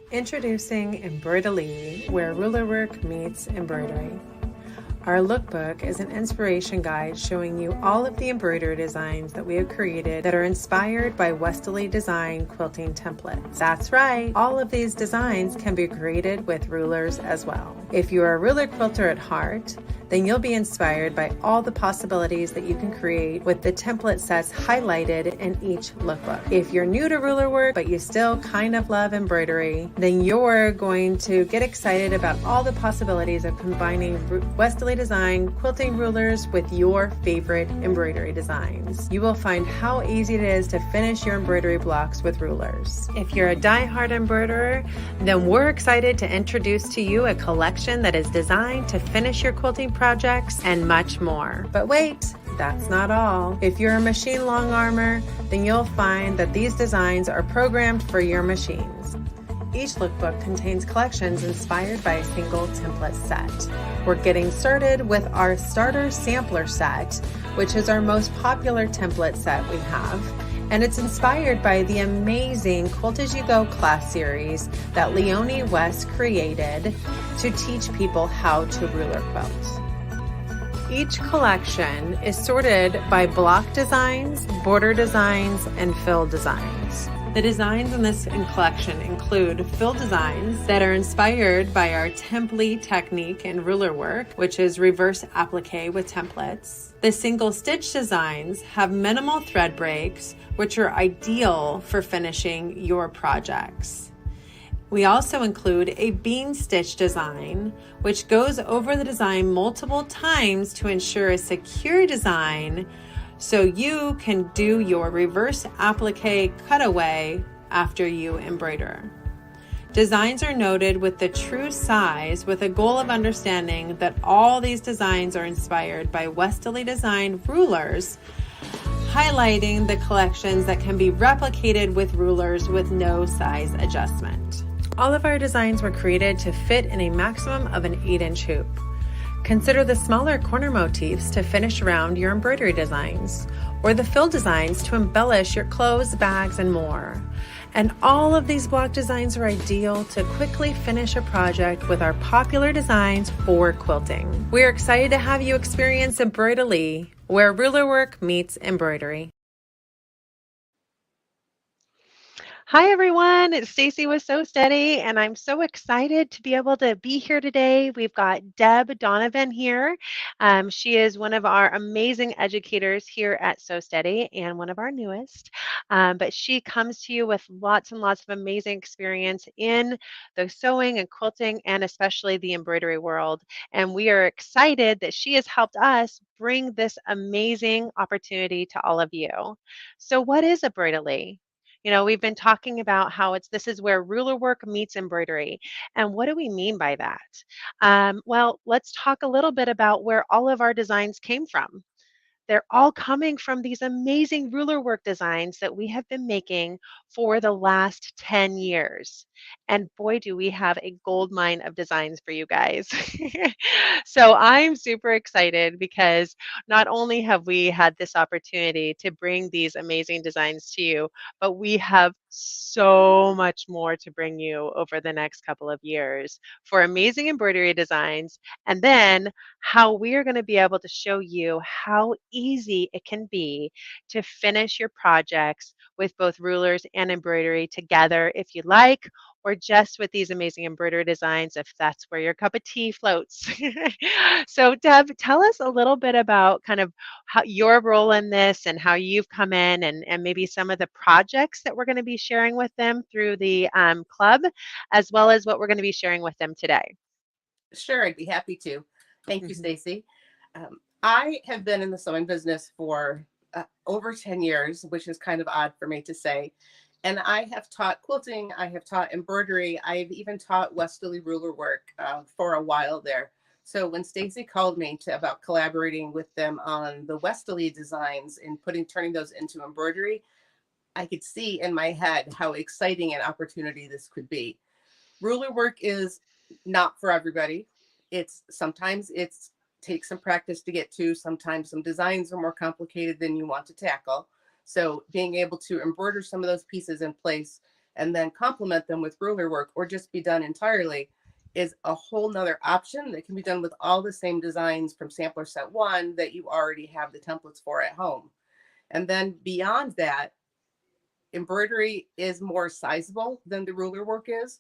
Introducing Embroidery, where ruler work meets embroidery. Our lookbook is an inspiration guide showing you all of the embroidery designs that we have created that are inspired by Westerly design quilting templates. That's right, all of these designs can be created with rulers as well. If you are a ruler quilter at heart, then you'll be inspired by all the possibilities that you can create with the template sets highlighted in each lookbook. If you're new to ruler work, but you still kind of love embroidery, then you're going to get excited about all the possibilities of combining Westerly design quilting rulers with your favorite embroidery designs. You will find how easy it is to finish your embroidery blocks with rulers. If you're a die-hard embroiderer, then we're excited to introduce to you a collection that is designed to finish your quilting projects and much more. But wait, that's not all. If you're a machine long armor, then you'll find that these designs are programmed for your machines. Each lookbook contains collections inspired by a single template set. We're getting started with our starter sampler set, which is our most popular template set we have. And it's inspired by the amazing Quilt As You Go class series that Leonie West created to teach people how to ruler quilt. Each collection is sorted by block designs, border designs, and fill designs. The designs in this collection include fill designs that are inspired by our template technique in ruler work, which is reverse applique with templates. The single stitch designs have minimal thread breaks, which are ideal for finishing your projects. We also include a bean stitch design, which goes over the design multiple times to ensure a secure design so you can do your reverse applique cutaway after you embroider. Designs are noted with the true size with a goal of understanding that all these designs are inspired by Westerly designed rulers, highlighting the collections that can be replicated with rulers with no size adjustment. All of our designs were created to fit in a maximum of an 8-inch hoop. Consider the smaller corner motifs to finish around your embroidery designs, or the fill designs to embellish your clothes, bags, and more. And all of these block designs are ideal to quickly finish a project with our popular designs for quilting. We're excited to have you experience Embroidelee, where ruler work meets embroidery. Hi everyone, it's Stacy with So Steady, and I'm so excited to be able to be here today. We've got Deb Donovan here. She is one of our amazing educators here at So Steady and one of our newest. But she comes to you with lots and lots of amazing experience in the sewing and quilting and especially the embroidery world. And we are excited that she has helped us bring this amazing opportunity to all of you. So what is Embroidery? You know, we've been talking about how this is where ruler work meets embroidery. And what do we mean by that? Well, let's talk a little bit about where all of our designs came from. They're all coming from these amazing ruler work designs that we have been making for the last 10 years. And boy, do we have a gold mine of designs for you guys. So I'm super excited because not only have we had this opportunity to bring these amazing designs to you, but we have so much more to bring you over the next couple of years for amazing embroidery designs. And then how we are going to be able to show you how easy it can be to finish your projects with both rulers and embroidery together if you like, or just with these amazing embroidery designs if that's where your cup of tea floats. So Deb, tell us a little bit about kind of how your role in this and how you've come in and maybe some of the projects that we're going to be sharing with them through the club, as well as what we're going to be sharing with them today. Sure, I'd be happy to. Thank you, Stacy. I have been in the sewing business for over 10 years, which is kind of odd for me to say. And I have taught quilting, I have taught embroidery, I've even taught Westerly ruler work for a while there. So when Stacy called me about collaborating with them on the Westerly designs and turning those into embroidery, I could see in my head how exciting an opportunity this could be. Ruler work is not for everybody. Sometimes it takes some practice to get to. Sometimes some designs are more complicated than you want to tackle. So being able to embroider some of those pieces in place and then complement them with ruler work or just be done entirely is a whole nother option that can be done with all the same designs from sampler set 1 that you already have the templates for at home. And then beyond that, embroidery is more sizable than the ruler work is.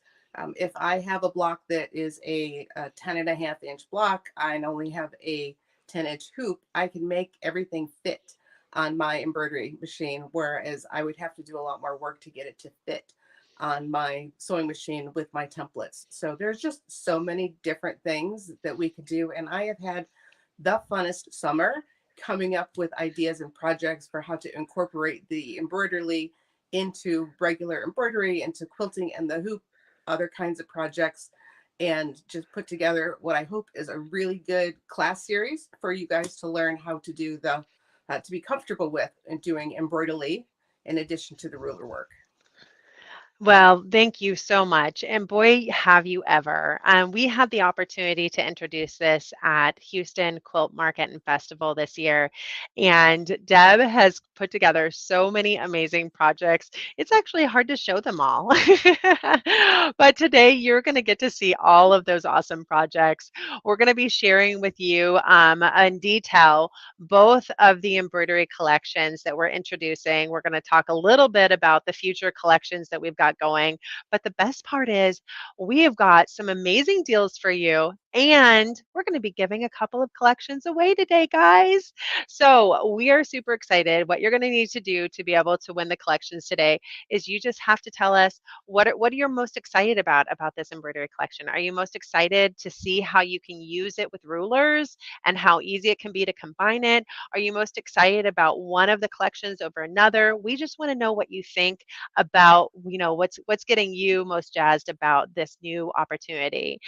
If I have a block that is a 10.5-inch block, I only have a 10-inch hoop, I can make everything fit on my embroidery machine, whereas I would have to do a lot more work to get it to fit on my sewing machine with my templates. So there's just so many different things that we could do. And I have had the funnest summer coming up with ideas and projects for how to incorporate the embroidery into regular embroidery, into quilting and the hoop, other kinds of projects, and just put together what I hope is a really good class series for you guys to learn how to do to be comfortable with and doing embroidery in addition to the ruler work. Well, thank you so much. And boy, have you ever. We had the opportunity to introduce this at Houston Quilt Market and Festival this year. And Deb has put together so many amazing projects. It's actually hard to show them all. But today you're going to get to see all of those awesome projects. We're going to be sharing with you in detail both of the embroidery collections that we're introducing. We're going to talk a little bit about the future collections that we've got going. But the best part is we have got some amazing deals for you. And we're going to be giving a couple of collections away today, guys. So we are super excited. What you're going to need to do to be able to win the collections today is you just have to tell us what are you most excited about this embroidery collection. Are you most excited to see how you can use it with rulers and how easy it can be to combine it? Are you most excited about one of the collections over another? We just want to know what you think about, what's getting you most jazzed about this new opportunity.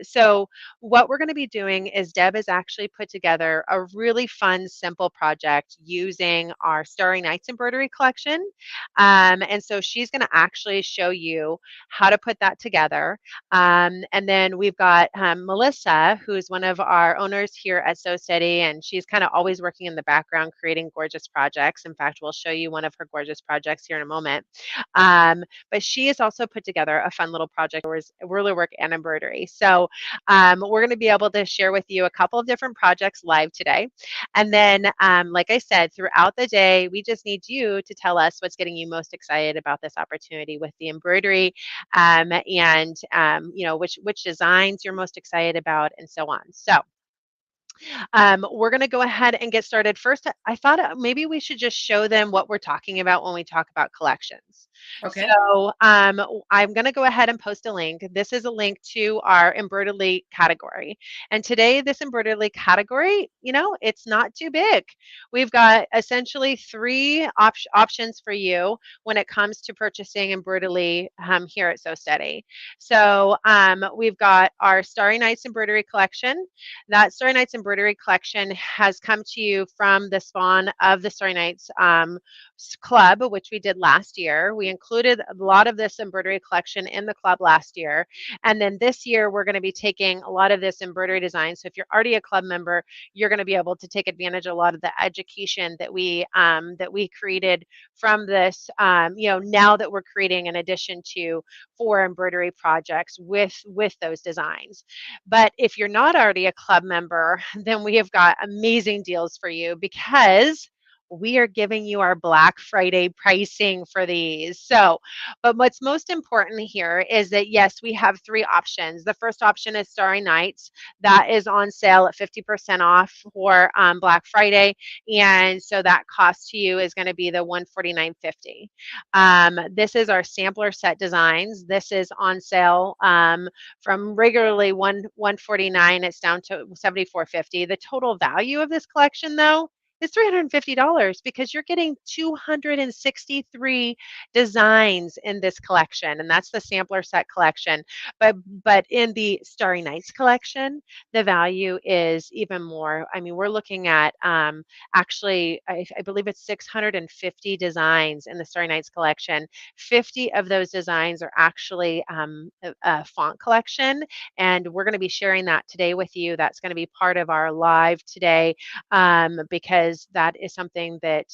So what we're going to be doing is Deb has actually put together a really fun, simple project using our Starry Nights embroidery collection. And so she's going to actually show you how to put that together. And then we've got Melissa, who's one of our owners here at Sew Steady, and she's kind of always working in the background creating gorgeous projects. In fact, we'll show you one of her gorgeous projects here in a moment. But she has also put together a fun little project with ruler work and embroidery. So we're going to be able to share with you a couple of different projects live today. And then, like I said, throughout the day, we just need you to tell us what's getting you most excited about this opportunity with the embroidery, and which designs you're most excited about, and so on. So we're going to go ahead and get started. First, I thought maybe we should just show them what we're talking about when we talk about collections. Okay. So I'm going to go ahead and post a link. This is a link to our embroidery category. And today, this embroidery category, it's not too big. We've got essentially three options for you when it comes to purchasing embroidery here at Sew Steady. So we've got our Starry Nights embroidery collection. That Starry Nights embroidery collection has come to you from the spawn of the Starry Nights club, which we did last year. We included a lot of this embroidery collection in the club last year. And then this year, we're going to be taking a lot of this embroidery design. So if you're already a club member, you're going to be able to take advantage of a lot of the education that we created from this, now that we're creating in addition to 4 embroidery projects with those designs. But if you're not already a club member, then we have got amazing deals for you because we are giving you our Black Friday pricing for these. So, but what's most important here is that, yes, we have 3 options. The first option is Starry Nights. That is on sale at 50% off for Black Friday. And so that cost to you is going to be the $149.50. This is our sampler set designs. This is on sale from regularly $149. It's down to $74.50. The total value of this collection, though, is $350 because you're getting 263 designs in this collection, and that's the sampler set collection. But in the Starry Nights collection, the value is even more. I mean, we're looking at actually, I believe it's 650 designs in the Starry Nights collection. 50 of those designs are actually a font collection, and we're going to be sharing that today with you. That's going to be part of our live today because because that is something that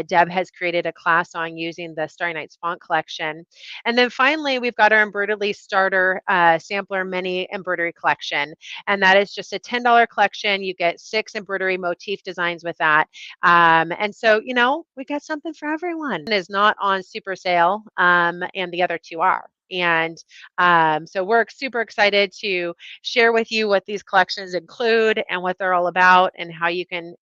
Deb has created a class on using the Starry Nights font collection. And then finally, we've got our Embroiderly Starter Sampler Mini Embroidery Collection. And that is just a $10 collection. You get 6 embroidery motif designs with that. And so, you know, we got something for everyone. It is not on super sale, and the other 2 are. And so we're super excited to share with you what these collections include and what they're all about and how you can,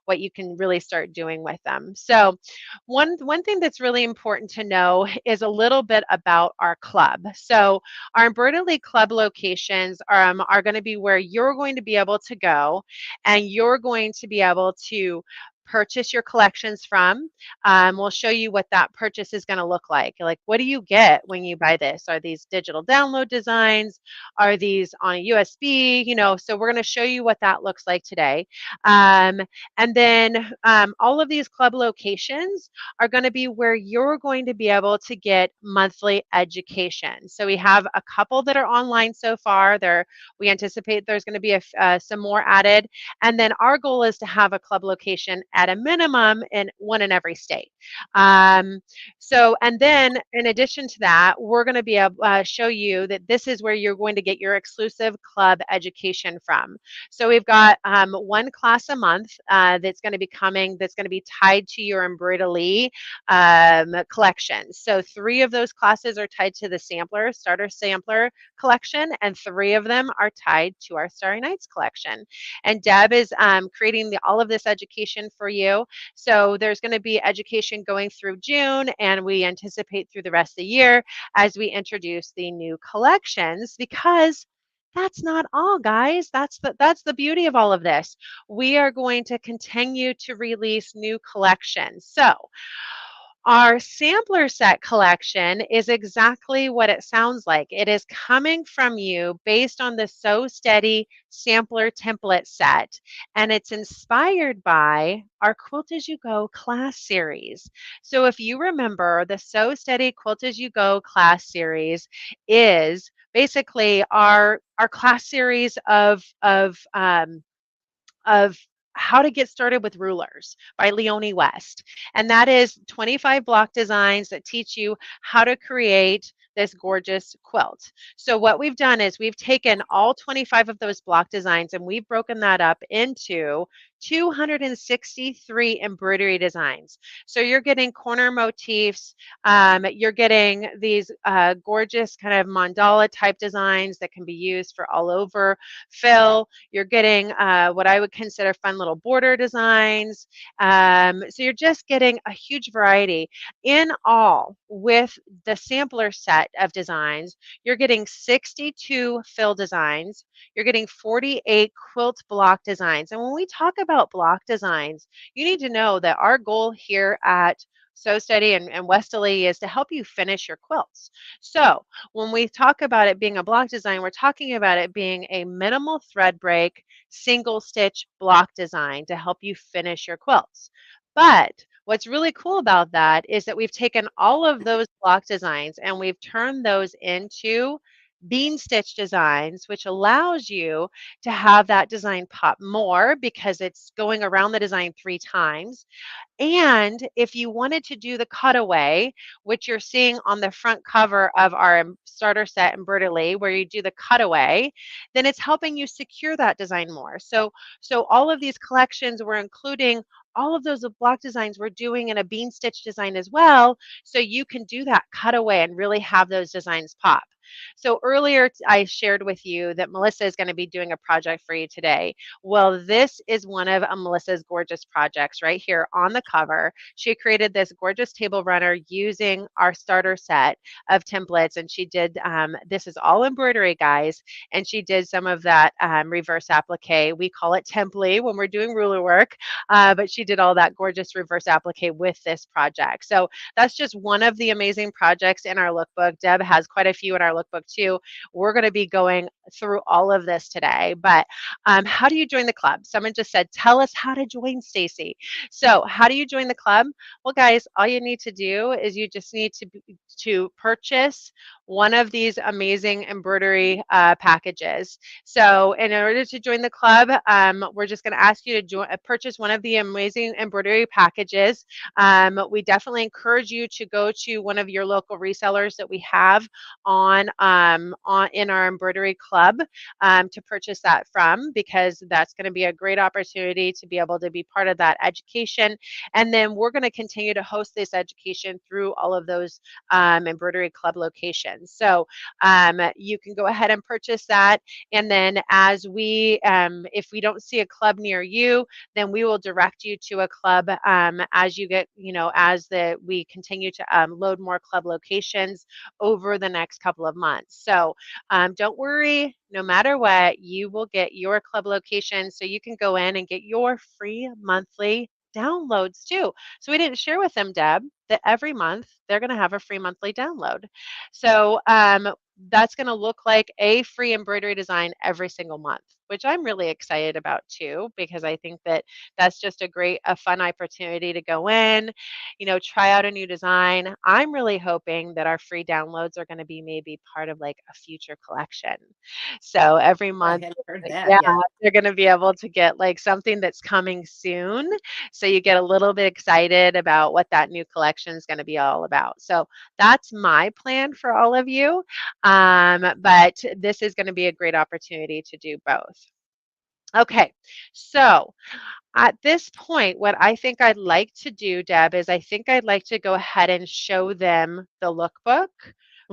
what you can really start doing with them. So one thing that's really important to know is a little bit about our club. So our Embroidery Club locations are going to be where you're going to be able to go and you're going to be able to purchase your collections from. We'll show you what that purchase is going to look like. Like, what do you get when you buy this? Are these digital download designs? Are these on a USB? You know, so we're going to show you what that looks like today. And then all of these club locations are going to be where you're going to be able to get monthly education. So we have a couple that are online so far. We anticipate there's going to be some more added. And then our goal is to have a club location at a minimum in one in every state. And then in addition to that, we're going to be able to show you that this is where you're going to get your exclusive club education from. So we've got one class a month that's going to be coming, that's going to be tied to your Embroidery collection. So 3 of those classes are tied to the starter sampler collection, and 3 of them are tied to our Starry Nights collection. And Deb is creating all of this education for you. So there's going to be education going through June, and we anticipate through the rest of the year as we introduce the new collections, because that's not all, guys. That's the beauty of all of this. We are going to continue to release new collections. So our sampler set collection is exactly what it sounds like. It is coming from you based on the So Steady sampler template set, and it's inspired by our Quilt As You Go class series. So if you remember, the So Steady Quilt As You Go class series is basically our class series of How to Get Started with Rulers by Leonie West. And that is 25 block designs that teach you how to create this gorgeous quilt. So what we've done is we've taken all 25 of those block designs and we've broken that up into 263 embroidery designs. So you're getting corner motifs, you're getting these gorgeous kind of mandala type designs that can be used for all over fill. You're getting what I would consider fun little border designs. So you're just getting a huge variety. In all, with the sampler set of designs, you're getting 62 fill designs. You're getting 48 quilt block designs. And when we talk about block designs, you need to know that our goal here at So Steady and Westalee is to help you finish your quilts. So when we talk about it being a block design, we're talking about it being a minimal thread break, single stitch block design to help you finish your quilts. But what's really cool about that is that we've taken all of those block designs and we've turned those into bean stitch designs, which allows you to have that design pop more because it's going around the design 3 times. And if you wanted to do the cutaway, which you're seeing on the front cover of our starter set Embroiderly, where you do the cutaway, then it's helping you secure that design more. So all of these collections, we're including all of those block designs we're doing in a bean stitch design as well, so you can do that cutaway and really have those designs pop. So earlier I shared with you that Melissa is going to be doing a project for you today. Well, this is one of Melissa's gorgeous projects right here on the cover. She created this gorgeous table runner using our starter set of templates, and she did, this is all embroidery, guys, and she did some of that reverse applique. We call it temply when we're doing ruler work, but she did all that gorgeous reverse applique with this project. So that's just one of the amazing projects in our lookbook. Deb has quite a few in our lookbook too. We're going to be going through all of this today, but how do you join the club? Someone just said, tell us how to join, Stacy. So how do you join the club? Well, guys, all you need to do is you just need to purchase one of these amazing embroidery packages. So in order to join the club, we're just going to ask you to purchase one of the amazing embroidery packages. We definitely encourage you to go to one of your local resellers that we have on in our embroidery club to purchase that from, because that's going to be a great opportunity to be able to be part of that education. And then we're going to continue to host this education through all of those embroidery club locations. So you can go ahead and purchase that. And then as if we don't see a club near you, then we will direct you to a club as you get, we continue to load more club locations over the next couple of months. So don't worry, no matter what, you will get your club location so you can go in and get your free monthly downloads too. So we didn't share with them, Deb, that every month they're going to have a free monthly download. So that's going to look like a free embroidery design every single month, which I'm really excited about too, because I think that that's just a fun opportunity to go in, try out a new design. I'm really hoping that our free downloads are going to be maybe part of like a future collection. So every I month, hadn't heard that yeah, yet. they're going to be able to get like something that's coming soon. So you get a little bit excited about what that new collection is going to be all about. So that's my plan for all of you. But this is going to be a great opportunity to do both. Okay, so at this point, what I think I'd like to do, Deb, is I think I'd like to go ahead and show them the lookbook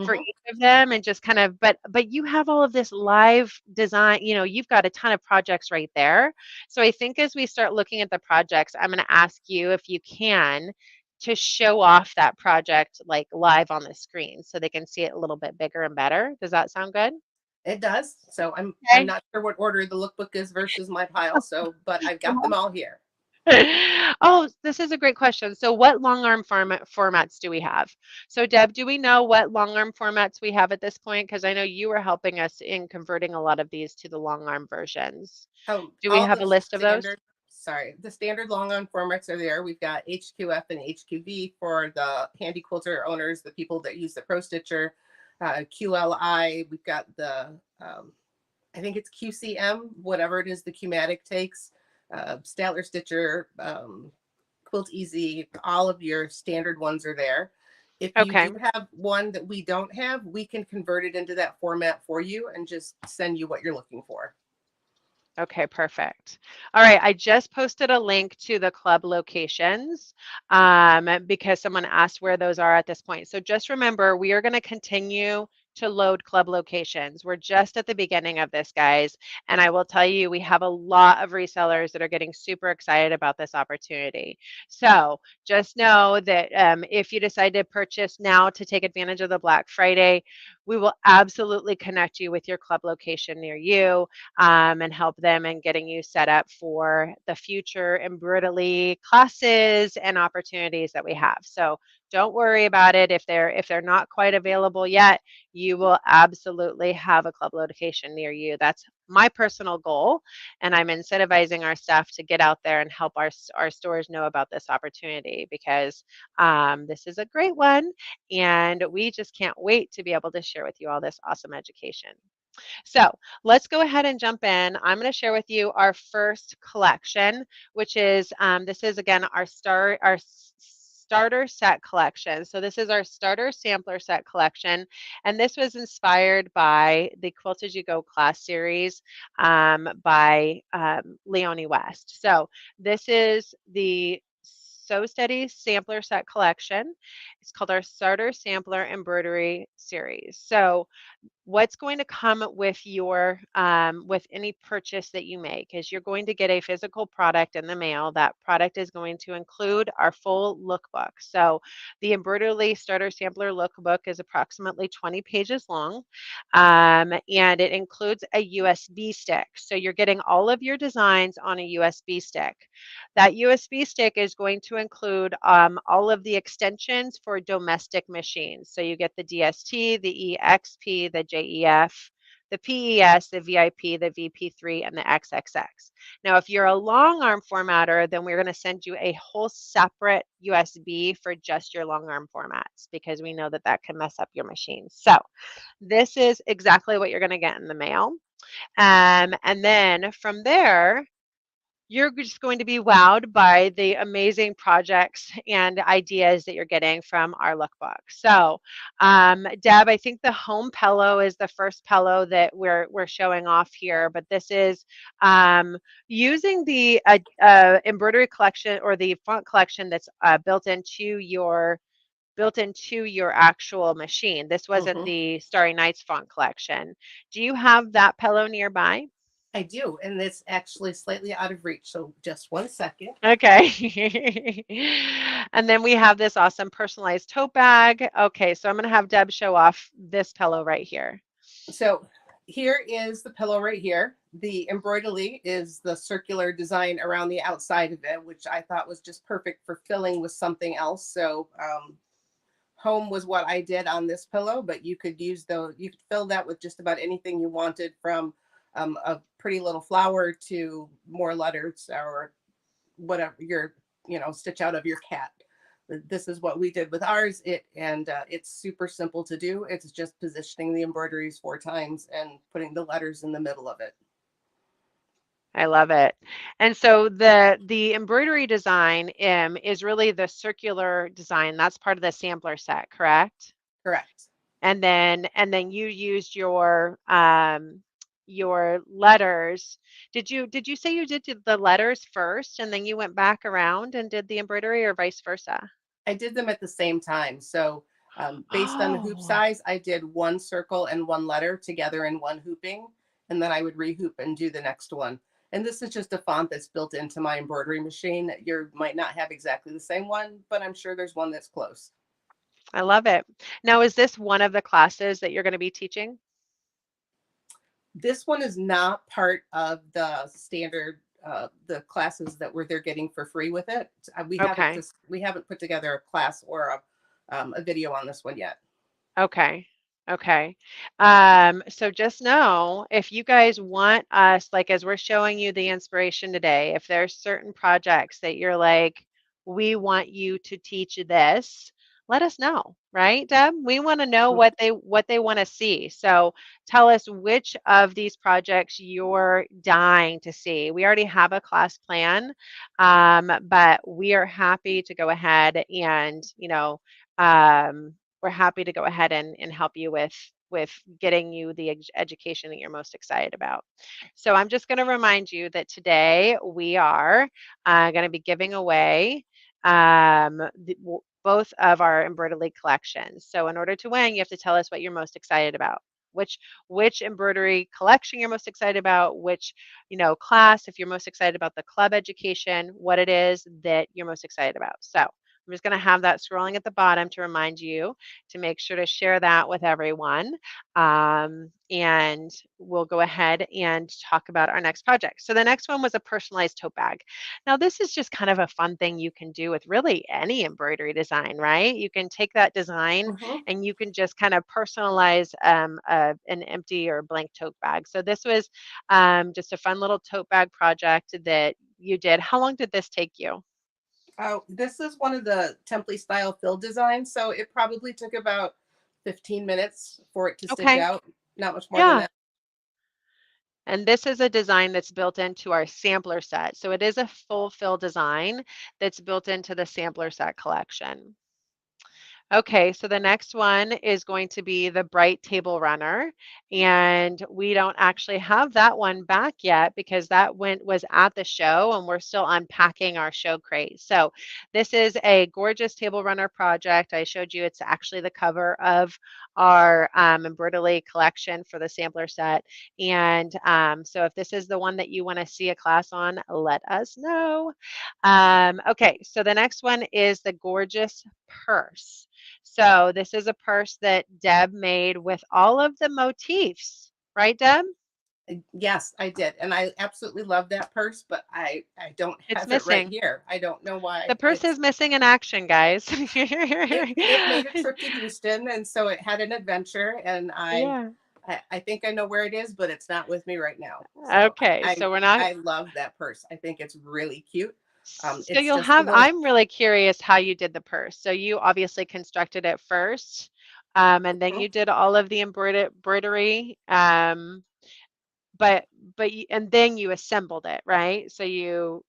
for Hmm. each of them and just kind of, but you have all of this live design, you've got a ton of projects right there. So I think as we start looking at the projects, I'm going to ask you if you can to show off that project like live on the screen so they can see it a little bit bigger and better. Does that sound good? It does. So I'm Okay. not sure what order the lookbook is versus my pile. So, but I've got them all here. Oh, this is a great question. So what long arm formats do we have? So Deb, do we know what long arm formats we have at this point? Because I know you were helping us in converting a lot of these to the long arm versions. Do we All have the a list of those? standard, sorry, the standard long arm formats are there. We've got HQF and HQV for the handy quilter owners, the people that use the Pro Stitcher. QLI, we've got the, I think it's QCM, whatever it is, the Qmatic takes. Statler Stitcher, Quilt Easy, all of your standard ones are there. If you Okay. do have one that we don't have, we can convert it into that format for you and just send you what you're looking for. Okay, perfect. All right, I just posted a link to the club locations because someone asked where those are at this point. So just remember, we are going to continue to load club locations. We're just at the beginning of this, guys. And I will tell you, we have a lot of resellers that are getting super excited about this opportunity. So just know that if you decide to purchase now to take advantage of the Black Friday, we will absolutely connect you with your club location near you and help them in getting you set up for the future Embroidery classes and opportunities that we have. So don't worry about it if they're not quite available yet. You will absolutely have a club location near you. That's my personal goal, and I'm incentivizing our staff to get out there and help our stores know about this opportunity because this is a great one, and we just can't wait to be able to share with you all this awesome education. So let's go ahead and jump in. I'm going to share with you our first collection, which is this is again our starter set collection. So this is our starter sampler set collection, and this was inspired by the Quilt As You Go class series by Leonie West. So this is the Sew Steady Sampler Set Collection. It's called our Starter Sampler Embroidery Series. So what's going to come with your with any purchase that you make is you're going to get a physical product in the mail. That product is going to include our full lookbook. So the Embroiderly Starter Sampler Lookbook is approximately 20 pages long, and it includes a USB stick. So you're getting all of your designs on a USB stick. That USB stick is going to include all of the extensions for domestic machines. So you get the DST, the EXP, the JEF, the PES, the VIP, the VP3, and the XXX. Now, if you're a long arm formatter, then we're going to send you a whole separate USB for just your long arm formats because we know that that can mess up your machine. So this is exactly what you're going to get in the mail. And then from there, you're just going to be wowed by the amazing projects and ideas that you're getting from our lookbook. So, Deb, I think the home pillow is the first pillow that we're showing off here, but this is using the embroidery collection or the font collection that's built into your actual machine. This wasn't the Starry Nights font collection. Do you have that pillow nearby? I do, and it's actually slightly out of reach. So just one second. Okay. And then we have this awesome personalized tote bag. Okay, so I'm going to have Deb show off this pillow right here. So here is the pillow right here. The Embroidery is the circular design around the outside of it, which I thought was just perfect for filling with something else. So home was what I did on this pillow, but you could use you could fill that with just about anything you wanted, from a pretty little flower to more letters or whatever your, stitch out of your cat. This is what we did with ours. It's super simple to do. It's just positioning the embroideries 4 times and putting the letters in the middle of it. I love it. And so the embroidery design is really the circular design. That's part of the sampler set, correct? Correct. And then you used your letters. Did you say you did the letters first and then you went back around and did the embroidery, or vice versa? I did them at the same time. So based on the hoop size, I did 1 circle and 1 letter together in 1 hooping, and then I would rehoop and do the next one. And this is just a font that's built into my embroidery machine. You might not have exactly the same one, but I'm sure there's one that's close. I love it. Now, is this one of the classes that you're going to be teaching? This one is not part of the standard, the classes that they're getting for free with it. We haven't put together a class or a video on this one yet. Okay. Okay. So just know, if you guys want us, like as we're showing you the inspiration today, if there's certain projects that you're like, we want you to teach this, let us know, right, Deb? We want to know what they want to see. So tell us which of these projects you're dying to see. We already have a class plan, but we are happy to go ahead and, we're happy to go ahead and help you with getting you the education that you're most excited about. So I'm just going to remind you that today we are going to be giving away both of our Embroidery collections. So in order to win, you have to tell us what you're most excited about. Which embroidery collection you're most excited about, which class, if you're most excited about the club education, what it is that you're most excited about. So I'm just going to have that scrolling at the bottom to remind you to make sure to share that with everyone. And we'll go ahead and talk about our next project. So the next one was a personalized tote bag. Now, this is just kind of a fun thing you can do with really any embroidery design, right? You can take that design and you can just kind of personalize an empty or blank tote bag. So this was just a fun little tote bag project that you did. How long did this take you? Oh, this is one of the template style fill designs. So it probably took about 15 minutes for it to stitch out. Not much more than that. And this is a design that's built into our sampler set. So it is a full fill design that's built into the sampler set collection. Okay, so the next one is going to be the Bright Table Runner, and we don't actually have that one back yet because that was at the show and we're still unpacking our show crate. So this is a gorgeous table runner project. I showed you it's actually the cover of our Embroidery collection for the sampler set. And so if this is the one that you want to see a class on, let us know. Okay, so the next one is the gorgeous purse. So this is a purse that Deb made with all of the motifs, right, Deb? Yes, I did. And I absolutely love that purse, but I don't have it right here. I don't know why. The purse is missing in action, guys. It made a trip to Houston, and so it had an adventure, and I I think I know where it is, but it's not with me right now. So Okay, so we're not. I love that purse. I think it's really cute. So It's you'll just a have, little, I'm really curious how you did the purse. So you obviously constructed it first, and then Mhm. you did all of the embroidery, but and then you assembled it, right? So you,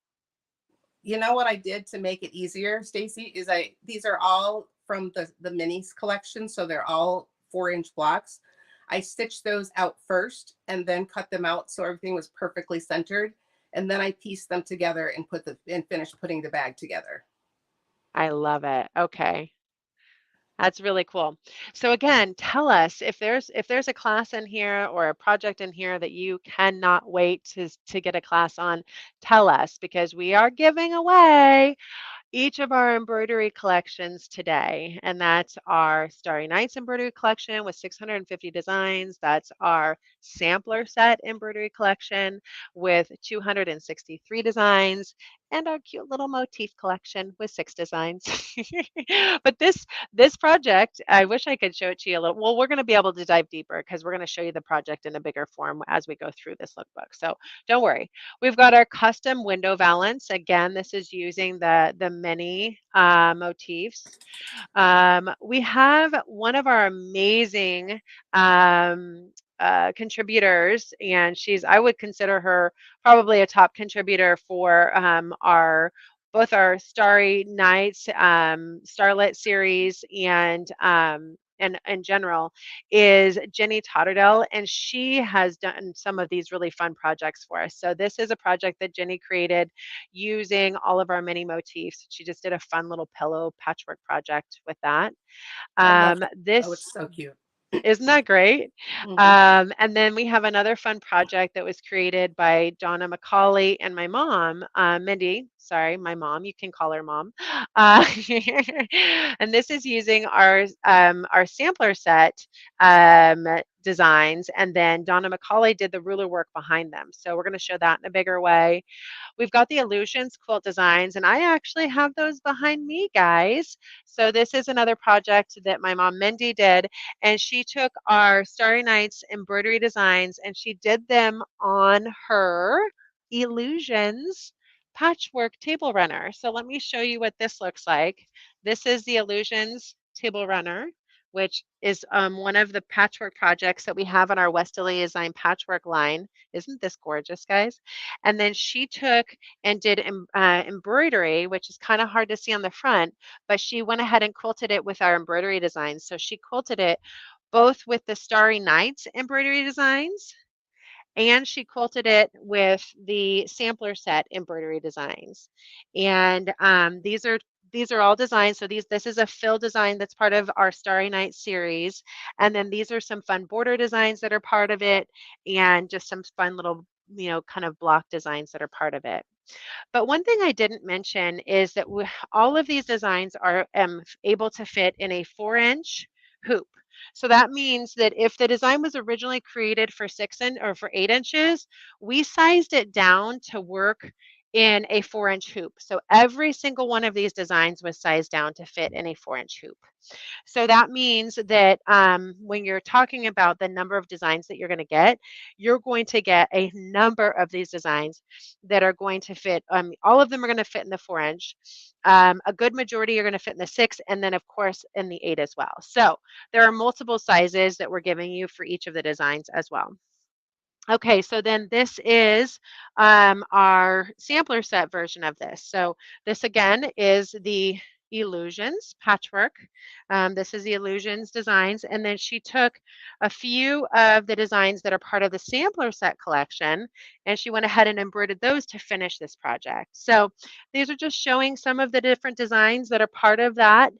You know what I did to make it easier, Stacy, is these are all from the minis collection, so they're all 4-inch blocks. I stitched those out first and then cut them out so everything was perfectly centered. And then I pieced them together and finished putting the bag together. I love it. Okay. That's really cool. So again, tell us if there's a class in here or a project in here that you cannot wait to get a class on, tell us because we are giving away each of our embroidery collections today. And that's our Starry Nights embroidery collection with 650 designs. That's our sampler set embroidery collection with 263 designs. And our cute little motif collection with 6 designs. But this project, I wish I could show it to you a little. Well, we're going to be able to dive deeper because we're going to show you the project in a bigger form as we go through this lookbook. So don't worry. We've got our custom window valance. Again, this is using the mini motifs. We have one of our amazing contributors, and I would consider her probably a top contributor for our both our Starry Nights, Starlit series, and in general is Jenny Totterdell, and she has done some of these really fun projects for us. So this is a project that Jenny created using all of our mini motifs. She just did a fun little pillow patchwork project with that. I love that. Oh, This it's so cute. isn't that great? Hmm. And then we have another fun project that was created by Donna McCauley and my mom, Mindy. Sorry, my mom. You can call her mom. Uh, and this is using our sampler set designs, and then Donna McCauley did the ruler work behind them. So we're going to show that in a bigger way. We've got the Illusions quilt designs, and I actually have those behind me, guys. So this is another project that my mom Mindy did, and she took our Starry Nights embroidery designs and she did them on her Illusions patchwork table runner. So let me show you what this looks like. This is the Illusions table runner, which is one of the patchwork projects that we have on our Westerly Design patchwork line. Isn't this gorgeous, guys? And then she took and did embroidery, which is kind of hard to see on the front, but she went ahead and quilted it with our embroidery designs. So she quilted it both with the Starry Nights embroidery designs, and she quilted it with the sampler set embroidery designs. And these are all designs. So this is a fill design that's part of our Starry Night series. And then these are some fun border designs that are part of it, and just some fun little, kind of block designs that are part of it. But one thing I didn't mention is that all of these designs are able to fit in a 4-inch hoop. So that means that if the design was originally created for 6 or for 8 inches, we sized it down to work in a 4-inch hoop. So every single one of these designs was sized down to fit in a 4-inch hoop. So that means that when you're talking about the number of designs that you're going to get a number of these designs that are going to fit. All of them are going to fit in the 4-inch. A good majority are going to fit in the 6, and then, of course, in the 8 as well. So there are multiple sizes that we're giving you for each of the designs as well. Okay, so then this is our sampler set version of this. So this again is the Illusions patchwork. This is the Illusions designs, and then she took a few of the designs that are part of the sampler set collection, and she went ahead and embroidered those to finish this project. So these are just showing some of the different designs that are part of that.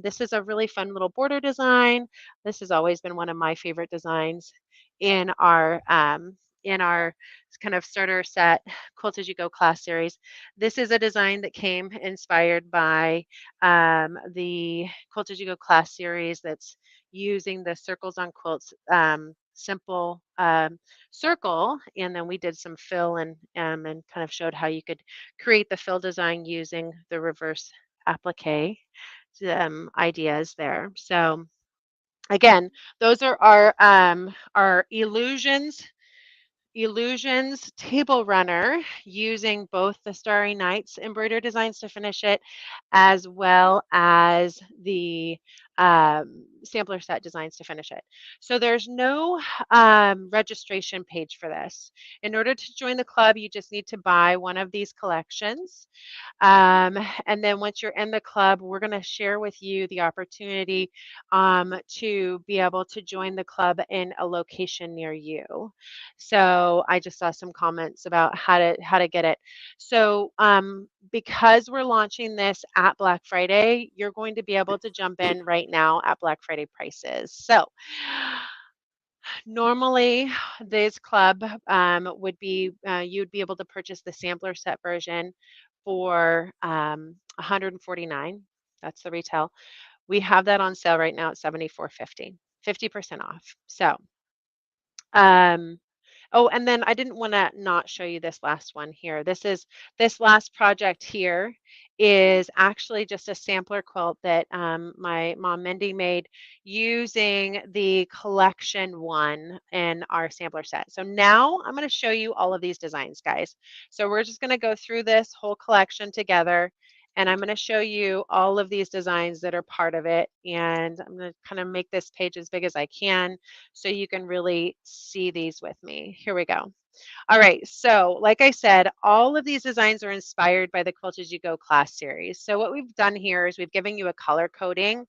This is a really fun little border design. This has always been one of my favorite designs in our kind of starter set Quilt as You Go class series. This is a design that came inspired by the Quilt as You Go class series that's using the Circles on Quilts simple circle, and then we did some fill and kind of showed how you could create the fill design using the reverse applique ideas there. So Again, those are our Illusions table runner, using both the Starry Nights embroidery designs to finish it, as well as the sampler set designs to finish it. So there's no registration page for this. In order to join the club, you just need to buy one of these collections. And then once you're in the club, we're going to share with you the opportunity to be able to join the club in a location near you. So I just saw some comments about how to get it. So because we're launching this at Black Friday, you're going to be able to jump in right now at Black Friday prices. So normally, this club would be you'd be able to purchase the sampler set version for 149. That's the retail. We have that on sale right now at 74.50, 50% off. So, um, oh, and then I didn't want to not show you this last one here. This last project here is actually just a sampler quilt that my mom Mindy made using the collection one in our sampler set. So now I'm going to show you all of these designs, guys. So we're just going to go through this whole collection together. And I'm going to show you all of these designs that are part of it. And I'm going to kind of make this page as big as I can so you can really see these with me. Here we go. All right, so like I said, all of these designs are inspired by the Quilt As You Go class series. So what we've done here is we've given you a color coding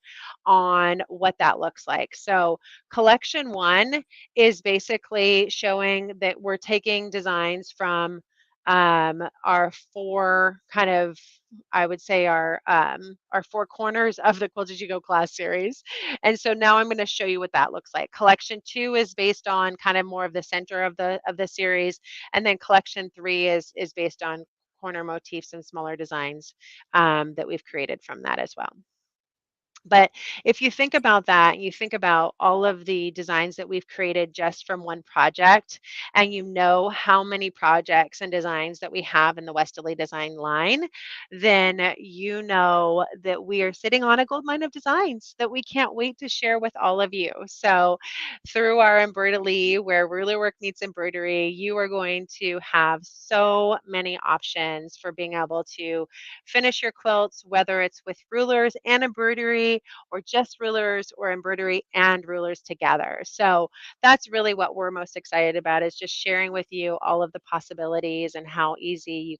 on what that looks like. So collection one is basically showing that we're taking designs from our four kind of, I would say our four corners of the Quilt As You Go class series. And so now I'm going to show you what that looks like. Collection two is based on kind of more of the center of the series, and then collection three is based on corner motifs and smaller designs that we've created from that as well. But if you think about that, you think about all of the designs that we've created just from one project, and you know how many projects and designs that we have in the Westerly design line, then you know that we are sitting on a gold mine of designs that we can't wait to share with all of you. So through our Embroidery, where ruler work meets embroidery, you are going to have so many options for being able to finish your quilts, whether it's with rulers and embroidery, or just rulers or embroidery and rulers together. So that's really what we're most excited about, is just sharing with you all of the possibilities and how easy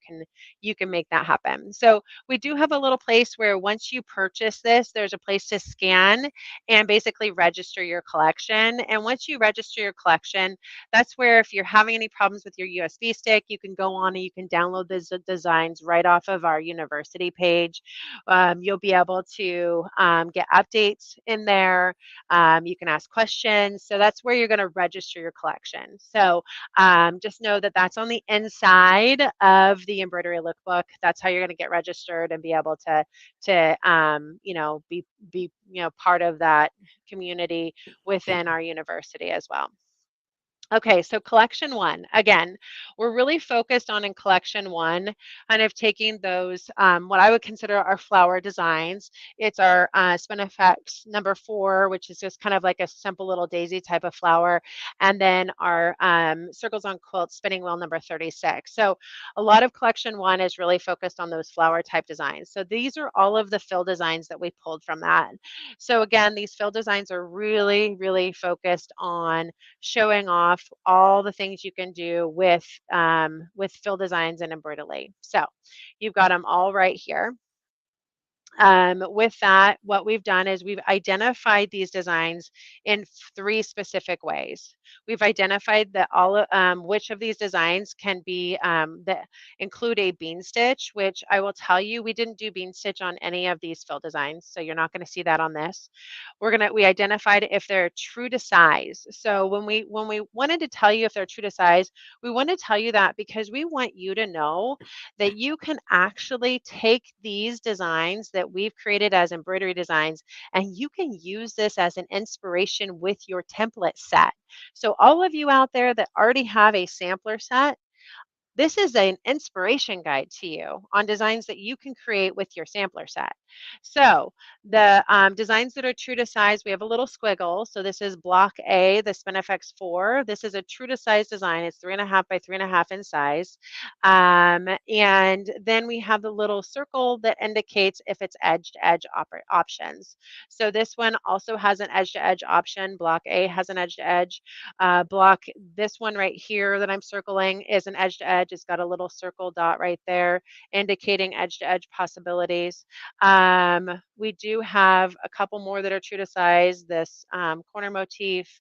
you can make that happen. So we do have a little place where once you purchase this, there's a place to scan and basically register your collection. And once you register your collection, that's where if you're having any problems with your USB stick, you can go on and you can download the designs right off of our university page. You'll be able to get updates in there. You can ask questions. So that's where you're going to register your collection. So just know that that's on the inside of the embroidery lookbook. That's how you're going to get registered and be able to be part of that community within our university as well. Okay, so collection one, again, we're really focused on in collection one, kind of taking those, what I would consider our flower designs. It's our Spinifex number 4, which is just kind of like a simple little daisy type of flower, and then our Circles on Quilt spinning wheel number 36. So a lot of collection one is really focused on those flower type designs. So these are all of the fill designs that we pulled from that. So again, these fill designs are really, really focused on showing off all the things you can do with fill designs and Embroidery. So you've got them all right here. With that, what we've done is we've identified these designs in 3 specific ways. We've identified that which of these designs can be that include a bean stitch, which I will tell you, we didn't do bean stitch on any of these fill designs, so you're not going to see that on this. We identified if they're true to size. So when we wanted to tell you if they're true to size, we want to tell you that because we want you to know that you can actually take these designs that we've created as embroidery designs, and you can use this as an inspiration with your template set. So all of you out there that already have a sampler set, this is an inspiration guide to you on designs that you can create with your sampler set. So The designs that are true to size, we have a little squiggle. So this is block A, the Spinifex 4. This is a true to size design. It's 3.5 by 3.5 in size. And then we have the little circle that indicates if it's edge to edge options. So this one also has an edge to edge option. Block A has an edge to edge. This one right here that I'm circling is an edge to edge. It's got a little circle dot right there indicating edge to edge possibilities. We do have a couple more that are true to size. This corner motif,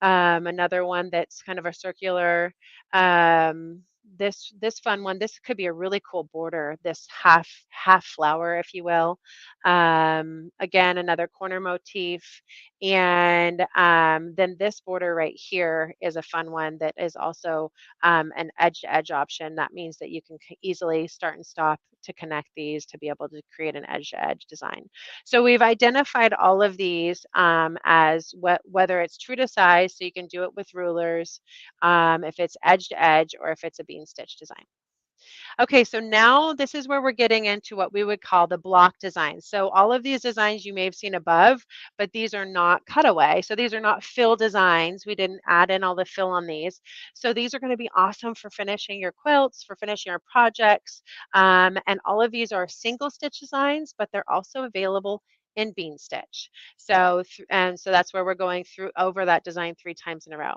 another one that's kind of a circular. This fun one. This could be a really cool border. This half flower, if you will. Again, another corner motif, and then this border right here is a fun one that is also an edge to edge option. That means that you can easily start and stop to connect these to be able to create an edge to edge design. So we've identified all of these as whether it's true to size, so you can do it with rulers, if it's edge to edge, or if it's a bean stitch design. Okay, so now this is where we're getting into what we would call the block designs. So all of these designs you may have seen above, but these are not cutaway. So these are not fill designs. We didn't add in all the fill on these. So these are going to be awesome for finishing your quilts, for finishing your projects. And all of these are single stitch designs, but they're also available in bean stitch. So, and so that's where we're going through over that design 3 times in a row.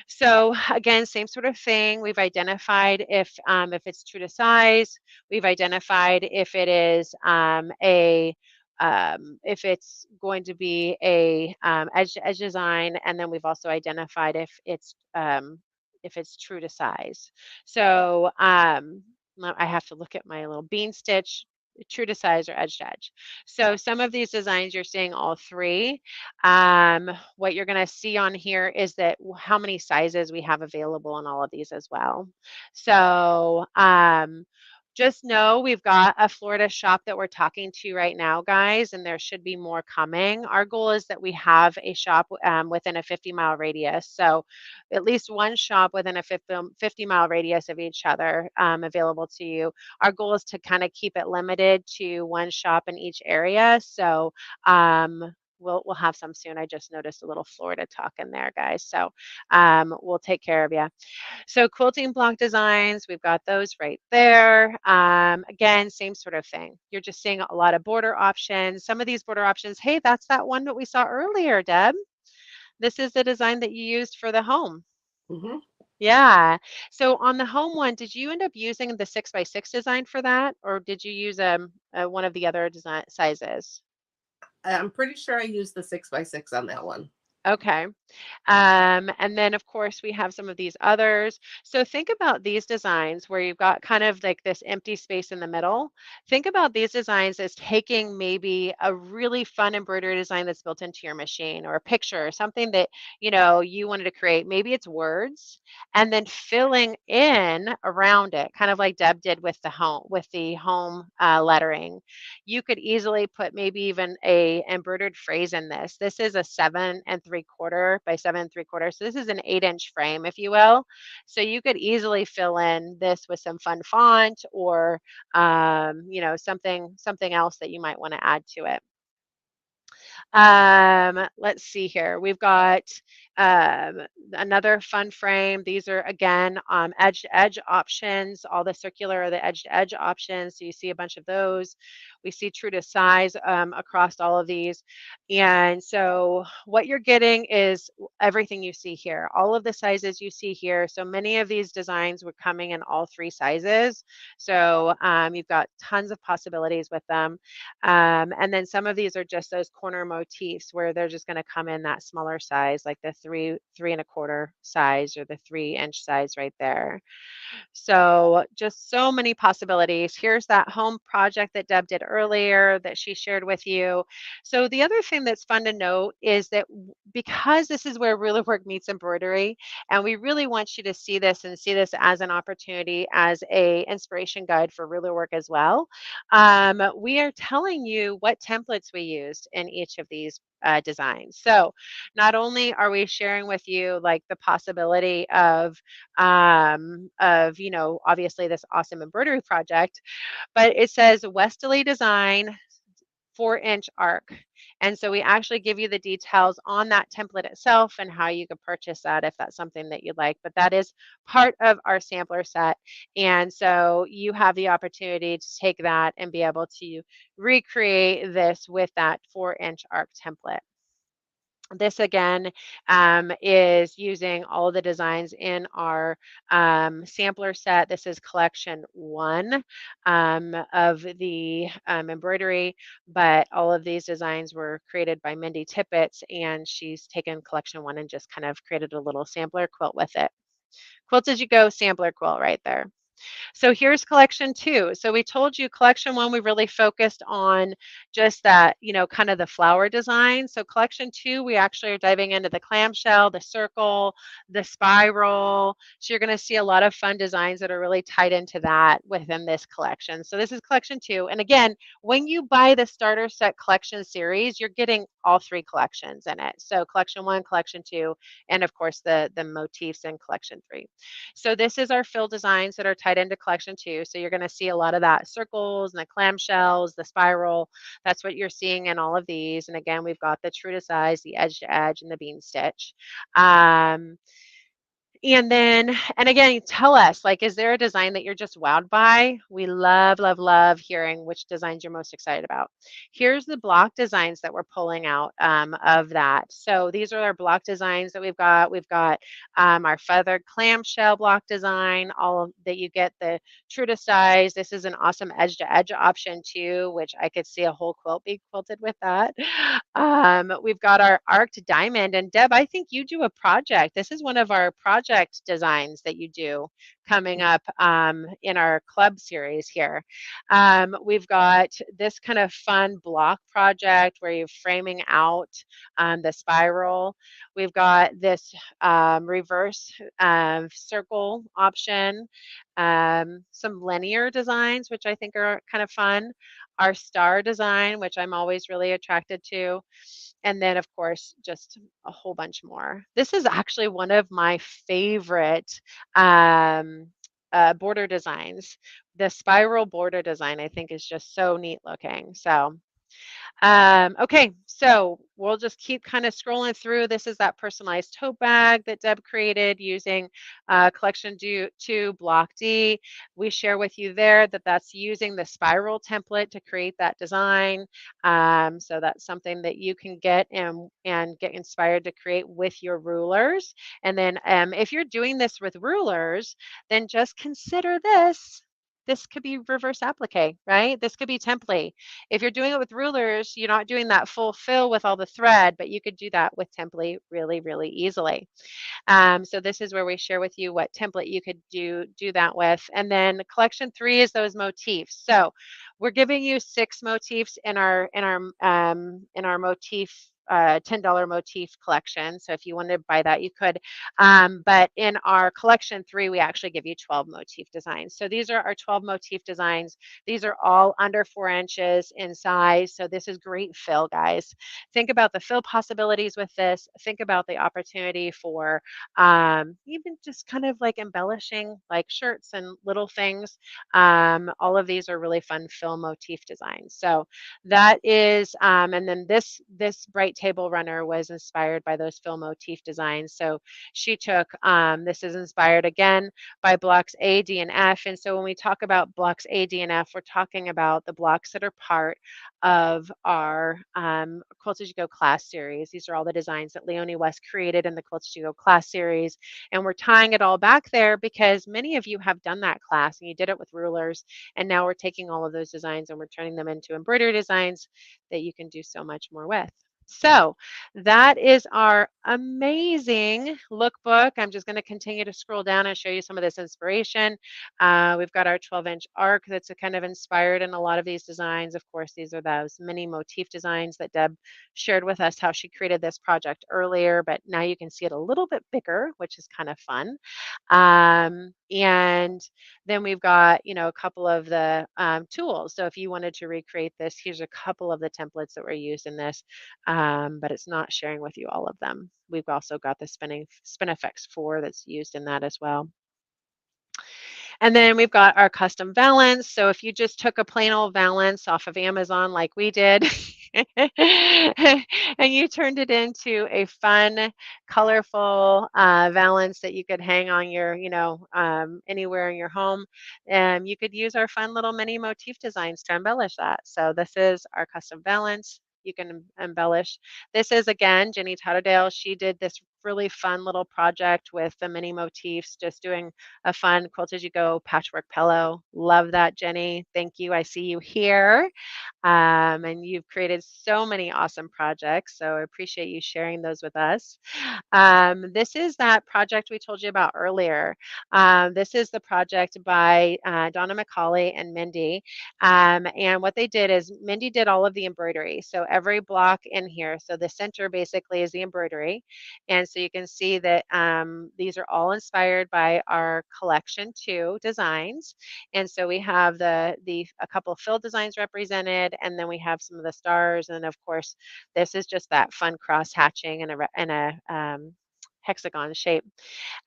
So again, same sort of thing. We've identified if it's true to size. We've identified if it is if it's going to be a edge to edge design, and then we've also identified if it's true to size. So I have to look at my little bean stitch, true to size or edge to edge. So some of these designs you're seeing all 3. What you're going to see on here is that how many sizes we have available on all of these as well. So just know we've got a Florida shop that we're talking to right now, guys, and there should be more coming. Our goal is that we have a shop within a 50-mile radius. So at least one shop within a 50-mile radius of each other available to you. Our goal is to kind of keep it limited to one shop in each area. So we'll have some soon. I just noticed a little Florida talk in there, guys. So we'll take care of you. So quilting block designs, we've got those right there. Again, same sort of thing. You're just seeing a lot of border options. Some of these border options, hey, that's that one that we saw earlier, Deb. This is the design that you used for the home. Mm-hmm. Yeah. So on the home one, did you end up using the 6x6 design for that, or did you use one of the other design sizes? I'm pretty sure I used the 6x6 on that one. Okay. And then, of course, we have some of these others. So think about these designs where you've got kind of like this empty space in the middle. Think about these designs as taking maybe a really fun embroidery design that's built into your machine, or a picture, or something that, you wanted to create. Maybe it's words, and then filling in around it, kind of like Deb did with the home lettering. You could easily put maybe even a embroidered phrase in this. This is a 7 3/4 by 7 3/4. So this is an 8-inch frame, if you will. So you could easily fill in this with some fun font, or something else that you might want to add to it. Let's see here. We've got another fun frame. These are, again, edge to edge options. All the circular are the edge to edge options. So you see a bunch of those. We see true to size across all of these. And so what you're getting is everything you see here, all of the sizes you see here. So many of these designs were coming in all 3 sizes. So you've got tons of possibilities with them. And then some of these are just those corner motifs where they're just going to come in that smaller size, like the 3 3/4 size, or the 3-inch size right there. So just so many possibilities. Here's that home project that Deb did earlier that she shared with you. So the other thing that's fun to note is that because this is where ruler work meets embroidery, and we really want you to see this and see this as an opportunity, as a inspiration guide for ruler work as well. We are telling you what templates we used in each of these designs. So not only are we sharing with you like the possibility of obviously this awesome embroidery project, but it says Westerly design, 4-inch arc. And so we actually give you the details on that template itself and how you could purchase that if that's something that you'd like. But that is part of our sampler set. And so you have the opportunity to take that and be able to recreate this with that 4-inch arc template. This again is using all of the designs in our sampler set. This is collection 1 of the embroidery, but all of these designs were created by Mindy Tippett, and she's taken collection 1 and just kind of created a little sampler quilt with it. Quilt as you go sampler quilt right there. So here's collection 2. So we told you collection 1, we really focused on just that, kind of the flower design. So collection 2, we actually are diving into the clamshell, the circle, the spiral. So you're going to see a lot of fun designs that are really tied into that within this collection. So this is collection 2. And again, when you buy the starter set collection series, you're getting all 3 collections in it. So collection 1, collection 2, and of course the motifs in collection 3. So this is our fill designs that are tied into collection 2. So you're going to see a lot of that circles and the clamshells, the spiral. That's what you're seeing in all of these. And again, we've got the true to size, the edge to edge, and the bean stitch. And again, tell us, like, is there a design that you're just wowed by? We love, love, love hearing which designs you're most excited about. Here's the block designs that we're pulling out of that. So these are our block designs that we've got. We've got our feathered clamshell block design, all of that you get the true to size. This is an awesome edge to edge option too, which I could see a whole quilt be quilted with that. We've got our arced diamond, and Deb, I think you do a project. This is one of our project designs that you do coming up in our club series here. We've got this kind of fun block project where you're framing out the spiral. We've got this reverse circle option, some linear designs, which I think are kind of fun. Our star design, which I'm always really attracted to. And then, of course, just a whole bunch more. This is actually one of my favorite border designs. The spiral border design, I think, is just so neat looking. So okay, so we'll just keep kind of scrolling through. This is that personalized tote bag that Deb created using collection 2 block D. We share with you there that that's using the spiral template to create that design. So that's something that you can get and get inspired to create with your rulers. And then if you're doing this with rulers, then just consider this. This could be reverse applique, right? This could be template. If you're doing it with rulers, you're not doing that full fill with all the thread, but you could do that with template really, really easily. So this is where we share with you what template you could do that with. And then collection 3 is those motifs. So we're giving you 6 motifs in our motif $10 motif collection. So if you want to buy that, you could. But in our collection 3, we actually give you 12 motif designs. So these are our 12 motif designs. These are all under 4 inches in size. So this is great fill, guys. Think about the fill possibilities with this. Think about the opportunity for even just kind of like embellishing like shirts and little things. All of these are really fun fill motif designs. So that is, and then this bright table runner was inspired by those fill motif designs. So she took, this is inspired again by blocks A, D, and F. And so when we talk about blocks A, D, and F, we're talking about the blocks that are part of our Quilt As You Go class series. These are all the designs that Leonie West created in the Quilt As You Go class series. And we're tying it all back there because many of you have done that class and you did it with rulers. And now we're taking all of those designs and we're turning them into embroidery designs that you can do so much more with. So that is our amazing lookbook. I'm just going to continue to scroll down and show you some of this inspiration. We've got our 12-inch arc that's kind of inspired in a lot of these designs. Of course, these are those mini motif designs that Deb shared with us how she created this project earlier, but now you can see it a little bit bigger, which is kind of fun. And then we've got, a couple of the tools. So if you wanted to recreate this, here's a couple of the templates that were used in this, but it's not sharing with you all of them. We've also got the Spinifex 4 that's used in that as well. And then we've got our custom valance. So if you just took a plain old valance off of Amazon like we did, and you turned it into a fun, colorful valance that you could hang on your, anywhere in your home, you could use our fun little mini motif designs to embellish that. So this is our custom valance. You can embellish. This is, again, Jenny Tatterdale. She did this really fun little project with the mini motifs, just doing a fun quilt as you go patchwork pillow. Love that, Jenny. Thank you. I see you here. And you've created so many awesome projects. So I appreciate you sharing those with us. This is that project we told you about earlier. This is the project by Donna McCauley and Mindy. And what they did is Mindy did all of the embroidery. So every block in here, so the center basically is the embroidery. And so you can see that these are all inspired by our collection 2 designs. And so we have a couple of fill designs represented, and then we have some of the stars, and of course, this is just that fun cross hatching in a hexagon shape,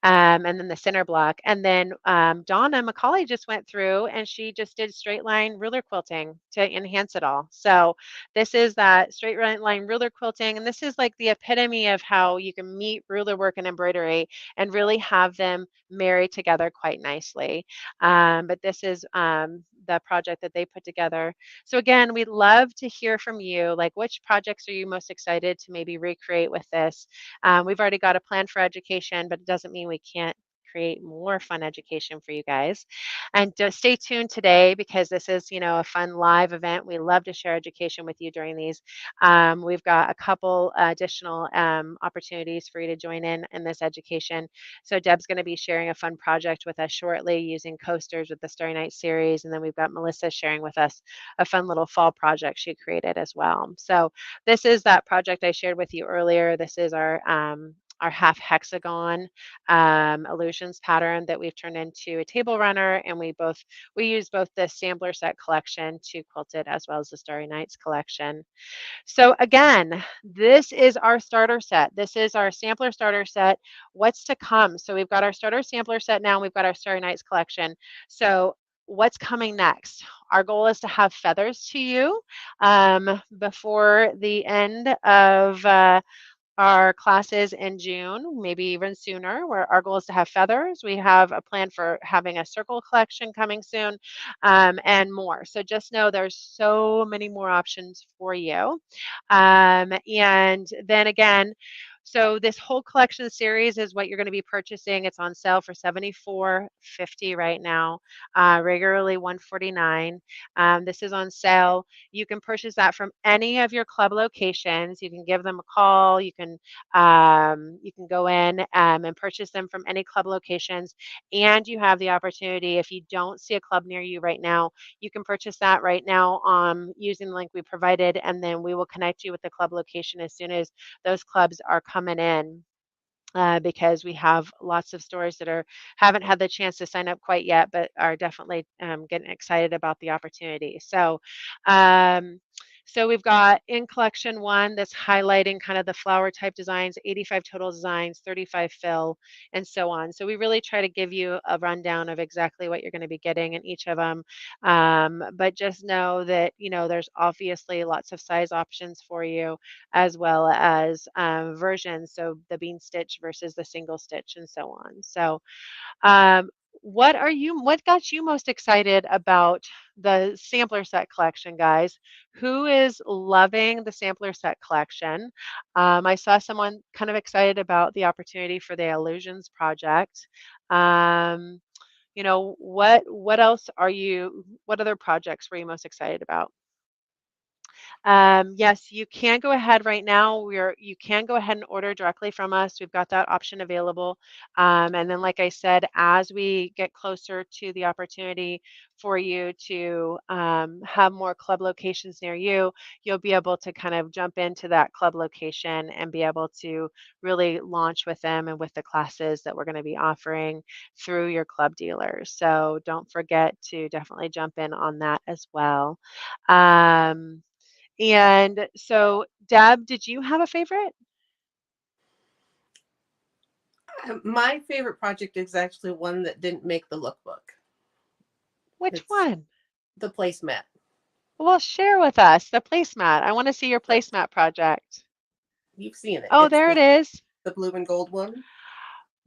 and then the center block. And then Donna McCauley just went through and she just did straight line ruler quilting to enhance it all. So this is that straight line ruler quilting, and this is like the epitome of how you can meet ruler work and embroidery and really have them marry together quite nicely. But this is the project that they put together. So again, we'd love to hear from you. Like, which projects are you most excited to maybe recreate with this? We've already got a plan for education, but it doesn't mean we can't create more fun education for you guys. And just stay tuned today because this is, a fun live event. We love to share education with you during these. We've got a couple additional opportunities for you to join in this education. So Deb's going to be sharing a fun project with us shortly using coasters with the Starry Night series. And then we've got Melissa sharing with us a fun little fall project she created as well. So this is that project I shared with you earlier. This is our half hexagon illusions pattern that we've turned into a table runner, and we use both the sampler set collection to quilt it as well as the Starry Nights collection. So again, this is our starter set. This is our sampler starter set. What's to come? So we've got our starter sampler set now, and we've got our Starry Nights collection. So what's coming next? Our goal is to have feathers to you before the end of our classes in June, maybe even sooner, where our goal is to have feathers. We have a plan for having a circle collection coming soon, and more. So just know there's so many more options for you. And then again, so this whole collection series is what you're going to be purchasing. It's on sale for $74.50 right now, regularly $149. This is on sale. You can purchase that from any of your club locations. You can give them a call. You can go in and purchase them from any club locations. And you have the opportunity, if you don't see a club near you right now, you can purchase that right now using the link we provided, and then we will connect you with the club location as soon as those clubs are coming in. Because we have lots of stores that haven't had the chance to sign up quite yet, but are definitely getting excited about the opportunity. So we've got in collection 1 that's highlighting kind of the flower type designs, 85 total designs, 35 fill, and so on. So we really try to give you a rundown of exactly what you're going to be getting in each of them. But just know that, there's obviously lots of size options for you, as well as versions. So the bean stitch versus the single stitch and so on. So um, what got you most excited about the sampler set collection, guys? Who is loving the sampler set collection? I saw someone kind of excited about the opportunity for the illusions project. What else what other projects were you most excited about? Yes, you can go ahead right now. You can go ahead and order directly from us. We've got that option available. And then, like I said, as we get closer to the opportunity for you to have more club locations near you, you'll be able to kind of jump into that club location and be able to really launch with them and with the classes that we're going to be offering through your club dealers. So don't forget to definitely jump in on that as well. And so, Deb, did you have a favorite? My favorite project is actually one that didn't make the lookbook. Which It's one? the placemat. Well, share with us the placemat. I want to see your So placemat project. you've seen it. Oh, It's there it is. the blue and gold one.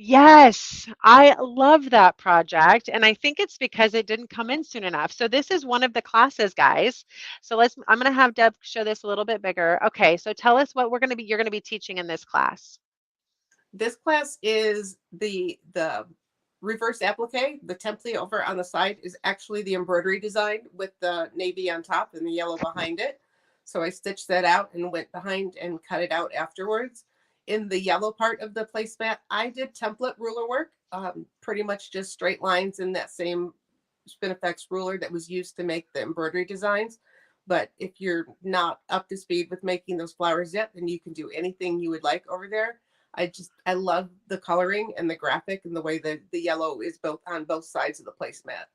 Yes, I love that project. And I think it's because it didn't come in soon enough. So this is one of the classes, guys. So I'm going to have Deb show this a little bit bigger. Okay, so tell us what you're going to be teaching in this class. This class is the reverse applique. The template over on the side is actually the embroidery design with the navy on top and the yellow behind it. So I stitched that out and went behind and cut it out afterwards. In the yellow part of the placemat, I did template ruler work, pretty much just straight lines in that same Spinifex ruler that was used to make the embroidery designs. But if you're not up to speed with making those flowers yet, then you can do anything you would like over there. I love the coloring and the graphic and the way that the yellow is both on both sides of the placemat.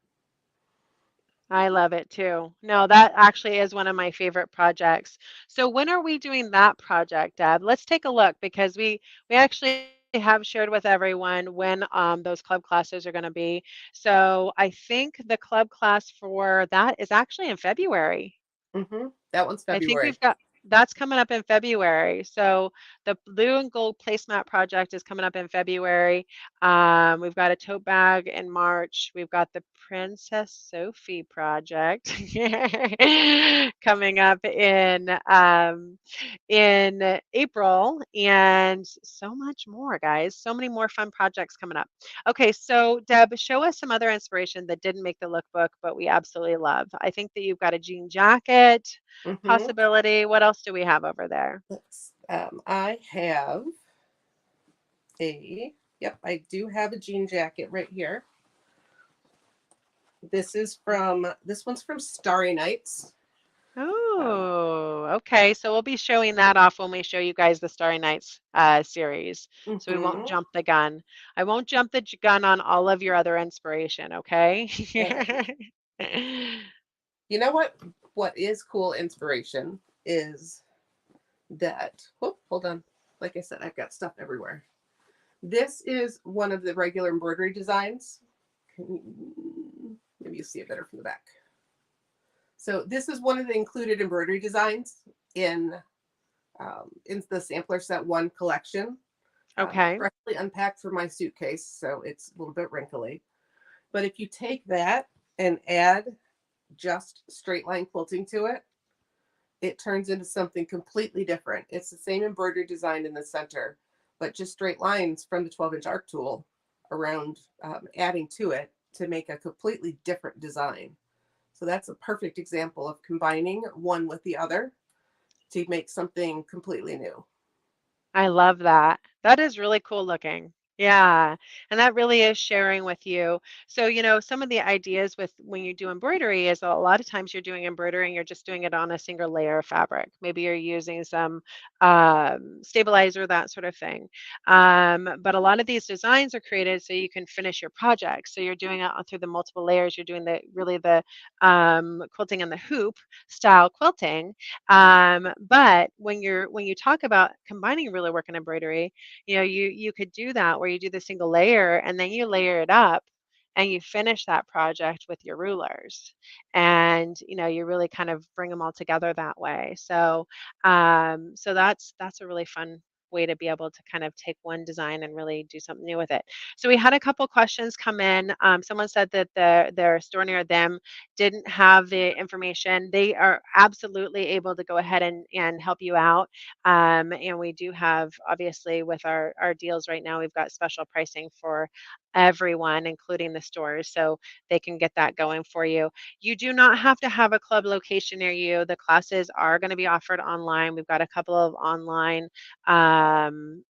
I love it too. No, that actually is one of my favorite projects. So when are we doing that project, Deb? Let's take a look because we actually have shared with everyone when those club classes are going to be. So I think the club class for that is actually in February. That one's I think February. that's coming up in February. So the blue and gold placemat project is coming up in February. We've got a tote bag in March. We've got the Princess Sophie project coming up in April, and so much more, guys. So many more fun projects coming up. Okay, so Deb, show us some other inspiration that didn't make the lookbook, but we absolutely love. I think that you've got a jean jacket Mm-hmm. possibility. What else do we have over there? I have yep, I do have a jean jacket right here. This one's from Starry Nights. Um, Oh, okay. So we'll be showing that off when we show you guys the Starry Nights series. So we won't mhm. jump the gun. I won't jump the gun on all of your other inspiration, okay? Um, you know what? What is cool inspiration is that. Whoop, hold on. Like I said, I've got stuff everywhere. This is one of the regular embroidery designs. Maybe you see it better from the back. So this is one of the included embroidery designs in the sampler set one collection. Okay. Freshly unpacked from my suitcase, so it's a little bit wrinkly. But if you take that and add just straight line quilting to it, it turns into something completely different. It's the same embroidery design in the center, but just straight lines from the 12-inch arc tool around, adding to it to make a completely different design. So that's a perfect example of combining one with the other to make something completely new. I love that. That is really cool looking. Yeah. And that really is sharing with you. So, some of the ideas with when you do embroidery is a lot of times you're doing embroidery and you're just doing it on a single layer of fabric. Maybe you're using some stabilizer, that sort of thing. But a lot of these designs are created so you can finish your project. So you're doing it through the multiple layers. You're doing the quilting and the hoop style quilting. But when you talk about combining ruler work and embroidery, you could do that where you do the single layer and then you layer it up and you finish that project with your rulers, and you really kind of bring them all together that way. So that's a really fun way to be able to kind of take one design and really do something new with it. So we had a couple questions come in. Someone said that their store near them didn't have the information. They are absolutely able to go ahead and help you out. And we do have, obviously, with our deals right now, we've got special pricing for everyone, including the stores. So they can get that going for you. You do not have to have a club location near you. The classes are going to be offered online. We've got a couple of online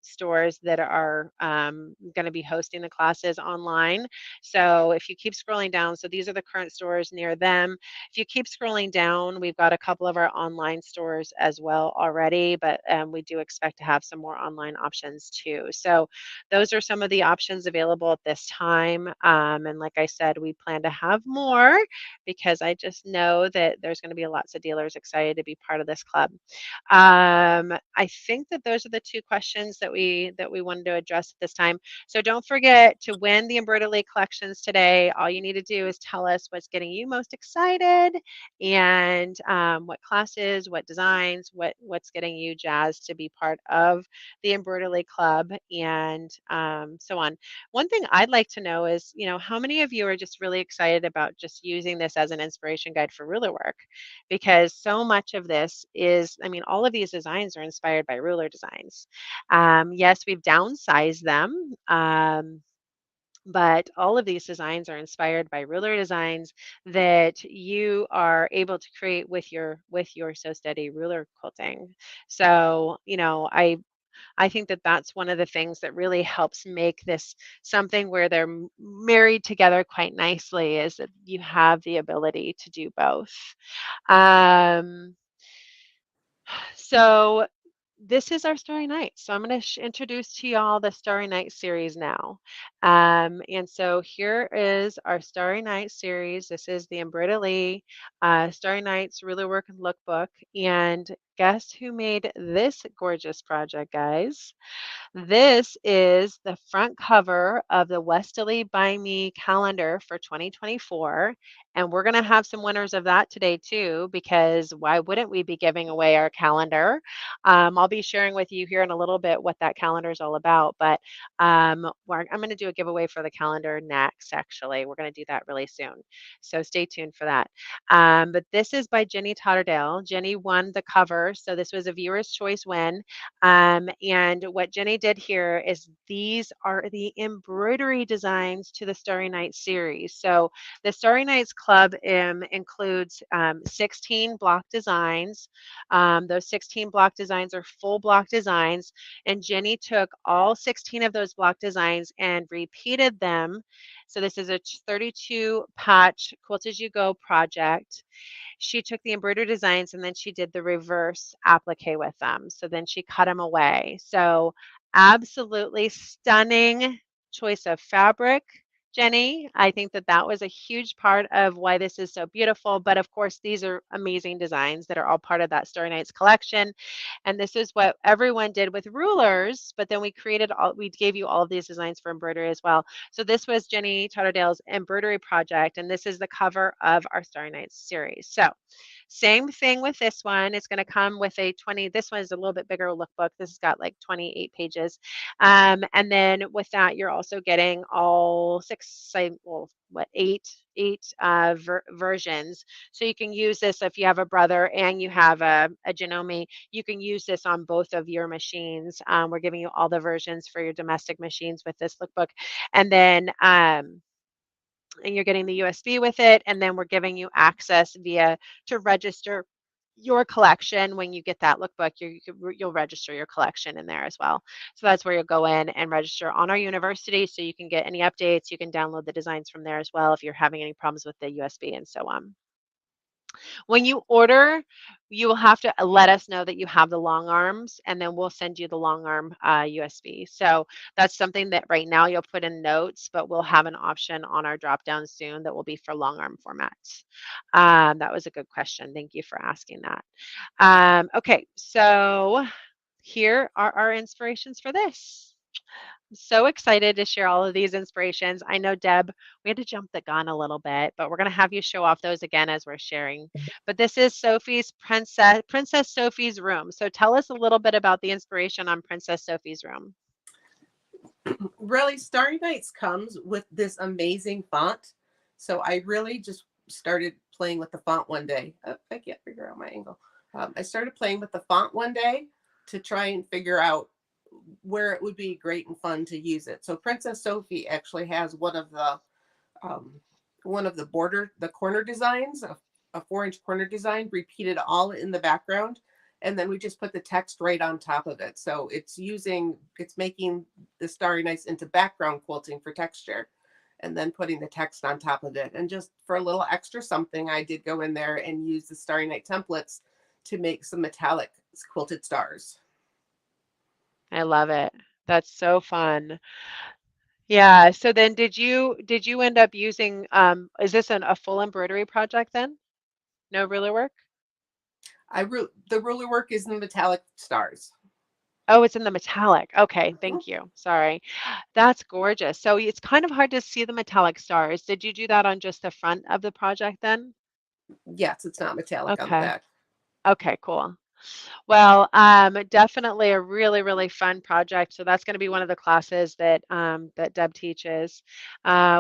stores that are going to be hosting the classes online. So if you keep scrolling down, so these are the current stores near them. If you keep scrolling down, we've got a couple of our online stores as well already, but we do expect to have some more online options too. So those are some of the options available at this time. And like I said, we plan to have more because I just know that there's going to be lots of dealers excited to be part of this club. I think that those are the two questions that we wanted to address at this time. So don't forget to win the Embroidery collections today. All you need to do is tell us what's getting you most excited and what classes, what designs, what's getting you jazzed to be part of the Embroidery Club, and so on. One thing I'd like to know is, how many of you are just really excited about just using this as an inspiration guide for ruler work? Because so much of this is, I mean, all of these designs are inspired by ruler designs. Yes, we've downsized them. But all of these designs are inspired by ruler designs that you are able to create with your So Steady ruler quilting. So, I think that that's one of the things that really helps make this something where they're married together quite nicely, is that you have the ability to do both. Um, so this is our Starry Night. So I'm going to introduce to y'all the Starry Night series now. And so here is our Starry Night series. This is the Embroidery Starry Nights Ruler Work and Lookbook. And guess who made this gorgeous project, guys? This is the front cover of the Westerly by Me calendar for 2024. And we're going to have some winners of that today, too, because why wouldn't we be giving away our calendar? I'll be sharing with you here in a little bit what that calendar is all about. But I'm going to do a giveaway for the calendar next, actually. We're going to do that really soon. So stay tuned for that. But this is by Jenny Totterdale. Jenny won the cover. So this was a viewer's choice win. And what Jenny did here is these are the embroidery designs to the Starry Night series. So the Starry Nights Club includes 16 block designs. Those 16 block designs are full block designs. And Jenny took all 16 of those block designs and repeated them. So this is a 32 patch Quilt As You Go project. She took the embroidery designs and then she did the reverse applique with them. So then she cut them away. So absolutely stunning choice of fabric, Jenny. I think that that was a huge part of why this is so beautiful. But of course, these are amazing designs that are all part of that Starry Nights collection. And this is what everyone did with rulers, but then we gave you all of these designs for embroidery as well. So this was Jenny Totterdale's embroidery project, and this is the cover of our Starry Nights series. So same thing with this one. It's going to come with a 20, this one is a little bit bigger lookbook. This has got like 28 pages. And then with that, you're also getting all eight versions. So you can use this if you have a brother and you have a Janome, you can use this on both of your machines. We're giving you all the versions for your domestic machines with this lookbook. And then, and you're getting the USB with it, and then we're giving you access to register your collection. When you get that lookbook, you'll register your collection in there as well. So that's where you'll go in and register on our university, so you can get any updates. You can download the designs from there as well if you're having any problems with the USB and so on. When you order, you will have to let us know that you have the long arms, and then we'll send you the long arm USB. So that's something that right now you'll put in notes, but we'll have an option on our drop down soon that will be for long arm formats. That was a good question. Thank you for asking that. Okay, so here are our inspirations for this. So excited to share all of these inspirations. I know, Deb, we had to jump the gun a little bit, but we're going to have you show off those again as we're sharing. But this is Sophie's Princess Sophie's room. So tell us a little bit about the inspiration on Princess Sophie's room. Really, Starry Nights comes with this amazing font. So I really just started playing with the font one day. Oh, I can't figure out my angle. I started playing with the font one day to try and figure out where it would be great and fun to use it. So Princess Sophie actually has one of the corner designs, a 4-inch corner design repeated all in the background. And then we just put the text right on top of it. So it's making the Starry Nights into background quilting for texture, and then putting the text on top of it. And just for a little extra something, I did go in there and use the Starry Night templates to make some metallic quilted stars. I love it. That's so fun. Yeah. So then did you end up using is this a full embroidery project then? No ruler work? The ruler work is in metallic stars. Oh, it's in the metallic. Okay, Mhm. thank you. Sorry. That's gorgeous. So it's kind of hard to see the metallic stars. Did you do that on just the front of the project then? Yes, it's not metallic on the Okay. back. Okay, cool. Well, definitely a really, really fun project. So that's going to be one of the classes that Deb teaches.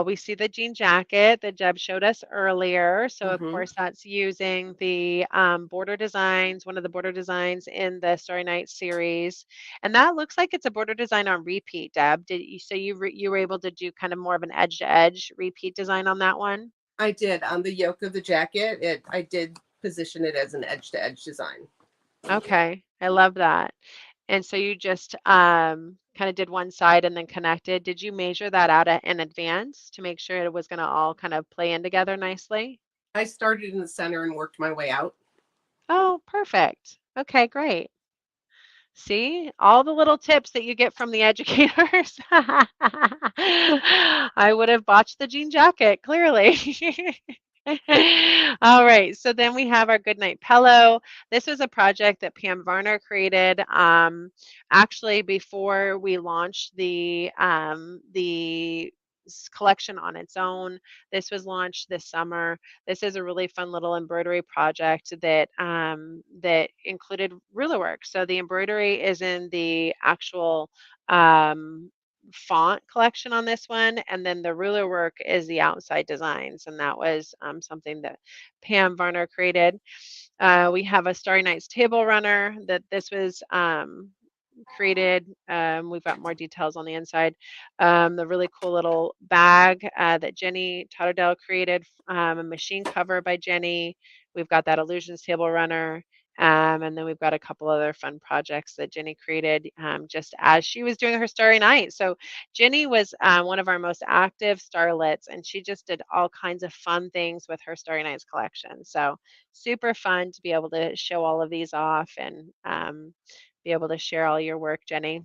We see the jean jacket that Deb showed us earlier. So of Hmm. course that's using the border designs, one of the border designs in the Starry Night series, and that looks like it's a border design on repeat. Deb, did you so you were able to do kind of more of an edge to edge repeat design on that one? I did on the yoke of the jacket. I did position it as an edge to edge design. Okay, I love that. And so you just kind of did one side and then connected. Did you measure that out in advance to make sure it was going to all kind of play in together nicely? I started in the center and worked my way out. Oh, perfect. Okay, great. See, all the little tips that you get from the educators. I would have botched the jean jacket, clearly. All right, so then we have our Goodnight Pillow. This was a project that Pam Varner created actually before we launched the collection on its own. This was launched this summer. This is a really fun little embroidery project that included ruler work. So the embroidery is in the actual um, font collection on this one, and then the ruler work is the outside designs, and that was something that Pam Varner created. We have a Starry Nights table runner that this was created. We've got more details on the inside. The really cool little bag that Jenny Totterdale created, a machine cover by Jenny. We've got that illusions table runner. And then we've got a couple other fun projects that Jenny created just as she was doing her Starry Night. So Jenny was one of our most active starlets, and she just did all kinds of fun things with her Starry Nights collection. So super fun to be able to show all of these off and be able to share all your work, Jenny.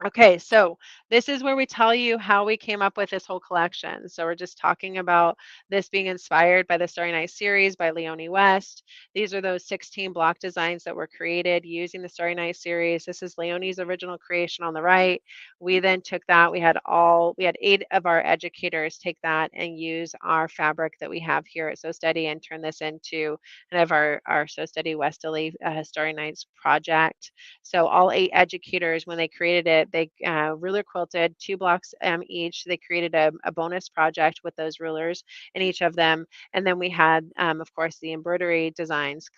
Okay, so this is where we tell you how we came up with this whole collection. So we're just talking about this being inspired by the Starry Night series by Leonie West. These are those 16 block designs that were created using the Starry Night series. This is Leonie's original creation on the right. We then took that, we had 8 of our educators take that and use our fabric that we have here at So Steady and turn this into kind of our So Steady Westerly Starry Nights project. So all 8 educators, when they created it, they ruler quilted 2 blocks each. They created a bonus project with those rulers in each of them. And then we had, of course, the embroidery designs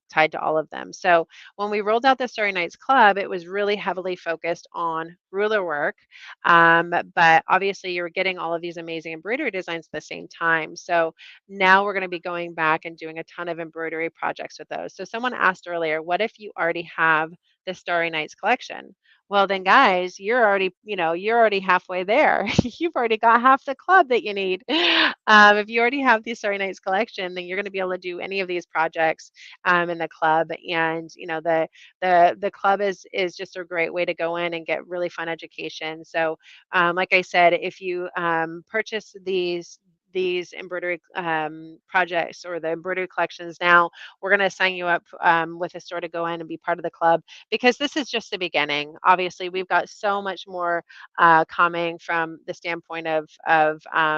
tied to all of them. So when we rolled out the Starry Nights Club, it was really heavily focused on ruler work. But obviously, you were getting all of these amazing embroidery designs at the same time. So now we're going to be going back and doing a ton of embroidery projects with those. So someone asked earlier, what if you already have the Starry Nights collection? Well, then guys, you're already halfway there. You've already got half the club that you need. If you already have the Starry Nights collection, then you're going to be able to do any of these projects in the club. And the club is just a great way to go in and get really fun education. So, like I said, if you purchase these embroidery projects or the embroidery collections now, we're going to sign you up with a store to go in and be part of the club, because this is just the beginning. Obviously, we've got so much more coming from the standpoint of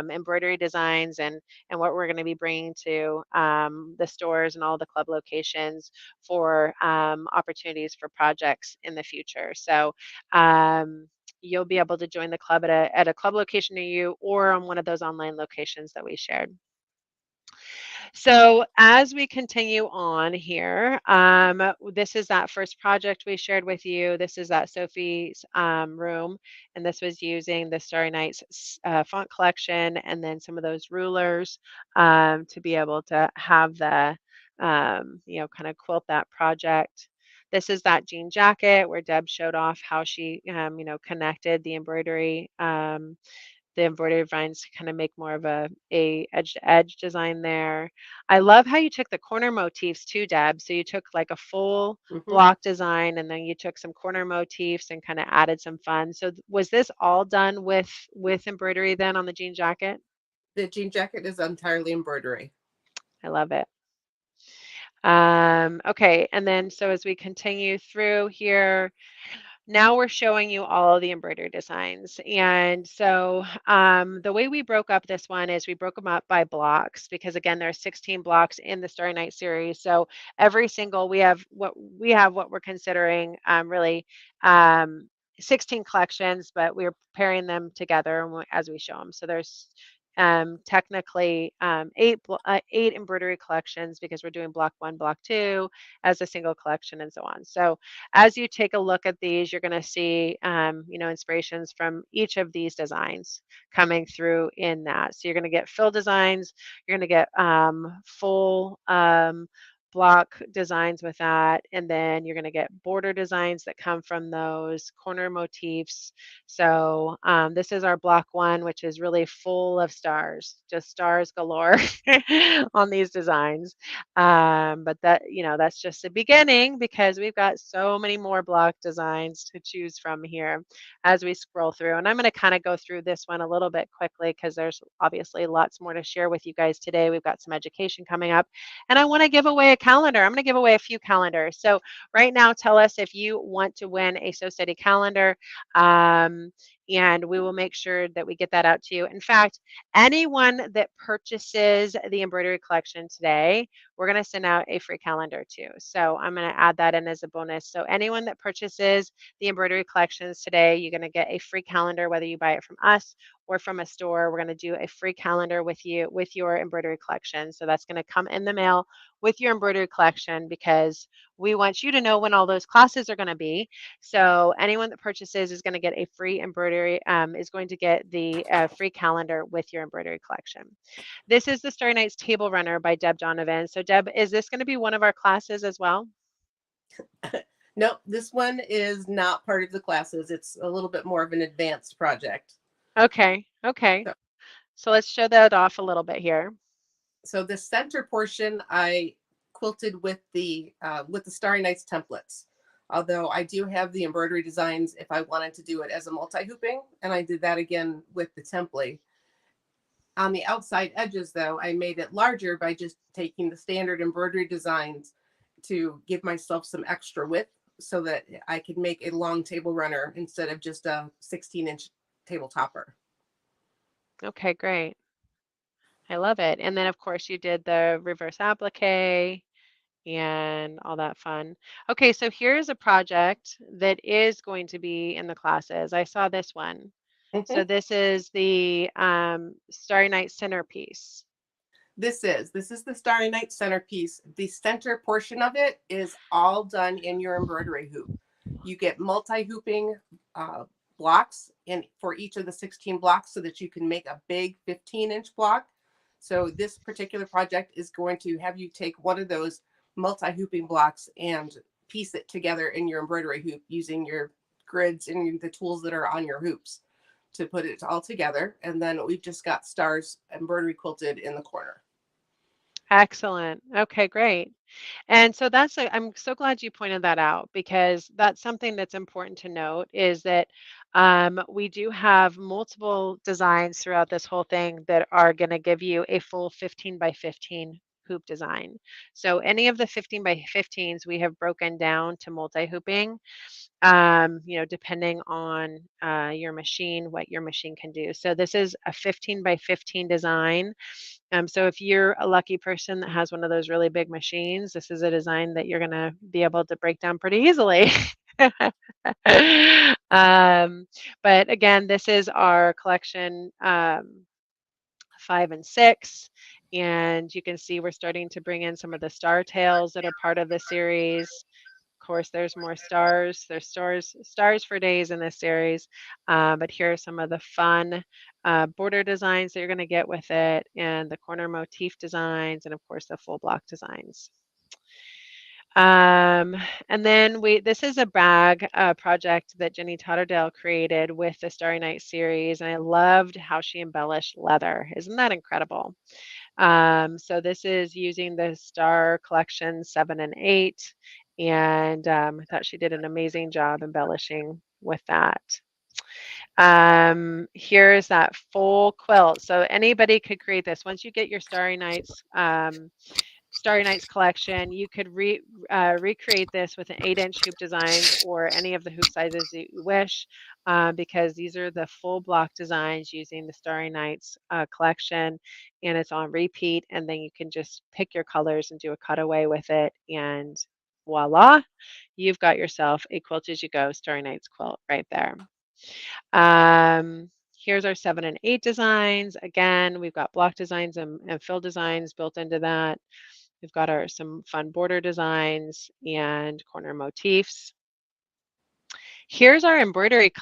embroidery designs and what we're going to be bringing to the stores and all the club locations for opportunities for projects in the future. So you'll be able to join the club at a club location near you or on one of those online locations that we shared. So as we continue on here, this is that first project we shared with you. This is that Sophie's room, and this was using the Starry Nights font collection and then some of those rulers to be able to have kind of quilt that project. This is that jean jacket where Deb showed off how she, connected the embroidery the embroidery vines to kind of make more of a edge to edge design there. I love how you took the corner motifs too, Deb. So you took like a full Mhm. block design and then you took some corner motifs and kind of added some fun. So was this all done with embroidery then on the jean jacket? The jean jacket is entirely embroidery. I love it. Okay, and then so as we continue through here, now we're showing you all of the embroidery designs. And so the way we broke up this one is we broke them up by blocks because again, there's 16 blocks in the Starry Night series. So every single, we have what we're considering really um, 16 collections, but we're pairing them together as we show them. So there's technically eight embroidery collections because we're doing block one, block two as a single collection and so on. So as you take a look at these, you're going to see, inspirations from each of these designs coming through in that. So you're going to get fill designs, you're going to get full block designs with that, and then you're going to get border designs that come from those corner motifs. So this is our block one, which is really full of stars, just stars galore on these designs. But that's just the beginning because we've got so many more block designs to choose from here as we scroll through. And I'm going to kind of go through this one a little bit quickly because there's obviously lots more to share with you guys today. We've got some education coming up and I want to give away a calendar. I'm going to give away a few calendars. So right now, tell us if you want to win a So Steady calendar. And we will make sure that we get that out to you. In fact, anyone that purchases the embroidery collection today, we're going to send out a free calendar too. So I'm going to add that in as a bonus. So anyone that purchases the embroidery collections today, you're going to get a free calendar, whether you buy it from us or from a store. We're going to do a free calendar with you with your embroidery collection. So that's going to come in the mail with your embroidery collection because we want you to know when all those classes are going to be. So anyone that purchases is going to get a free embroidery, is going to get the free calendar with your embroidery collection. This is the Starry Nights Table Runner by Deb Donovan. So Deb, is this going to be one of our classes as well? No, this one is not part of the classes. It's a little bit more of an advanced project. Okay. So, So let's show that off a little bit here. so the center portion I quilted with the Starry Nights templates. Although I do have the embroidery designs if I wanted to do it as a multi-hooping, and I did that again with the template. On the outside edges, though, I made it larger by just taking the standard embroidery designs to give myself some extra width so that I could make a long table runner instead of just a 16-inch table topper. Okay, great. I love it. And then of course you did the reverse applique and all that fun. Okay, so here's a project that is going to be in the classes. I saw this one. So Mhm. this is the Starry Night centerpiece. This is the Starry Night centerpiece. The center portion of it is all done in your embroidery hoop. You get multi-hooping blocks in for each of the 16 blocks so that you can make a big 15-inch block. So this particular project is going to have you take one of those multi-hooping blocks and piece it together in your embroidery hoop using your grids and the tools that are on your hoops to put it all together. And then we've just got stars embroidery quilted in the corner. Excellent. Okay, great. And so I'm so glad you pointed that out because that's something that's important to note is that we do have multiple designs throughout this whole thing that are going to give you a full 15 by 15 hoop design. So any of the 15 by 15s we have broken down to multi-hooping, depending on your machine, what your machine can do. So this is a 15 by 15 design. So if you're a lucky person that has one of those really big machines, this is a design that you're going to be able to break down pretty easily. um, but again, this is our collection 5 and 6. And you can see we're starting to bring in some of the star tails that are part of the series. Of course, there's more stars. There's stars for days in this series. But here are some of the fun border designs that you're going to get with it, and the corner motif designs, and of course the full block designs. And then this is a bag project that Jenny Totterdale created with the Starry Night series, and I loved how she embellished leather. Isn't that incredible? So this is using the Star Collection 7 and 8, and I thought she did an amazing job embellishing with that. Here's that full quilt. So anybody could create this. Once you get your Starry Nights collection, you could recreate this with an 8-inch hoop designs or any of the hoop sizes that you wish, because these are the full block designs using the Starry Nights collection, and it's on repeat. And then you can just pick your colors and do a cutaway with it, and voila, you've got yourself a Quilt As You Go Starry Nights quilt right there. Here's our 7 and 8 designs. Again, we've got block designs and fill designs built into that. We've got some fun border designs and corner motifs. Here's our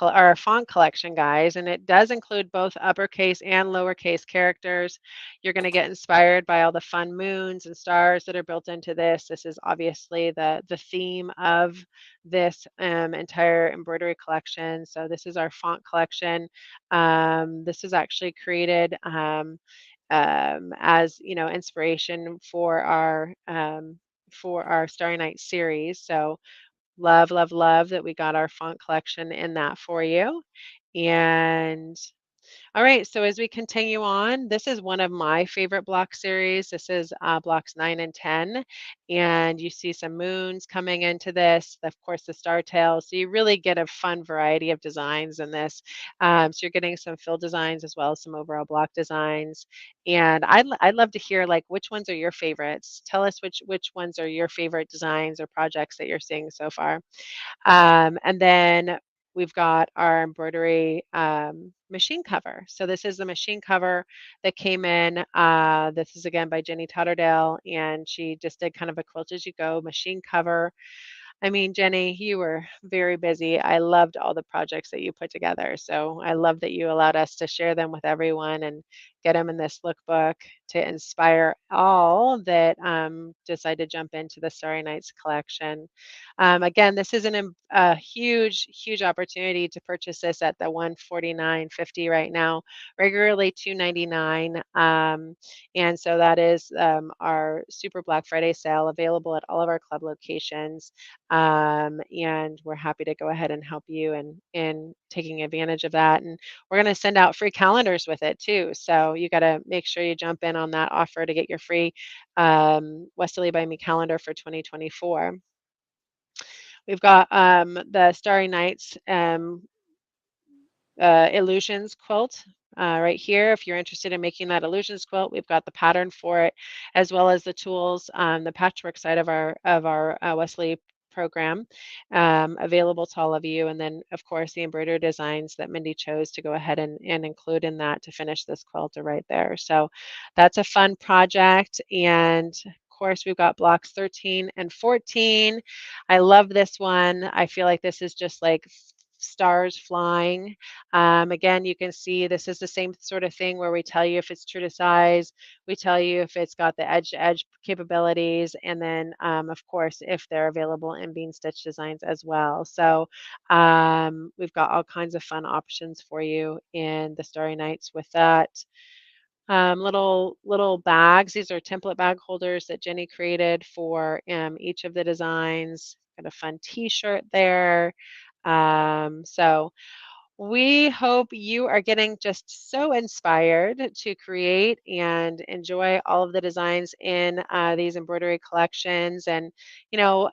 our font collection, guys, and it does include both uppercase and lowercase characters. You're going to get inspired by all the fun moons and stars that are built into this. This is obviously the theme of this entire embroidery collection. So this is our font collection. This is actually created as inspiration for our Starry Night series. So love, love, love that we got our font collection in that for you. And all right, so as we continue on, this is one of my favorite block series. This is blocks 9 and 10, and you see some moons coming into this, of course, the star tails. So you really get a fun variety of designs in this. So you're getting some fill designs as well as some overall block designs. And I'd love to hear, like, which ones are your favorites? Tell us which ones are your favorite designs or projects that you're seeing so far. And then we've got our embroidery machine cover. So this is the machine cover that came in. This is again by Jenny Totterdale, and she just did kind of a Quilt As You Go machine cover. I mean, Jenny, you were very busy. I loved all the projects that you put together. So I love that you allowed us to share them with everyone and get them in this lookbook to inspire all that decide to jump into the Starry Nights collection. Again, this is a huge, huge opportunity to purchase this at the $149.50 right now, regularly $299. And so that is our Super Black Friday sale available at all of our club locations. And we're happy to go ahead and help you in taking advantage of that. And we're going to send out free calendars with it too. So you got to make sure you jump in on that offer to get your free Westerly by Me calendar for 2024. We've got the Starry Nights illusions quilt right here. If you're interested in making that illusions quilt, we've got the pattern for it, as well as the tools, the patchwork side of our Wesley program available to all of you. And then, of course, the embroidery designs that Mindy chose to go ahead and include in that to finish this quilt are right there. So that's a fun project. And of course, we've got blocks 13 and 14. I love this one. I feel like this is just like stars flying. Again, you can see this is the same sort of thing where we tell you if it's true to size, we tell you if it's got the edge to edge capabilities, and then of course if they're available in bean stitch designs as well. So we've got all kinds of fun options for you in the Starry Nights with that. Little bags. These are template bag holders that Jenny created for each of the designs. Got a fun T-shirt there. So we hope you are getting just so inspired to create and enjoy all of the designs in these embroidery collections. And,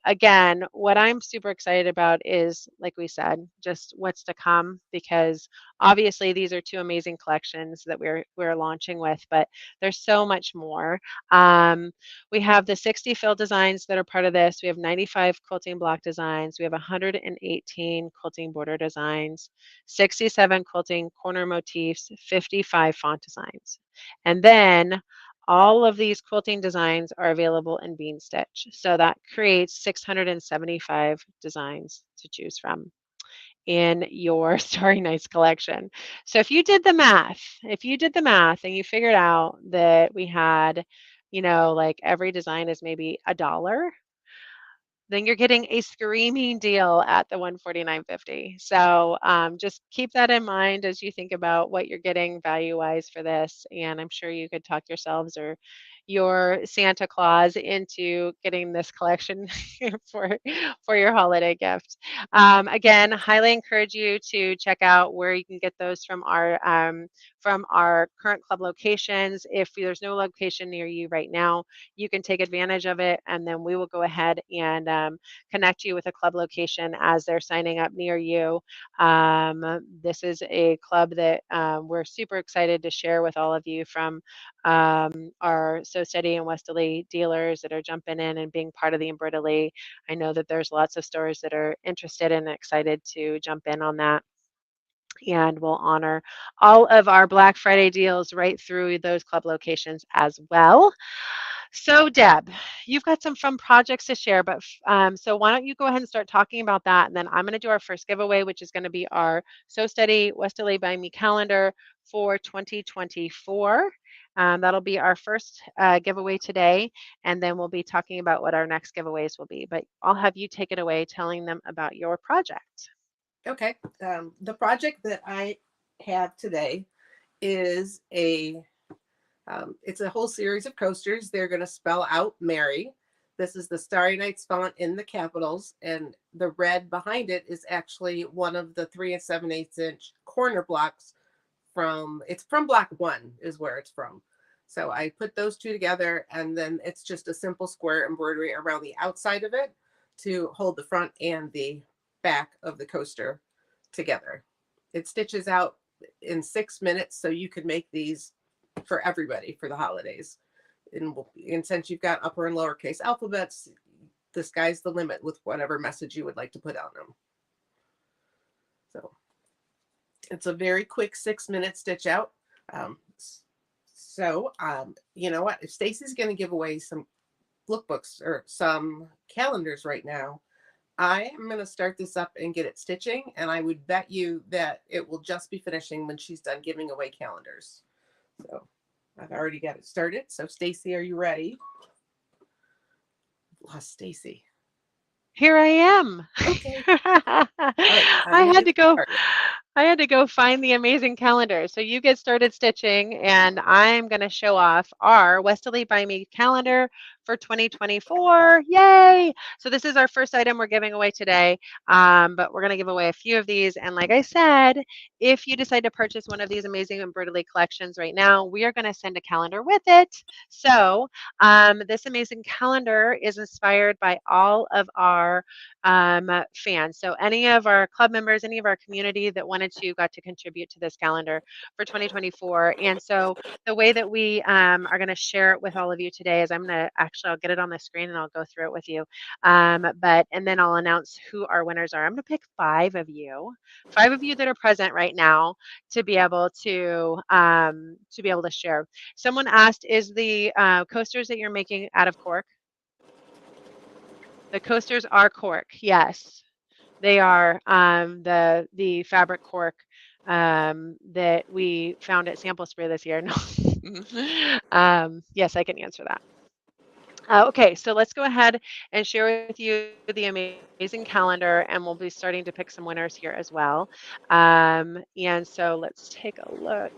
again, what I'm super excited about is, like we said, just what's to come, because obviously these are two amazing collections that we're launching with, but there's so much more. We have the 60 fill designs that are part of this. We have 95 quilting block designs. We have 118 quilting border designs, 67 quilting corner motifs, 55 font designs. And then all of these quilting designs are available in bean stitch. So that creates 675 designs to choose from in your Starry Nights collection. So if you did the math and you figured out that we had, like every design is maybe $1, then you're getting a screaming deal at the 149.50. So just keep that in mind as you think about what you're getting value-wise for this. And I'm sure you could talk yourselves or your Santa Claus into getting this collection for for your holiday gift. Again, highly encourage you to check out where you can get those from our current club locations. If there's no location near you right now, you can take advantage of it, and then we will go ahead and connect you with a club location as they're signing up near you. This is a club that we're super excited to share with all of you from our So Steady and Westerly dealers that are jumping in and being part of the Embroidery. I know that there's lots of stores that are interested and excited to jump in on that. And we'll honor all of our Black Friday deals right through those club locations as well. So, Deb, you've got some fun projects to share, but so why don't you go ahead and start talking about that? And then I'm going to do our first giveaway, which is going to be our So Steady Westerly by Me calendar for 2024. That'll be our first giveaway today, and then we'll be talking about what our next giveaways will be. But I'll have you take it away telling them about your project. Okay. The project that I have today is it's a whole series of coasters. They're going to spell out Mary. This is the Starry Nights font in the capitals, and the red behind it is actually one of the 3 7/8 inch corner blocks it's from block 1 is where it's from. So I put those two together, and then it's just a simple square embroidery around the outside of it to hold the front and the back of the coaster together. It stitches out in 6 minutes, so you can make these for everybody for the holidays. And since you've got upper and lowercase alphabets, the sky's the limit with whatever message you would like to put on them. So it's a very quick 6-minute stitch out. You know what? If Stacy's going to give away some lookbooks or some calendars right now, I am going to start this up and get it stitching, and I would bet you that it will just be finishing when she's done giving away calendars. So I've already got it started. So Stacy, are you ready? Lost Stacy. Here I am. Okay. All right. I had to go find the amazing calendar. So you get started stitching, and I'm going to show off our Westerly by Me calendar for 2024. Yay! So this is our first item we're giving away today, but we're going to give away a few of these. And like I said, if you decide to purchase one of these amazing embroidery collections right now, we are going to send a calendar with it. So this amazing calendar is inspired by all of our fans. So any of our club members, any of our community that wanted to got to contribute to this calendar for 2024. And so the way that we are going to share it with all of you today is I'll get it on the screen and I'll go through it with you. And then I'll announce who our winners are. I'm going to pick 5 of you that are present right now to be able to share. Someone asked, is the coasters that you're making out of cork? The coasters are cork, yes. They are the fabric cork that we found at Sample Spray this year. No. Yes, I can answer that. Okay, so let's go ahead and share with you the amazing calendar, and we'll be starting to pick some winners here as well. And so let's take a look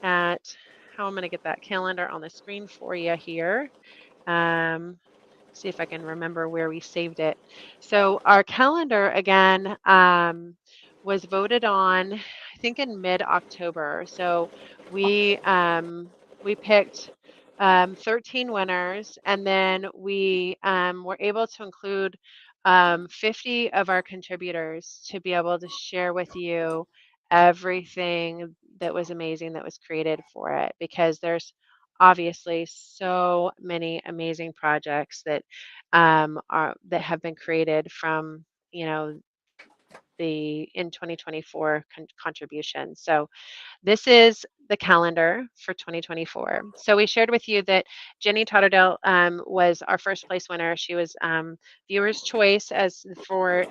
at how I'm going to get that calendar on the screen for you here. See if I can remember where we saved it. So our calendar again was voted on, I think in mid-October. So we picked 13 winners, and then we were able to include 50 of our contributors to be able to share with you everything that was amazing that was created for it, because there's obviously so many amazing projects that have been created from the in 2024 contribution. So this is the calendar for 2024. So we shared with you that Jenny Totterdale was our first place winner. She was viewer's choice as for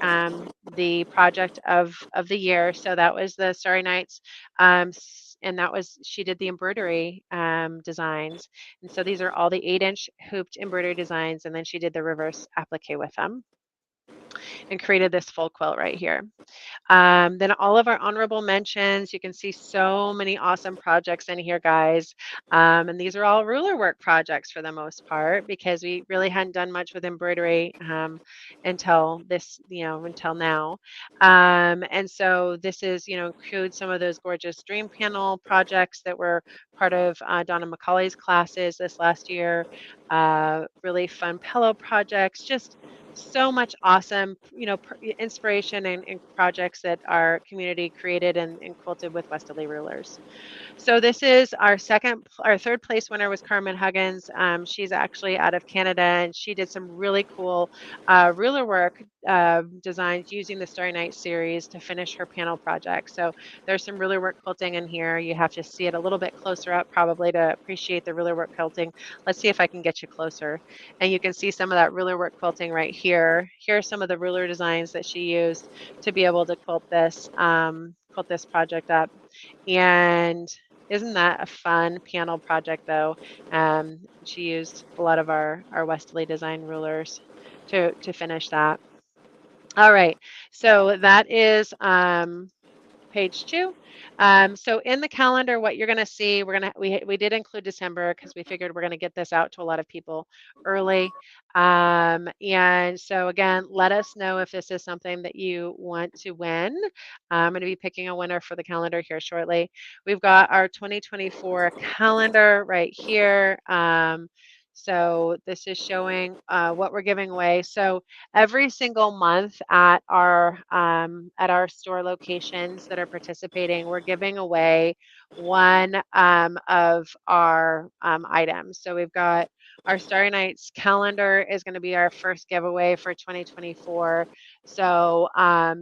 the project of the year. So that was the Starry Nights, and that was she did the embroidery designs. And so these are all the 8-inch hooped embroidery designs, and then she did the reverse applique with them and created this full quilt right here. Then all of our honorable mentions, you can see so many awesome projects in here, guys. And these are all ruler work projects for the most part because we really hadn't done much with embroidery until this, until now. And so this is, includes some of those gorgeous dream panel projects that were part of Donna McCauley's classes this last year. Really fun pillow projects, just so much awesome, inspiration and projects that our community created and quilted with Westerly rulers. So this is our third place winner was Carmen Huggins. She's actually out of Canada, and she did some really cool ruler work designs using the Starry Night series to finish her panel project. So there's some ruler work quilting in here. You have to see it a little bit closer up probably to appreciate the ruler work quilting. Let's see if I can get you closer. And you can see some of that ruler work quilting right here. Here are some of the ruler designs that she used to be able to quilt this project up. And isn't that a fun panel project though? She used a lot of our Westerly design rulers to finish that. All right, so that is page 2. So in the calendar, what you're going to see, we did include December because we figured we're going to get this out to a lot of people early. And so again, let us know if this is something that you want to win. I'm going to be picking a winner for the calendar here shortly. We've got our 2024 calendar right here. So this is showing what we're giving away. So every single month at our store locations that are participating, we're giving away one of our items. So we've got our Starry Nights calendar is going to be our first giveaway for 2024. So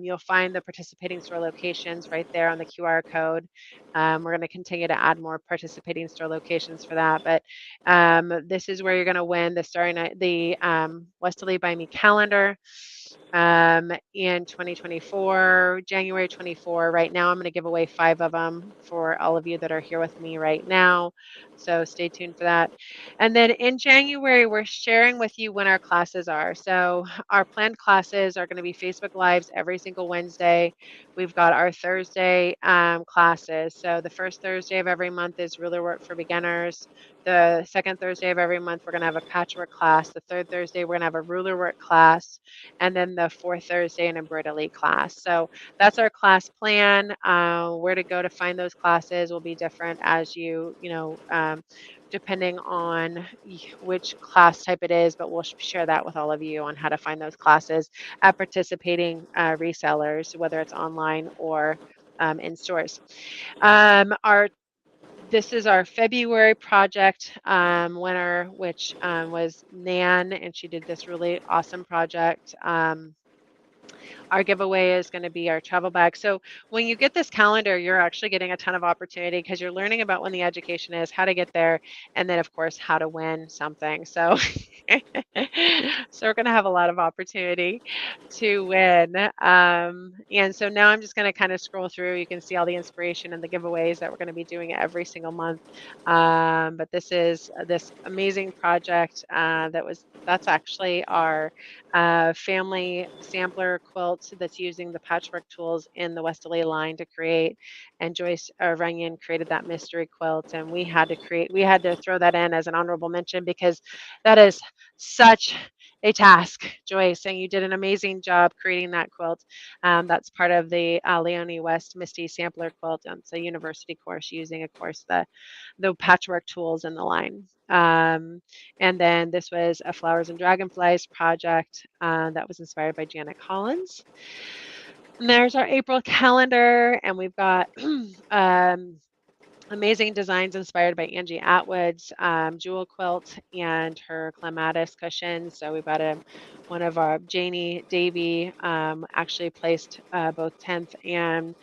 you'll find the participating store locations right there on the QR code. We're going to continue to add more participating store locations for that, but this is where you're going to win the Starry Night, the Westerly by Me calendar in 2024, January 24. Right now, I'm going to give away 5 of them for all of you that are here with me right now. So stay tuned for that. And then in January, we're sharing with you when our classes are. So our planned classes are going to be Facebook Lives every single Wednesday. We've got our Thursday classes. So the first Thursday of every month is Ruler Work for Beginners. The second Thursday of every month, we're going to have a patchwork class. The third Thursday, we're going to have a ruler work class. And then the fourth Thursday, an Embroiderlee class. So that's our class plan. Where to go to find those classes will be different as depending on which class type it is, but we'll share that with all of you on how to find those classes at participating resellers, whether it's online or in stores. This is our February project winner, which was Nan, and she did this really awesome project. Our giveaway is going to be our travel bag. So when you get this calendar, you're actually getting a ton of opportunity because you're learning about when the education is, how to get there, and then of course how to win something. So so we're going to have a lot of opportunity to win. And so now I'm just going to kind of scroll through. You can see all the inspiration and the giveaways that we're going to be doing every single month. But this is this amazing project that's actually our family sampler quilt that's using the patchwork tools in the Westerly line to create. And Joyce Runyon created that mystery quilt, and we had to throw that in as an honorable mention because that is such a task, Joyce, and you did an amazing job creating that quilt. That's part of the Leonie West Misty Sampler Quilt. It's a university course using, of course, the patchwork tools in the line. And then this was a Flowers and Dragonflies project that was inspired by Janet Collins. And there's our April calendar, and we've got Amazing designs inspired by Angie Atwood's jewel quilt and her clematis cushions. So we've got one of our Janie Davy actually placed both 10th and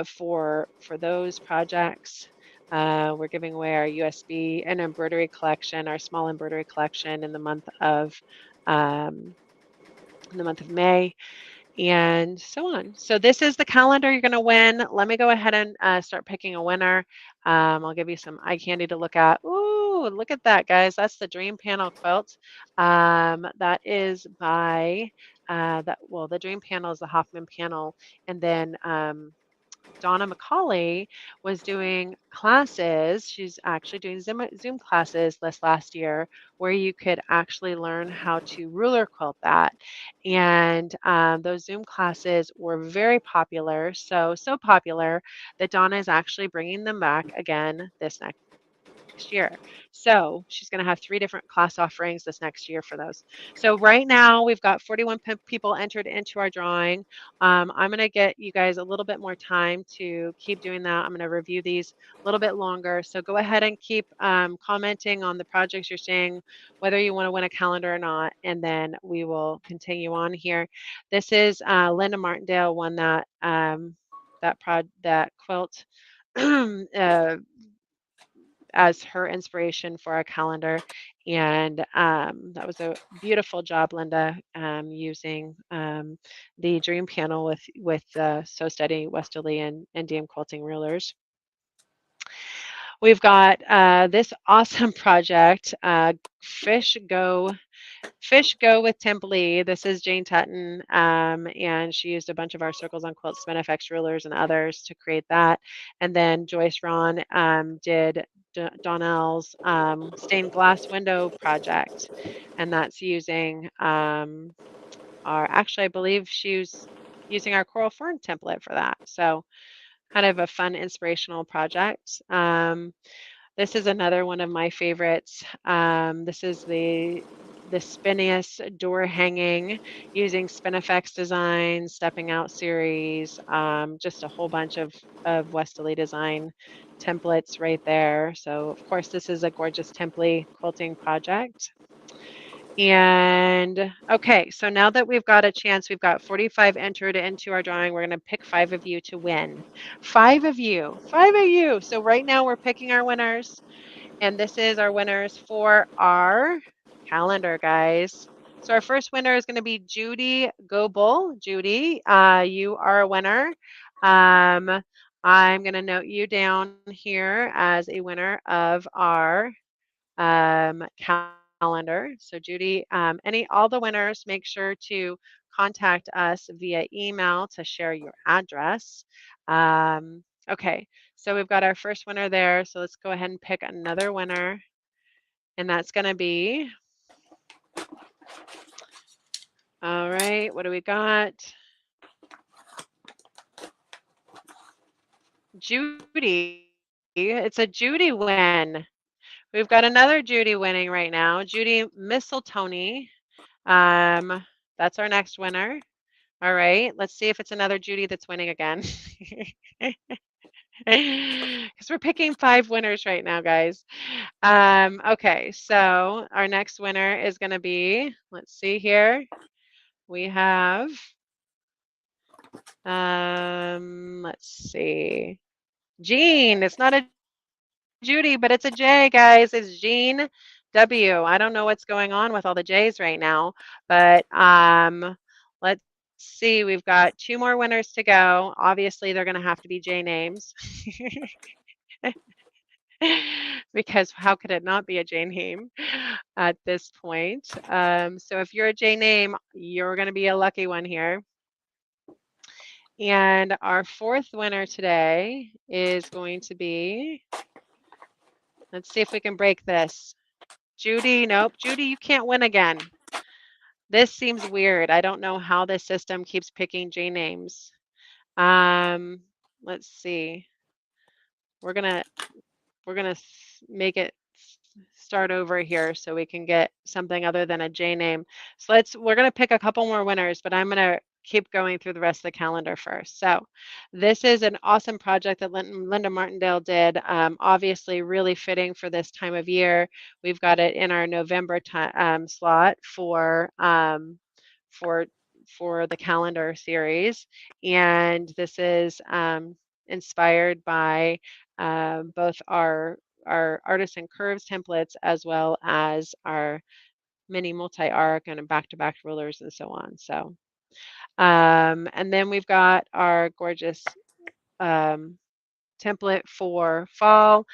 for those projects. We're giving away our USB and embroidery collection, our small embroidery collection um, in the month of May, and so on. So this is the calendar you're going to win. Let me go ahead and start picking a winner. I'll give you some eye candy to look at. Ooh, look at that, guys. That's the Dream Panel quilt. That is by the Dream Panel is the Hoffman panel, and then Donna McCauley was doing classes. She's actually doing Zoom classes this last year where you could actually learn how to ruler quilt that. And those Zoom classes were very popular. So popular that Donna is actually bringing them back again this next year. So she's going to have 3 different class offerings this next year for those. So right now we've got 41 people entered into our drawing. I'm going to get you guys a little bit more time to keep doing that. I'm going to review these a little bit longer. So go ahead and keep commenting on the projects you're seeing, whether you want to win a calendar or not, and then we will continue on here. This is Linda Martindale won that quilt. As her inspiration for our calendar. And that was a beautiful job, Linda, using the Dream Panel with So Steady, Westerly, and DM Quilting Rulers. We've got this awesome project, Fish Go with Templey. This is Jane Tutton, and she used a bunch of our Circles on Quilts, SpinFX rulers, and others to create that. And then Joyce Ron did Donnell's stained glass window project, and that's using I believe she was using our Coral Fern template for that. So kind of a fun, inspirational project. This is another one of my favorites. This is the Spinius door hanging using SpinFX design, Stepping Out series, just a whole bunch of Westerly design templates right there. So of course this is a gorgeous template quilting project. And okay, so now that we've got a chance, we've got 45 entered into our drawing. We're going to pick 5 of you to win. 5 of you, 5 of you. So right now we're picking our winners, and this is our winners for our calendar, guys. So our first winner is going to be Judy Goebel. Judy, you are a winner. I'm going to note you down here as a winner of our calendar. So Judy, all the winners, make sure to contact us via email to share your address. Okay, so we've got our first winner there. So let's go ahead and pick another winner. And that's going to be, all right, what do we got? Judy. It's a Judy win. We've got another Judy winning right now. Judy Mistletoe. That's our next winner. All right, let's see if it's another Judy that's winning again. Because we're picking 5 winners right now, guys. Okay, so our next winner is going to be, let's see here. We have, let's see, Jean. It's not a Judy, but it's a J, guys. It's Jean W. I don't know what's going on with all the J's right now, but let's see. We've got 2 more winners to go. Obviously, they're going to have to be J names. Because how could it not be a J name at this point? So if you're a J name, you're going to be a lucky one here. And our 4th winner today is going to be, let's see if we can break this. Judy, nope. Judy, you can't win again. This seems weird. I don't know how this system keeps picking J names. Let's see. We're gonna make it start over here so we can get something other than a J name. So we're gonna pick a couple more winners, but I'm gonna keep going through the rest of the calendar first. So this is an awesome project that Linda Martindale did. Obviously really fitting for this time of year. We've got it in our November slot for for the calendar series, and this is inspired by both our artisan curves templates as well as our mini multi-arc and back-to-back rulers and so on. So and then we've got our gorgeous um, template for fall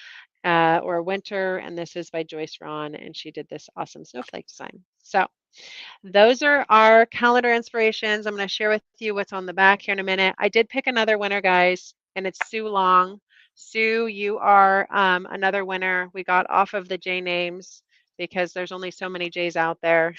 or winter, and this is by Joyce Ron, and she did this awesome snowflake design. So those are our calendar inspirations. I'm going to share with you what's on the back here in a minute. I did pick another winner, guys, and it's Sue Long. Sue, you are another winner. We got off of the J names because there's only so many J's out there.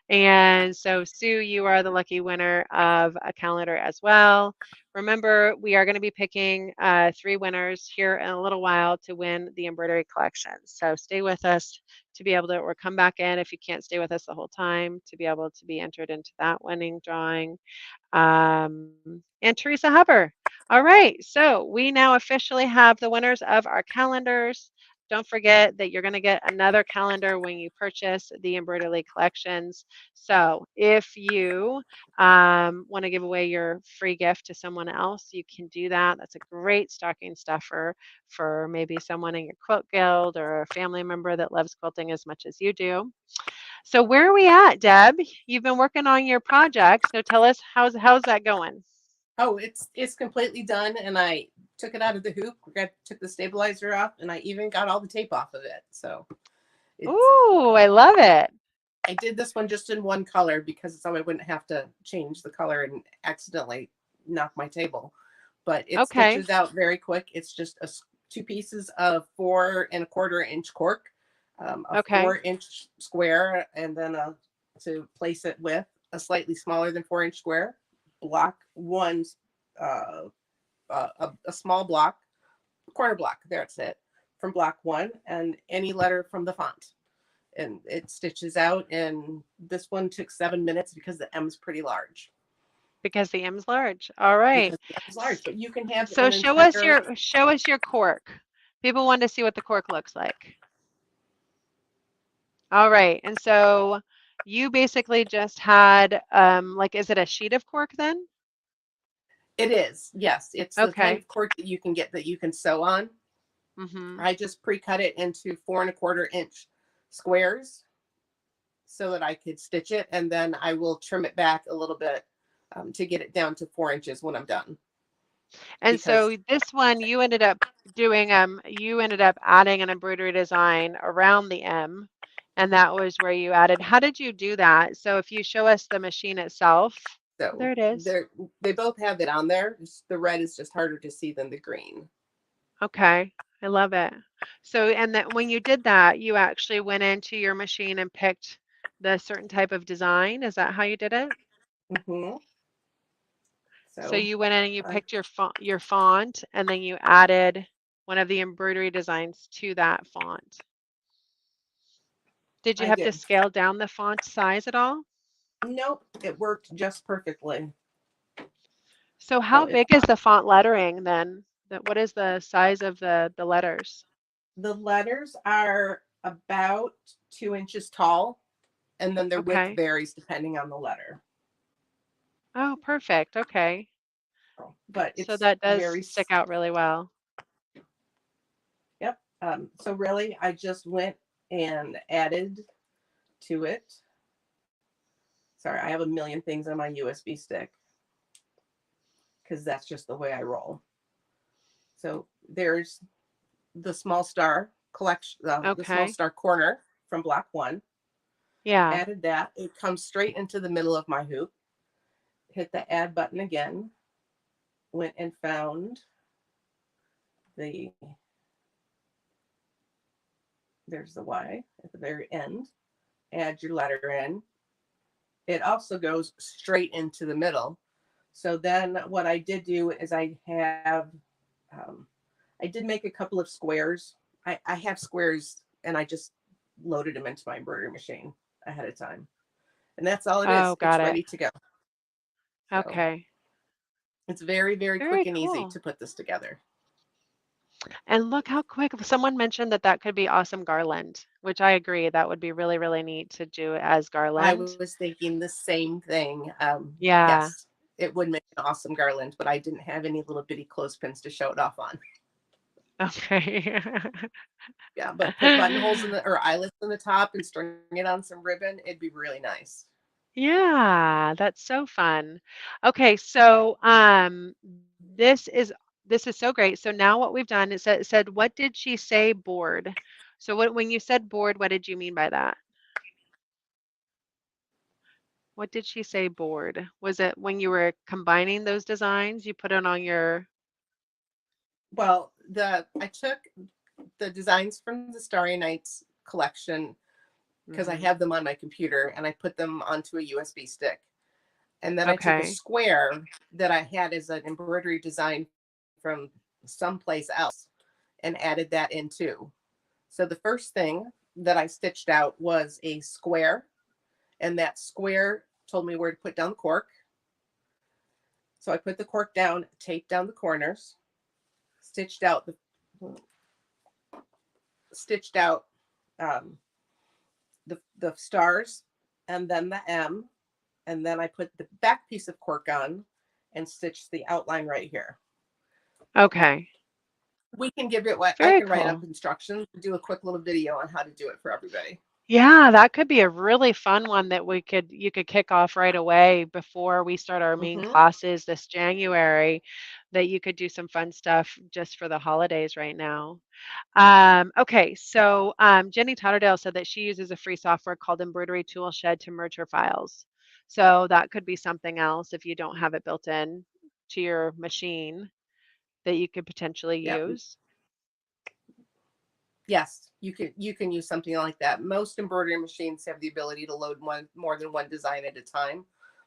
And so, Sue, you are the lucky winner of a calendar as well. Remember, we are going to be picking 3 winners here in a little while to win the embroidery collection. So stay with us to be able to, or come back in if you can't stay with us the whole time, to be able to be entered into that winning drawing. And Teresa Huber. All right, so we now officially have the winners of our calendars. Don't forget that you're going to get another calendar when you purchase the Embroiderly collections. So if you want to give away your free gift to someone else, you can do that. That's a great stocking stuffer for maybe someone in your quilt guild or a family member that loves quilting as much as you do. So where are we at, Deb? You've been working on your project, so tell us how's that going? Oh, it's completely done, and I took it out of the hoop. Took the stabilizer off, and I even got all the tape off of it. So Ooh, I love it. I did this one just in one color because so I wouldn't have to change the color and accidentally knock my table. But it Okay. stitches out very quick. It's just 2 pieces of 4 1/4 inch cork, a Okay. 4-inch square, and then to place it with a slightly smaller than 4-inch square. Block 1, a small block, corner block. That's it, from block 1, and any letter from the font, and it stitches out. And this one took 7 minutes because the M is pretty large. Because the M's large. All right. Because the M is large, but you can have So an entire. show us your cork. People want to see what the cork looks like. All right. And so you basically just had like, is it a sheet of cork then? It is, yes. It's the kind Okay. of cork that you can get that you can sew on. Mm-hmm. I just pre-cut it into 4 1/4 inch squares so that I could stitch it, and then I will trim it back a little bit to get it down to 4 inches when I'm done. And Because so this one you ended up doing you ended up adding an embroidery design around the M, and that was where you added. How did you do that? So if you show us the machine itself, so there it is. they both have it on there. The red is just harder to see than the green. Okay, I love it. So and that when you did that, you actually went into your machine and picked the certain type of design. Is that how you did it? Mm-hmm. So So you went in and you picked your font, and then you added one of the embroidery designs to that font. Did you I have to did. scale down the font size at all? Nope, it worked just perfectly. So how So if big is the font lettering then? What is the size of the letters? the letters are about 2 inches tall, and then their width Okay. varies depending on the letter. Oh, perfect. Okay. But So it's that does very, stick out really well. yep. So really, I just went and added to it. Sorry, I have a million things on my USB stick because that's just the way I roll. So there's the small star collection, the small Okay. star corner from block 1. Yeah. Added that. It comes straight into the middle of my hoop. Hit the add button again. Went and found there's the Y at the very end. Add your letter in. It also goes straight into the middle. So then what I did do is I did make a couple of squares. I have squares, and I just loaded them into my embroidery machine ahead of time. And that's all it Oh, is. It's got it. ready to go. So Okay. it's very, very quick Very and easy cool. to put this together. And look how quick someone mentioned that that could be awesome garland, which I agree. That would be really, really neat to do as I garland. was thinking the same thing. Yeah. Yes, it would make an awesome garland, but I didn't have any little bitty clothespins to show it off on. Okay. Yeah, but put buttonholes in the or eyelets in the top and string it on some ribbon. It'd be really nice. Yeah, that's so fun. Okay, so this is this is so great. So now what we've done is said what did she say board? So what when you said board, what did you mean by that? What did she say board? Was it when you were combining those designs, you put it on your Well, I took the designs from the Starry Nights collection because I Mhm. have them on my computer and I put them onto a USB stick. And then I took a Okay. square that I had as an embroidery design from someplace else and added that in too. So the first thing that I stitched out was a square, and that square told me where to put down the cork. So I put the cork down, taped down the corners, stitched out the stitched out um, the stars, and then the M, and then I put the back piece of cork on and stitched the outline right here. Okay. We can give it what I Very can write up cool. instructions, do a quick little video on how to do it for everybody. Yeah, that could be a really fun one that we could you could kick off right away before we start our main Mm-hmm. classes this January, that you could do some fun stuff just for the holidays right now. Okay, so Jenny Totterdale said that she uses a free software called Embroidery Toolshed to merge her files. So that could be something else if you don't have it built in to your machine that you could potentially Yeah. use. Yes, you can use something like that. Most embroidery machines have the ability to load more than one design at a time,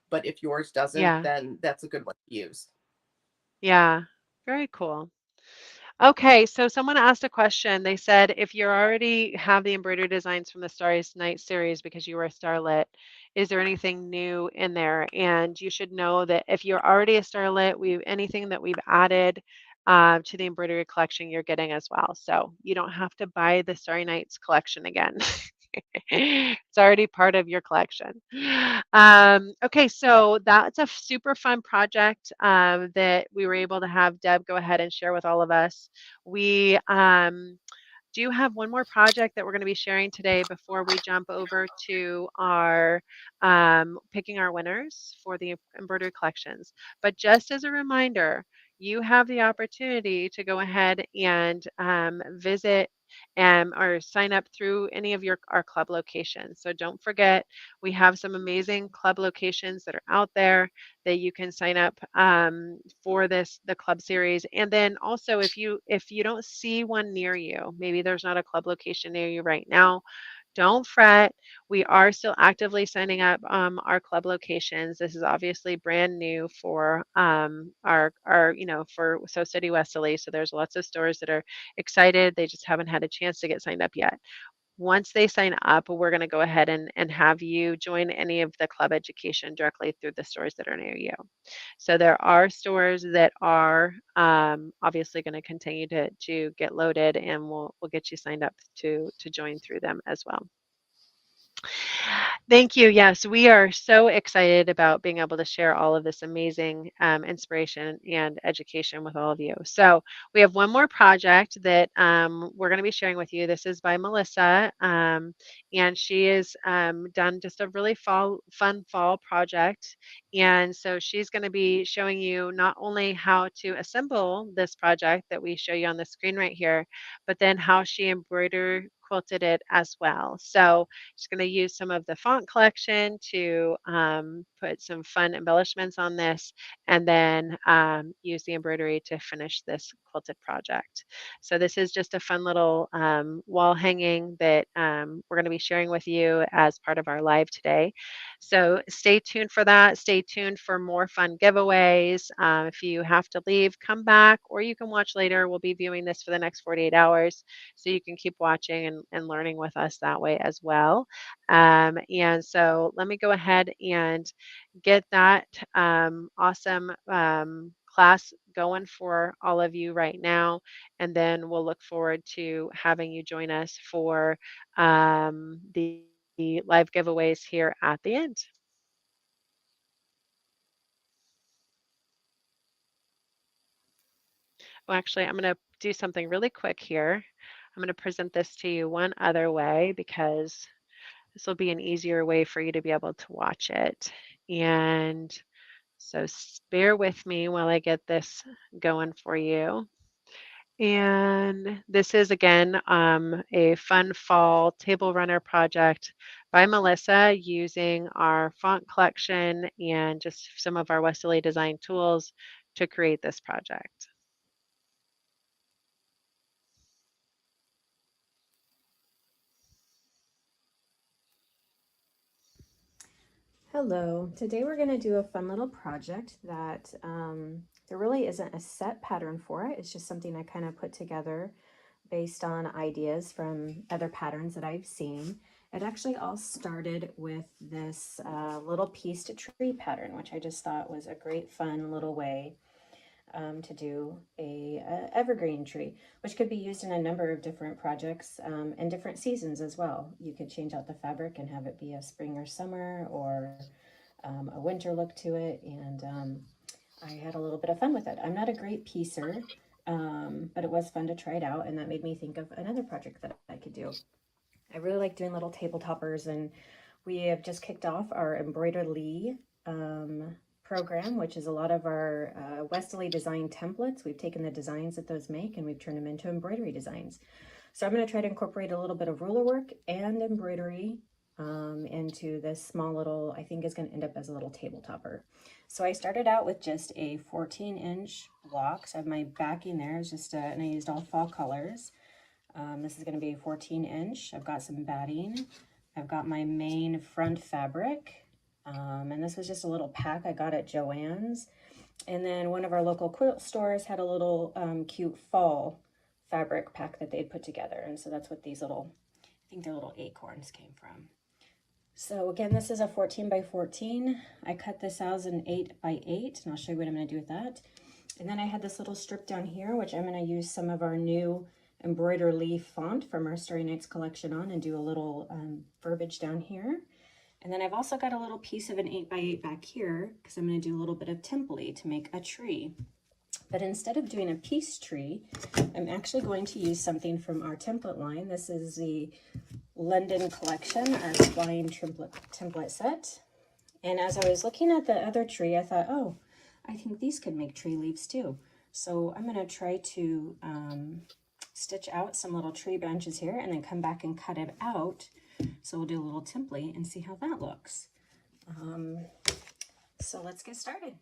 but if yours doesn't, Yeah, then that's a good one to use. yeah, very cool. Okay, so someone asked a question. They said if you already have the embroidery designs from the Starry Night series because you were a starlet, is there anything new in there? And you should know that if you're already a starlet, we anything that we've added to the embroidery collection, you're getting as well. So you don't have to buy the Starry Nights collection again. It's already part of your collection. Okay, so that's a super fun project that we were able to have Deb go ahead and share with all of us. We do have one more project that we're going to be sharing today before we jump over to our picking our winners for the embroidery collections. But just as a reminder, you have the opportunity to go ahead and visit or sign up through any of our club locations. So don't forget, we have some amazing club locations that are out there that you can sign up for the club series. And then also, if you don't see one near you, maybe there's not a club location near you right now, don't fret. We are still actively signing up our club locations. This is obviously brand new for our for So City Westerly. So there's lots of stores that are excited. They just haven't had a chance to get signed up yet. Once they sign up, we're going to go ahead and have you join any of the club education directly through the stores that are near you. So there are stores that are obviously going to continue to get loaded, and we'll get you signed up to join through them as well. Thank you. Yes, we are so excited about being able to share all of this amazing inspiration and education with all of you. So, we have one more project that we're going to be sharing with you. This is by Melissa, and she has done just a really fun fall project. And so, she's going to be showing you not only how to assemble this project that we show you on the screen right here, but then how she embroidered quilted it as well. So, just going to use some of the font collection to put some fun embellishments on this, and then use the embroidery to finish this quilted project. So this is just a fun little wall hanging that we're going to be sharing with you as part of our live today. So stay tuned for that. Stay tuned for more fun giveaways. If you have to leave, come back, or you can watch later. We'll be viewing this for the next 48 hours, so you can keep watching and learning with us that way as well. And so let me go ahead and get that awesome class going for all of you right now. And then we'll look forward to having you join us for the live giveaways here at the end. Well, actually, I'm going to do something really quick here. I'm going to present this to you one other way because this will be an easier way for you to be able to watch it. And so bear with me while I get this going for you. And this is again a fun fall table runner project by Melissa using our font collection and just some of our Westerly design tools to create this project. Hello, today we're going to do a fun little project that there really isn't a set pattern for it. It's just something I kind of put together based on ideas from other patterns that I've seen. It actually all started with this little pieced tree pattern, which I just thought was a great fun little way to do a evergreen tree, which could be used in a number of different projects and different seasons as well. You could change out the fabric and have it be a spring or summer or a winter look to it, and I had a little bit of fun with it. I'm not a great piecer, but it was fun to try it out, and that made me think of another project that I could do. I really like doing little table toppers, and we have just kicked off our Embroiderly program, which is a lot of our Westerly design templates. We've taken the designs that those make and we've turned them into embroidery designs. So I'm going to try to incorporate a little bit of ruler work and embroidery into this small little, I think is going to end up as a little table topper. So I started out with just a 14-inch block. So I have my backing there is just and I used all fall colors. This is going to be a 14-inch. I've got some batting. I've got my main front fabric. And this was just a little pack I got at Joann's. And then one of our local quilt stores had a little cute fall fabric pack that they'd put together. And so that's what these little, I think they're little acorns came from. So again, this is a 14 by 14. I cut this out as an 8 by 8, and I'll show you what I'm going to do with that. And then I had this little strip down here, which I'm going to use some of our new Embroiderly font from our Starry Nights collection on and do a little verbiage down here. And then I've also got a little piece of an 8 by 8 back here because I'm going to do a little bit of template to make a tree. But instead of doing a piece tree, I'm actually going to use something from our template line. This is the London collection, our flying template set. And as I was looking at the other tree, I thought, oh, I think these could make tree leaves too. So I'm going to try to stitch out some little tree branches here and then come back and cut it out. So we'll do a little template and see how that looks. So let's get started.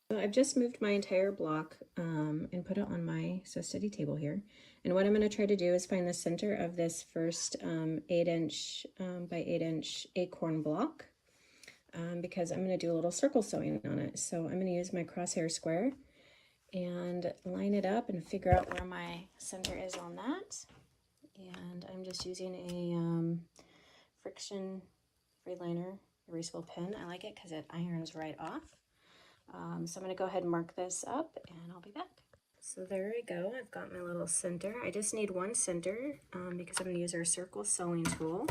So I've just moved my entire block and put it on my study table here. And what I'm going to try to do is find the center of this first 8-inch by 8-inch acorn block because I'm going to do a little circle sewing on it. So I'm going to use my crosshair square and line it up and figure out where my center is on that. And I'm just using a friction free liner erasable pen. I like it because it irons right off. So I'm going to go ahead and mark this up and I'll be back. So there we go. I've got my little center. I just need one center because I'm going to use our circle sewing tool.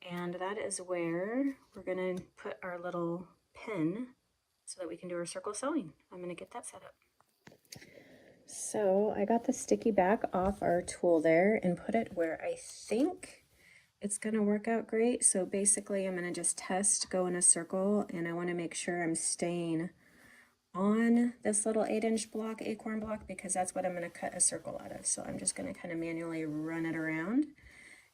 And that is where we're going to put our little pin so that we can do our circle sewing. I'm going to get that set up. So I got the sticky back off our tool there and put it where I think it's going to work out great. So basically I'm going to just test, go in a circle, and I want to make sure I'm staying on this little 8-inch block, acorn block, because that's what I'm going to cut a circle out of. So I'm just going to kind of manually run it around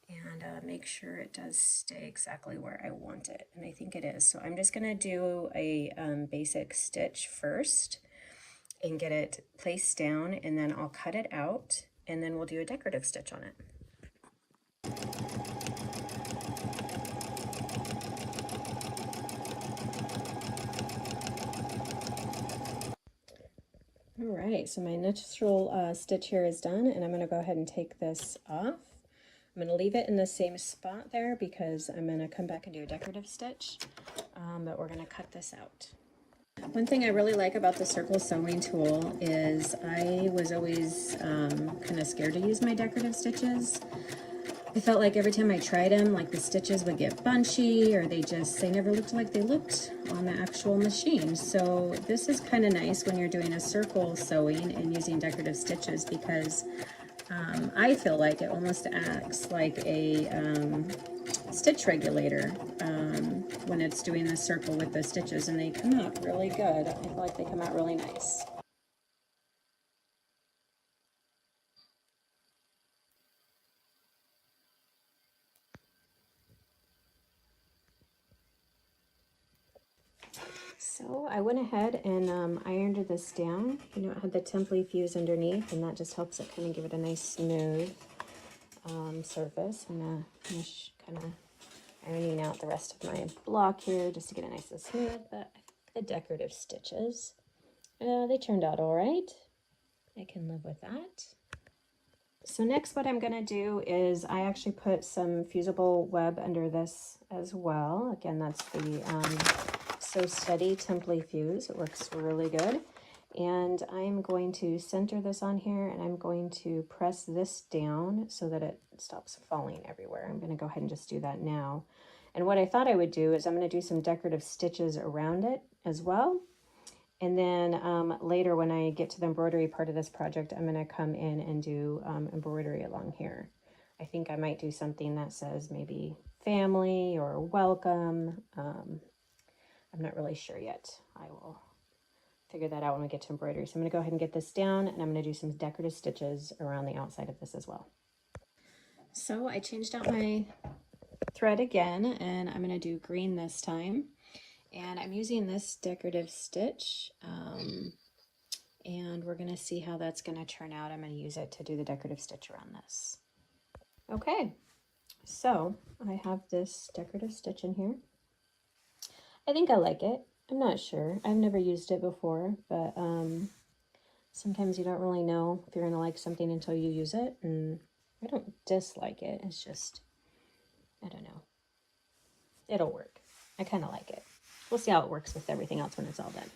and make sure it does stay exactly where I want it. And I think it is. So I'm just going to do a basic stitch first and get it placed down, and then I'll cut it out, and then we'll do a decorative stitch on it. right, so my initial stitch here is done, and I'm going to go ahead and take this off. I'm going to leave it in the same spot there because I'm going to come back and do a decorative stitch, but we're going to cut this out. One thing I really like about the circle sewing tool is I was always kind of scared to use my decorative stitches. I felt like every time I tried them, like the stitches would get bunchy, or they never looked like they looked on the actual machine. So this is kind of nice when you're doing a circle sewing and using decorative stitches, because I feel like it almost acts like a stitch regulator when it's doing the circle with the stitches, and they come out really good. I feel like they come out really nice. So I went ahead and ironed this down. You know, it had the template fuse underneath, and that just helps it kind of give it a nice smooth surface. I'm gonna finish kind of ironing out the rest of my block here just to get it nice and smooth. But the decorative stitches, they turned out all right. I can live with that. So next what I'm gonna do is I actually put some fusible web under this as well. Again, that's the So Steady Template Fuse. It works really good. And I'm going to center this on here, and I'm going to press this down so that it stops falling everywhere. I'm going to go ahead and just do that now. And what I thought I would do is I'm going to do some decorative stitches around it as well. And then later when I get to the embroidery part of this project, I'm going to come in and do embroidery along here. I think I might do something that says maybe family or welcome. I'm not really sure yet. I will figure that out when we get to embroidery. So I'm going to go ahead and get this down, and I'm going to do some decorative stitches around the outside of this as well. So I changed out my thread again, and I'm going to do green this time. And I'm using this decorative stitch, and we're going to see how that's going to turn out. I'm going to use it to do the decorative stitch around this. Okay, so I have this decorative stitch in here. I think I like it. I'm not sure. I've never used it before, but sometimes you don't really know if you're going to like something until you use it. And I don't dislike it. It's just, I don't know. It'll work. I kind of like it. We'll see how it works with everything else when it's all done.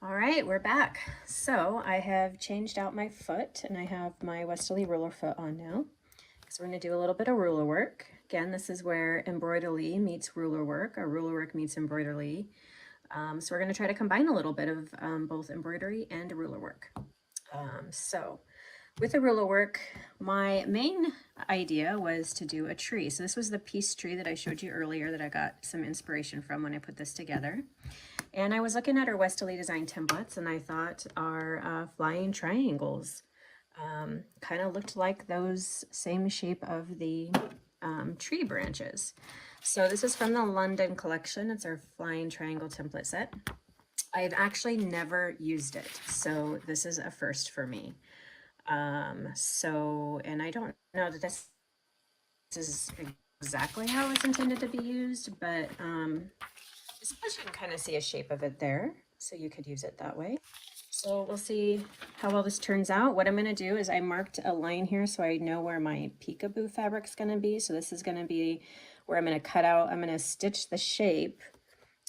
All right, we're back. So I have changed out my foot, and I have my Westley ruler foot on now. So we're going to do a little bit of ruler work. Again, this is where embroidery meets ruler work, or ruler work meets embroidery. So we're going to try to combine a little bit of both embroidery and ruler work. So with the ruler work, my main idea was to do a tree. So this was the peace tree that I showed you earlier that I got some inspiration from when I put this together. And I was looking at our Westley design templates, and I thought our flying triangles kind of looked like those same shape of the tree branches. So this is from the London collection. It's our flying triangle template set. I've actually never used it, so this is a first for me. And I don't know that this is exactly how it's intended to be used, but I suppose you can kind of see a shape of it there, so you could use it that way. So we'll see how well this turns out. What I'm going to do is I marked a line here so I know where my peekaboo fabric is going to be. So this is going to be where I'm going to cut out, I'm going to stitch the shape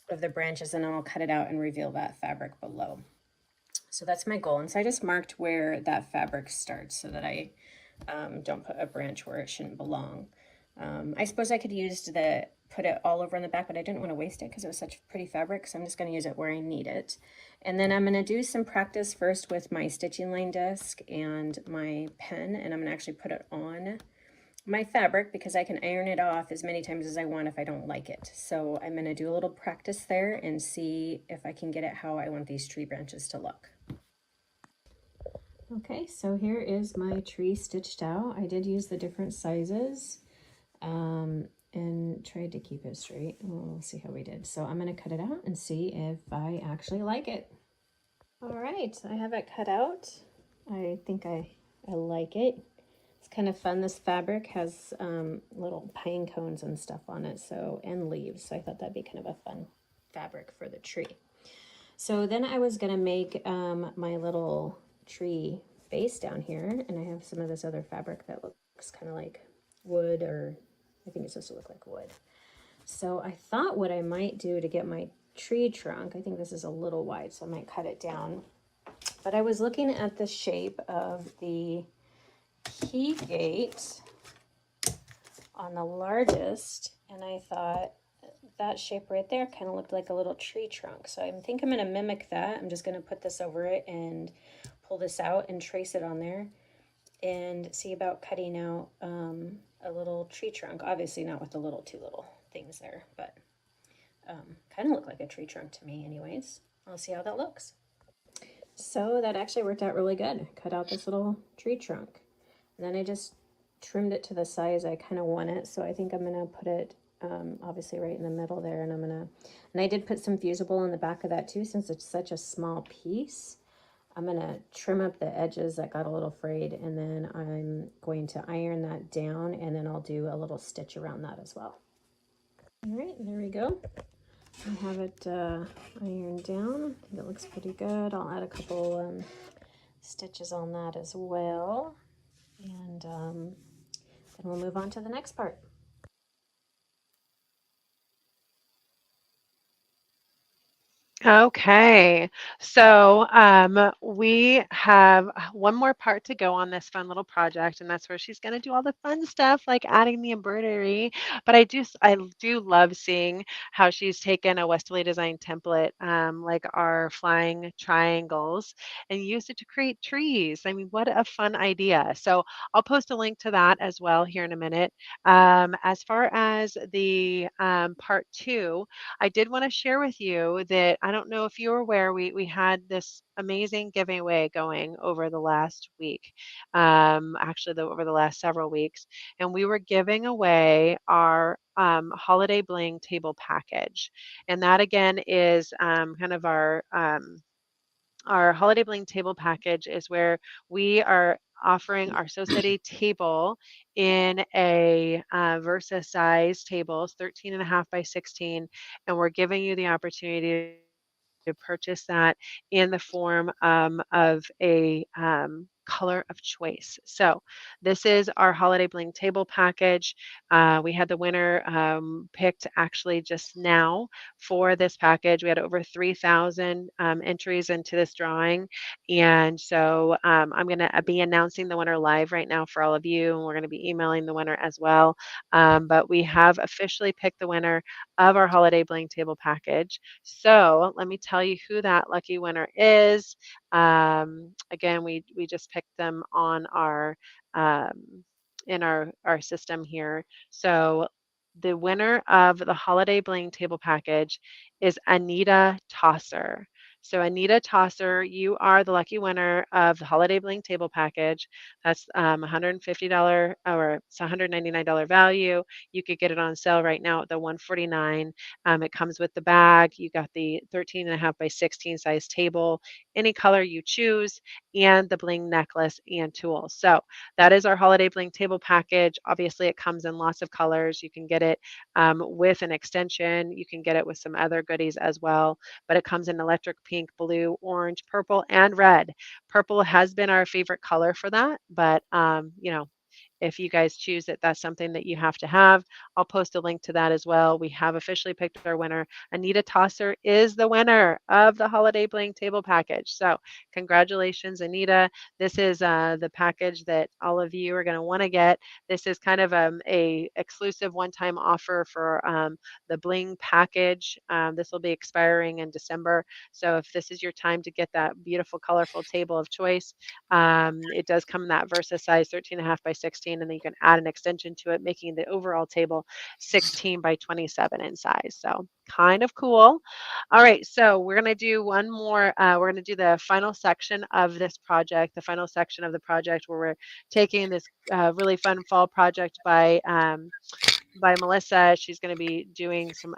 of the branches, and then I'll cut it out and reveal that fabric below. So that's my goal. And so I just marked where that fabric starts so that I don't put a branch where it shouldn't belong. I suppose I could put it all over on the back, but I didn't want to waste it because it was such pretty fabric, so I'm just going to use it where I need it. And then I'm going to do some practice first with my stitching line disc and my pen, and I'm going to actually put it on my fabric because I can iron it off as many times as I want if I don't like it. So I'm going to do a little practice there and see if I can get it how I want these tree branches to look. Okay, so here is my tree stitched out. I did use the different sizes and tried to keep it straight. We'll see how we did. So I'm going to cut it out and see if I actually like it. All right, I have it cut out. I think I like it. It's kind of fun. This fabric has little pine cones and stuff on it, and leaves. So I thought that'd be kind of a fun fabric for the tree. So then I was gonna make my little tree base down here, and I have some of this other fabric that looks kind of like wood, or I think it's supposed to look like wood. So I thought what I might do to get my tree trunk, I think this is a little wide, so I might cut it down. But I was looking at the shape of the key gate on the largest, and I thought that shape right there kind of looked like a little tree trunk. So I think I'm going to mimic that. I'm just going to put this over it and pull this out and trace it on there and see about cutting out a little tree trunk. Obviously not with the two little things there, but kind of look like a tree trunk to me anyways. I'll see how that looks. So that actually worked out really good. Cut out this little tree trunk. And then I just trimmed it to the size I kind of want it. So I think I'm going to put it obviously right in the middle there. And I did put some fusible on the back of that too, since it's such a small piece. I'm going to trim up the edges that got a little frayed, and then I'm going to iron that down, and then I'll do a little stitch around that as well. All right, there we go. I have it ironed down. I think it looks pretty good. I'll add a couple stitches on that as well. And then we'll move on to the next part. Okay, so we have one more part to go on this fun little project, and that's where she's going to do all the fun stuff like adding the embroidery. But I do love seeing how she's taken a Westerly design template, like our flying triangles, and used it to create trees. I mean, what a fun idea! So I'll post a link to that as well here in a minute. As far as the part two, I did want to share with you that I don't know if you're aware, we had this amazing giveaway going over the last week, over the last several weeks, and we were giving away our holiday bling table package, and that again is kind of our holiday bling table package is where we are offering our Society table in a Versa size table, it's 13.5 by 16, and we're giving you the opportunity to purchase that in the form of a color of choice. So this is our holiday bling table package. We had the winner picked actually just now for this package. We had over 3,000 entries into this drawing. And so I'm going to be announcing the winner live right now for all of you. And we're going to be emailing the winner as well. But we have officially picked the winner of our holiday bling table package. So let me tell you who that lucky winner is. Again, we just picked them on our in our system here. So the winner of the holiday bling table package is Anita Tosser. So Anita Tosser, you are the lucky winner of the holiday bling table package. That's $150 or it's $199 value. You could get it on sale right now at the $149. It comes with the bag. You got the 13.5 by 16 size table, any color you choose, and the bling necklace and tools. So that is our holiday bling table package. Obviously, it comes in lots of colors. You can get it with an extension. You can get it with some other goodies as well, but it comes in electric pink, blue, orange, purple, and red. Purple has been our favorite color for that, but if you guys choose it, that's something that you have to have. I'll post a link to that as well. We have officially picked our winner. Anita Tosser is the winner of the Holiday Bling Table Package. So congratulations, Anita. This is the package that all of you are going to want to get. This is kind of a exclusive one-time offer for the Bling package. This will be expiring in December. So if this is your time to get that beautiful, colorful table of choice, it does come in that Versa size 13.5 by 16, and then you can add an extension to it, making the overall table 16 by 27 in size. So kind of cool. All right, so we're going to do one more. We're going to do the final section of this project, the final section of the project where we're taking this really fun fall project by Melissa. She's going to be doing some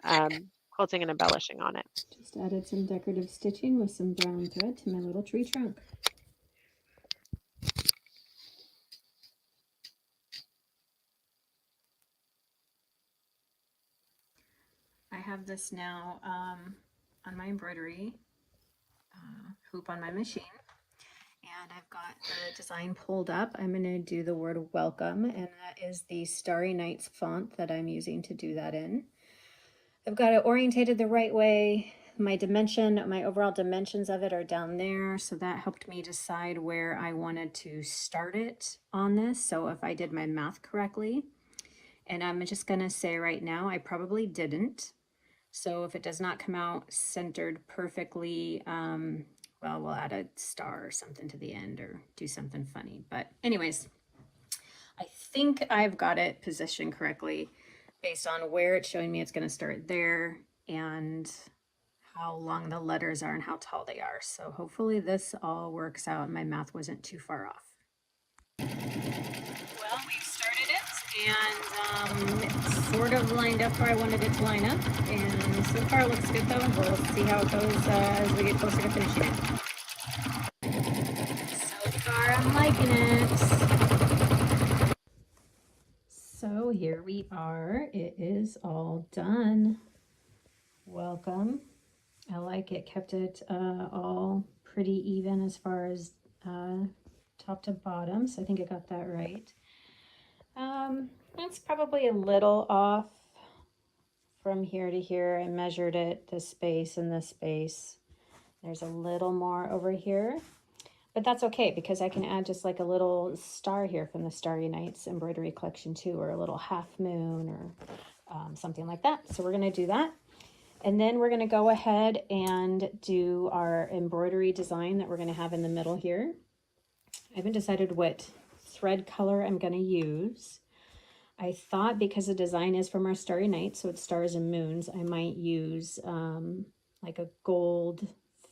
quilting and embellishing on it. Just added some decorative stitching with some brown thread to my little tree trunk. I have this now on my embroidery hoop on my machine. And I've got the design pulled up. I'm going to do the word welcome, and that is the Starry Nights font that I'm using to do that in. I've got it orientated the right way. My overall dimensions of it are down there, so that helped me decide where I wanted to start it on this. So if I did my math correctly, and I'm just going to say right now, I probably didn't. So if it does not come out centered perfectly, well, we'll add a star or something to the end or do something funny. But anyways, I think I've got it positioned correctly based on where it's showing me it's going to start there and how long the letters are and how tall they are. So hopefully this all works out and my math wasn't too far off. Well, we've started it, and it's sort of lined up where I wanted it to line up, and so far it looks good though. We'll see how it goes as we get closer to finishing it. So far I'm liking it. So here we are. It is all done. Welcome. I like it. Kept it all pretty even as far as top to bottom, so I think I got that right. That's probably a little off from here to here. I measured it, this space and this space. There's a little more over here, but that's okay because I can add just like a little star here from the Starry Nights embroidery collection too, or a little half moon or something like that. So we're going to do that. And then we're going to go ahead and do our embroidery design that we're going to have in the middle here. I haven't decided what thread color I'm going to use. I thought because the design is from our Starry Night, so it's stars and moons, I might use like a gold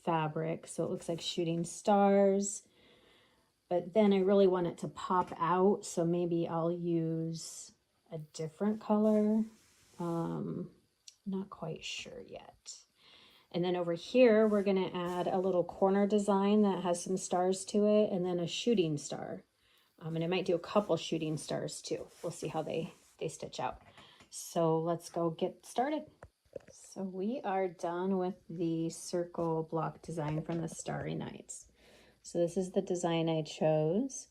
fabric so it looks like shooting stars. But then I really want it to pop out, so maybe I'll use a different color. Not quite sure yet. And then over here, we're going to add a little corner design that has some stars to it, and then a shooting star. And I might do a couple shooting stars too. We'll see how they stitch out. So let's go get started. So we are done with the circle block design from the Starry Nights. So this is the design I chose.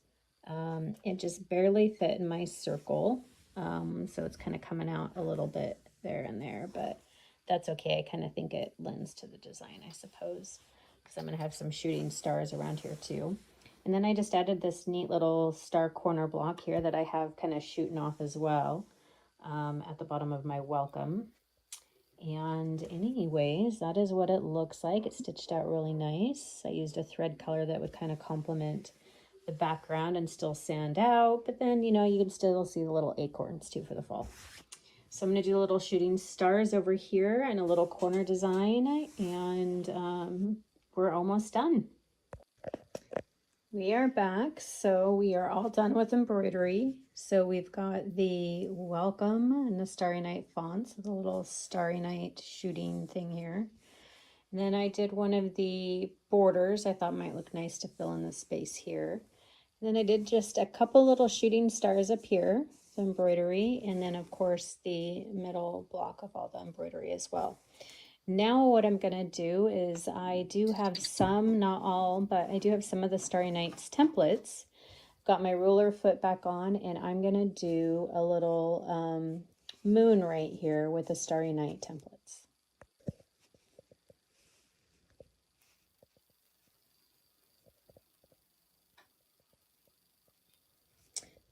It just barely fit in my circle. So it's kind of coming out a little bit there and there, but that's okay. I kind of think it lends to the design, I suppose, because I'm going to have some shooting stars around here too. And then I just added this neat little star corner block here that I have kind of shooting off as well at the bottom of my welcome. And anyways, that is what it looks like. It's stitched out really nice. I used a thread color that would kind of complement the background and still stand out, but then, you know, you can still see the little acorns too for the fall. So I'm going to do little shooting stars over here and a little corner design, and we're almost done. We are back, so we are all done with embroidery. So we've got the welcome and the Starry Night fonts, the little Starry Night shooting thing here. And then I did one of the borders I thought might look nice to fill in the space here. And then I did just a couple little shooting stars up here, the embroidery, and then of course the middle block of all the embroidery as well. Now what I'm going to do is I do have some, not all, but I do have some of the Starry Nights templates. Got my ruler foot back on, and I'm going to do a little moon right here with the Starry Night templates.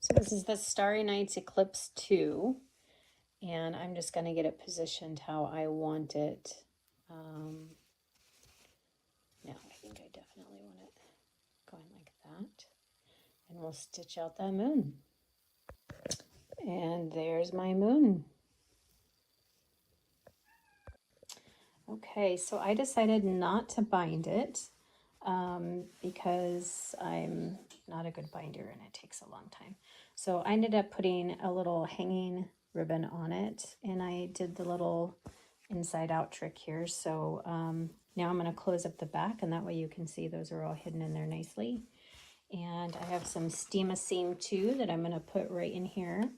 So this is the Starry Nights Eclipse 2, and I'm just going to get it positioned how I want it. Now I think I definitely want it going like that. And we'll stitch out that moon. And there's my moon. Okay, so I decided not to bind it because I'm not a good binder and it takes a long time. So I ended up putting a little hanging ribbon on it, and I did the little inside out trick here. So now I'm going to close up the back, and that way you can see those are all hidden in there nicely. And I have some steam seam too that I'm going to put right in here,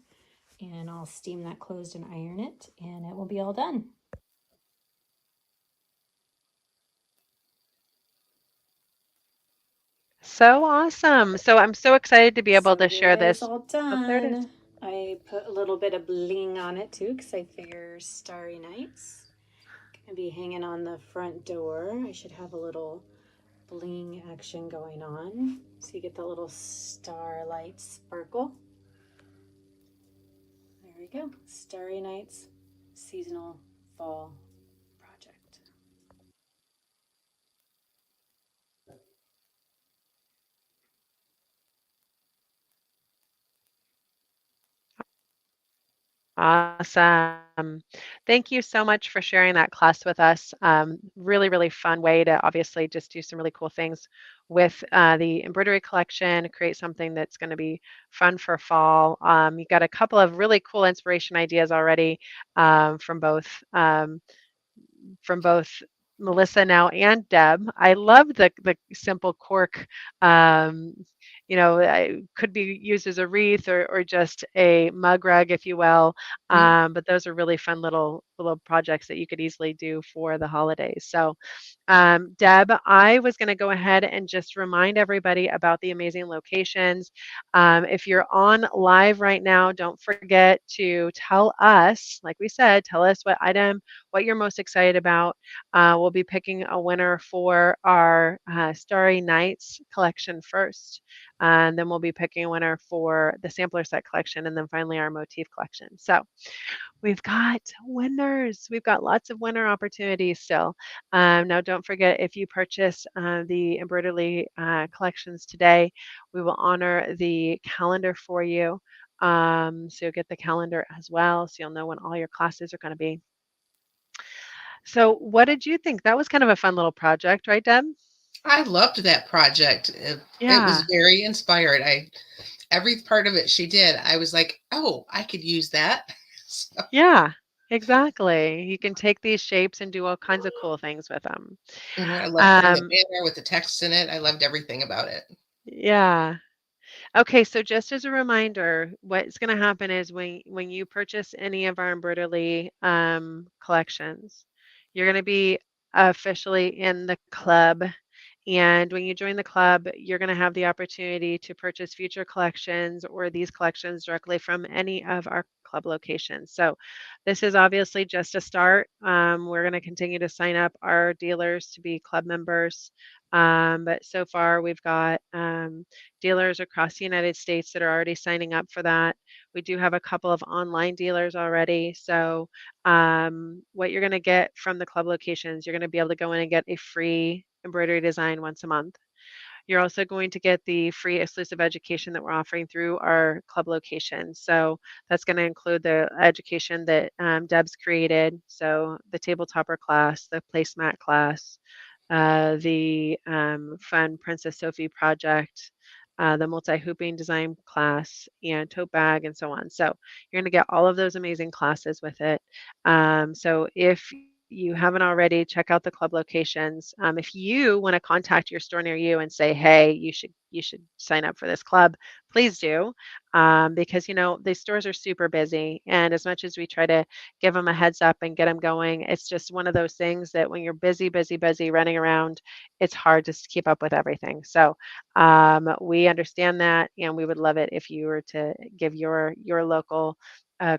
and I'll steam that closed and iron it, and it will be all done. So awesome. So I'm so excited to be able So to here share it is this. all Oh, there it is. done. I put a little bit of bling on it too because I figure Starry Nights gonna be hanging on the front door. I should have a little bling action going on so you get the little starlight sparkle. There we go. Starry Nights seasonal fall project. Awesome. Thank you so much for sharing that class with us. Really, really fun way to obviously just do some really cool things with the embroidery collection, create something that's going to be fun for fall. You got a couple of really cool inspiration ideas already um, from both. From both Melissa now and Deb. I love the simple cork. Um, could be used as a wreath or just a mug rug, if you will. But those are really fun little projects that you could easily do for the holidays. So Deb, I was going to go ahead and just remind everybody about the amazing locations. If you're on live right now, don't forget to tell us, like we said, tell us what you're most excited about. We'll be picking a winner for our Starry Nights collection first. And then we'll be picking a winner for the sampler set collection and then finally our motif collection. So we've got winners. We've got lots of winner opportunities still. Now, don't forget if you purchase the Embroiderly collections today, we will honor the calendar for you. So you'll get the calendar as well, so you'll know when all your classes are going to be. So, what did you think? That was kind of a fun little project, right, Deb? I loved that project. It was Yeah, very inspired. Every part of it she did, I was like, oh, I could use that. So, yeah, exactly. You can take these shapes and do all kinds of cool things with them. I love putting the Um, banner with the text in it. I loved everything about it. yeah. Okay, so just as a reminder, what's going to happen is when you purchase any of our embroidery collections, you're going to be officially in the club. And when you join the club, you're going to have the opportunity to purchase future collections or these collections directly from any of our club locations. So this is obviously just a start. We're going to continue to sign up our dealers to be club members. But so far, we've got dealers across the United States that are already signing up for that. We do have a couple of online dealers already. So, what you're going to get from the club locations, you're going to be able to go in and get a free embroidery design once a month. You're also going to get the free exclusive education that we're offering through our club location. So that's going to include the education that Deb's created. So the tabletopper class, the placemat class, the fun Princess Sophie project, the multi-hooping design class, and tote bag, and so on. So you're going to get all of those amazing classes with it. So if you haven't already, check out the club locations. If you want to contact your store near you and say, "Hey, you should sign up for this club," please do, because these stores are super busy, and as much as we try to give them a heads up and get them going, it's just one of those things that when you're busy, busy, busy running around, it's hard to keep up with everything. So we understand that, and we would love it if you were to give your local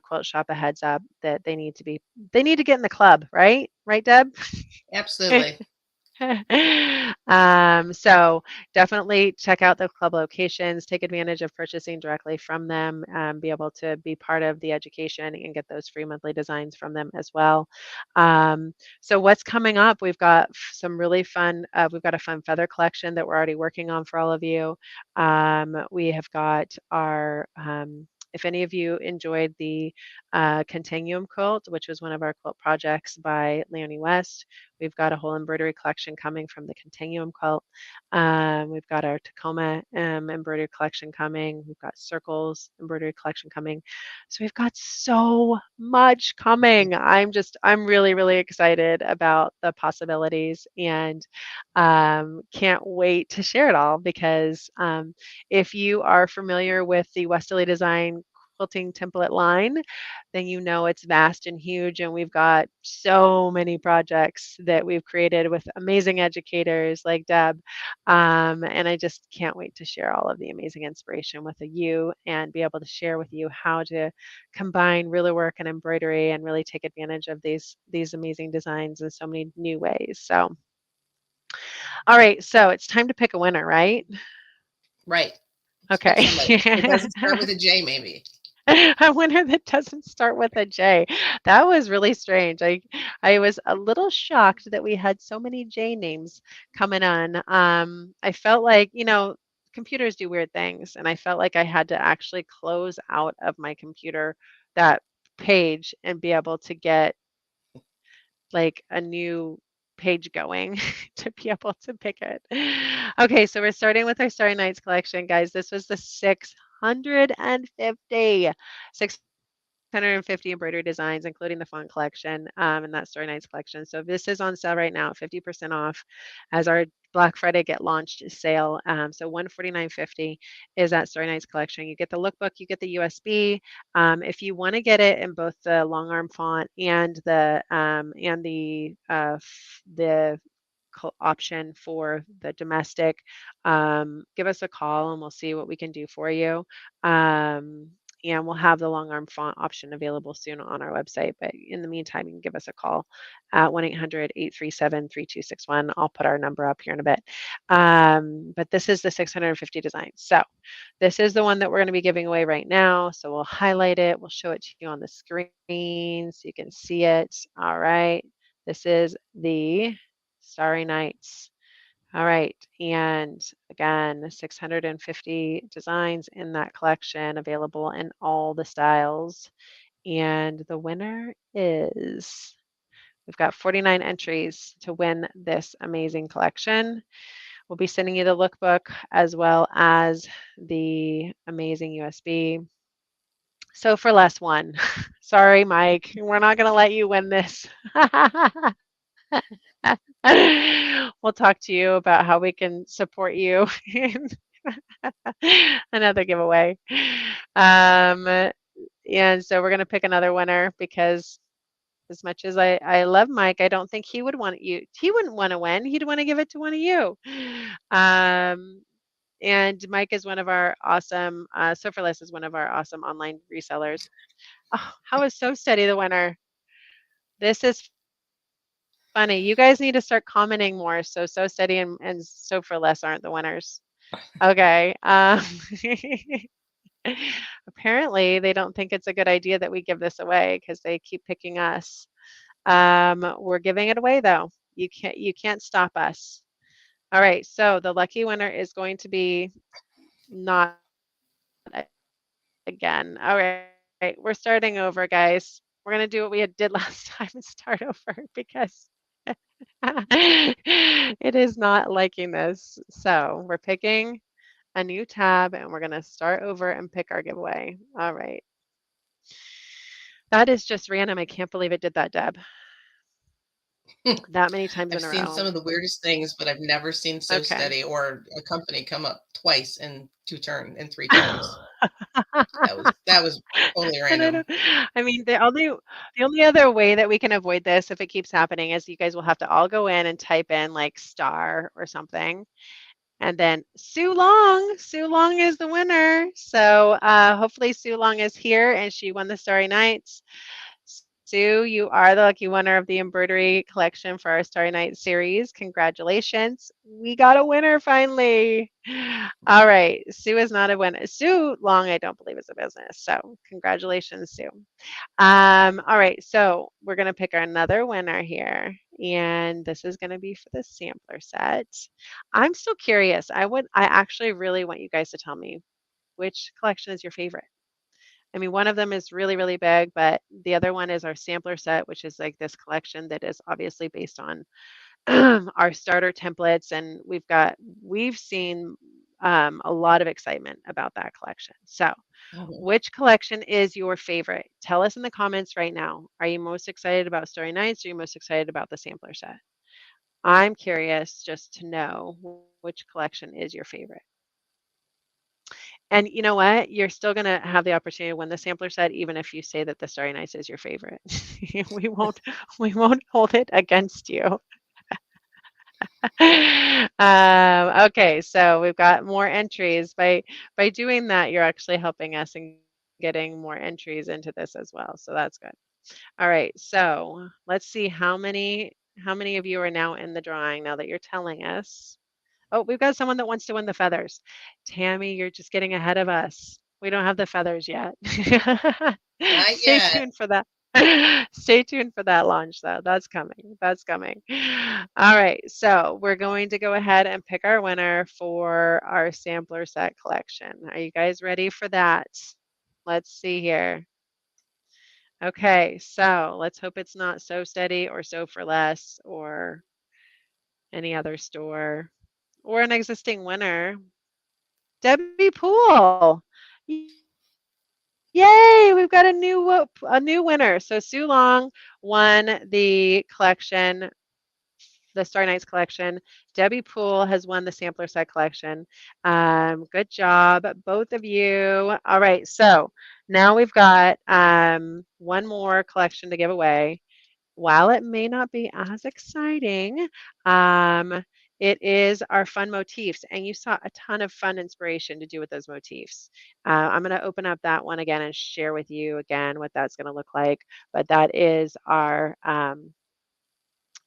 quilt shop a heads up that they need to get in the club, right? Right, Deb? Absolutely. So definitely check out the club locations, take advantage of purchasing directly from them, be able to be part of the education and get those free monthly designs from them as well. So what's coming up? We've got some really fun, we've got a fun feather collection that we're already working on for all of you. We have got our if any of you enjoyed the Continuum quilt, which was one of our quilt projects by Leonie West, we've got a whole embroidery collection coming from the Continuum quilt. We've got our Tacoma embroidery collection coming. We've got Circles embroidery collection coming. So we've got so much coming. I'm really, really excited about the possibilities and can't wait to share it all because if you are familiar with the Westerly Design quilting template line, then you know it's vast and huge. And we've got so many projects that we've created with amazing educators like Deb. And I just can't wait to share all of the amazing inspiration with you and be able to share with you how to combine ruler work and embroidery and really take advantage of these amazing designs in so many new ways. So, all right, so it's time to pick a winner, right? Right. Pick Okay. somebody that doesn't start with a J, maybe. A winner that doesn't start with a J. That was really strange. I was a little shocked that we had so many J names coming on. I felt like, computers do weird things, and I felt like I had to actually close out of my computer that page and be able to get like a new page going to be able to pick it. Okay, so we're starting with our Starry Nights collection, guys. This was the 650 embroidery designs, including the font collection and that Starry Nights collection. So this is on sale right now, 50% off as our Black Friday Get Launched sale. So $149.50 is that Starry Nights collection. You get the lookbook, you get the USB. If you want to get it in both the long arm font and the option for the domestic, give us a call and we'll see what we can do for you. And we'll have the long arm font option available soon on our website. But in the meantime, you can give us a call at 1-800-837-3261. I'll put our number up here in a bit. But this is the 650 designs. So this is the one that we're going to be giving away right now. So we'll highlight it. We'll show it to you on the screen so you can see it. All right. This is the Starry Nights. All right, and again, 650 designs in that collection available in all the styles. And the winner is, we've got 49 entries to win this amazing collection. We'll be sending you the lookbook as well as the amazing USB. So for less one. Sorry, Mike, we're not going to let you win this. We'll talk to you about how we can support you in another giveaway. And so we're going to pick another winner because as much as I love Mike, I don't think he would want you. He wouldn't want to win. He'd want to give it to one of you. And Mike is one of our awesome, Soferless is one of our awesome online resellers. Oh, how is So Steady the winner? This is funny. You guys need to start commenting more. So Steady and So for Less aren't the winners. Okay. Apparently, they don't think it's a good idea that we give this away because they keep picking us. We're giving it away though. You can't stop us. All right. So the lucky winner is going to be not again. All right. We're starting over, guys. We're gonna do what we did last time and start over because it is not liking this. So we're picking a new tab and we're going to start over and pick our giveaway. All right. That is just random. I can't believe it did that, Deb. That many times I've in a seen some row. of the weirdest things, but I've never seen So Okay. Steady or a company come up twice in 3 turns. That was totally And random. I mean, the only other way that we can avoid this if it keeps happening is you guys will have to all go in and type in like star or something. And then Sue Long is the winner. So hopefully Sue Long is here and she won the Starry Nights. Sue, you are the lucky winner of the embroidery collection for our Starry Night series. Congratulations. We got a winner finally. All right. Sue is not a winner. Sue Long, I don't believe is a business. So congratulations, Sue. All right. So we're going to pick another winner here. And this is going to be for the sampler set. I'm still curious. I actually really want you guys to tell me which collection is your favorite. I mean, one of them is really, really big, but the other one is our sampler set, which is like this collection that is obviously based on our starter templates. And we've seen a lot of excitement about that collection. So, which collection is your favorite? Tell us in the comments right now. Are you most excited about Starry Nights? Or are you most excited about the sampler set? I'm curious just to know which collection is your favorite. And you know what? You're still going to have the opportunity to win the sampler set, even if you say that the Starry Nights is your favorite. we won't we won't hold it against you. Okay, so we've got more entries. By doing that, you're actually helping us in getting more entries into this as well. So that's good. All right, so let's see how many of you are now in the drawing now that you're telling us. Oh, we've got someone that wants to win the feathers. Tammy, you're just getting ahead of us. We don't have the feathers yet. Not Stay yet. tuned for that. Stay tuned for that launch, though. That's coming. That's coming. All right, so we're going to go ahead and pick our winner for our sampler set collection. Are you guys ready for that? Let's see here. Okay, so let's hope it's not So Steady or So for Less or any other store or an existing winner. Debbie Poole. Yay, we've got a new winner. So Sue Long won the collection, the Star Nights collection. Debbie Poole has won the sampler set collection. Good job, both of you. All right, so now we've got one more collection to give away. While it may not be as exciting, um, it is our fun motifs, and you saw a ton of fun inspiration to do with those motifs. I'm going to open up that one again and share with you again what that's going to look like. But that is our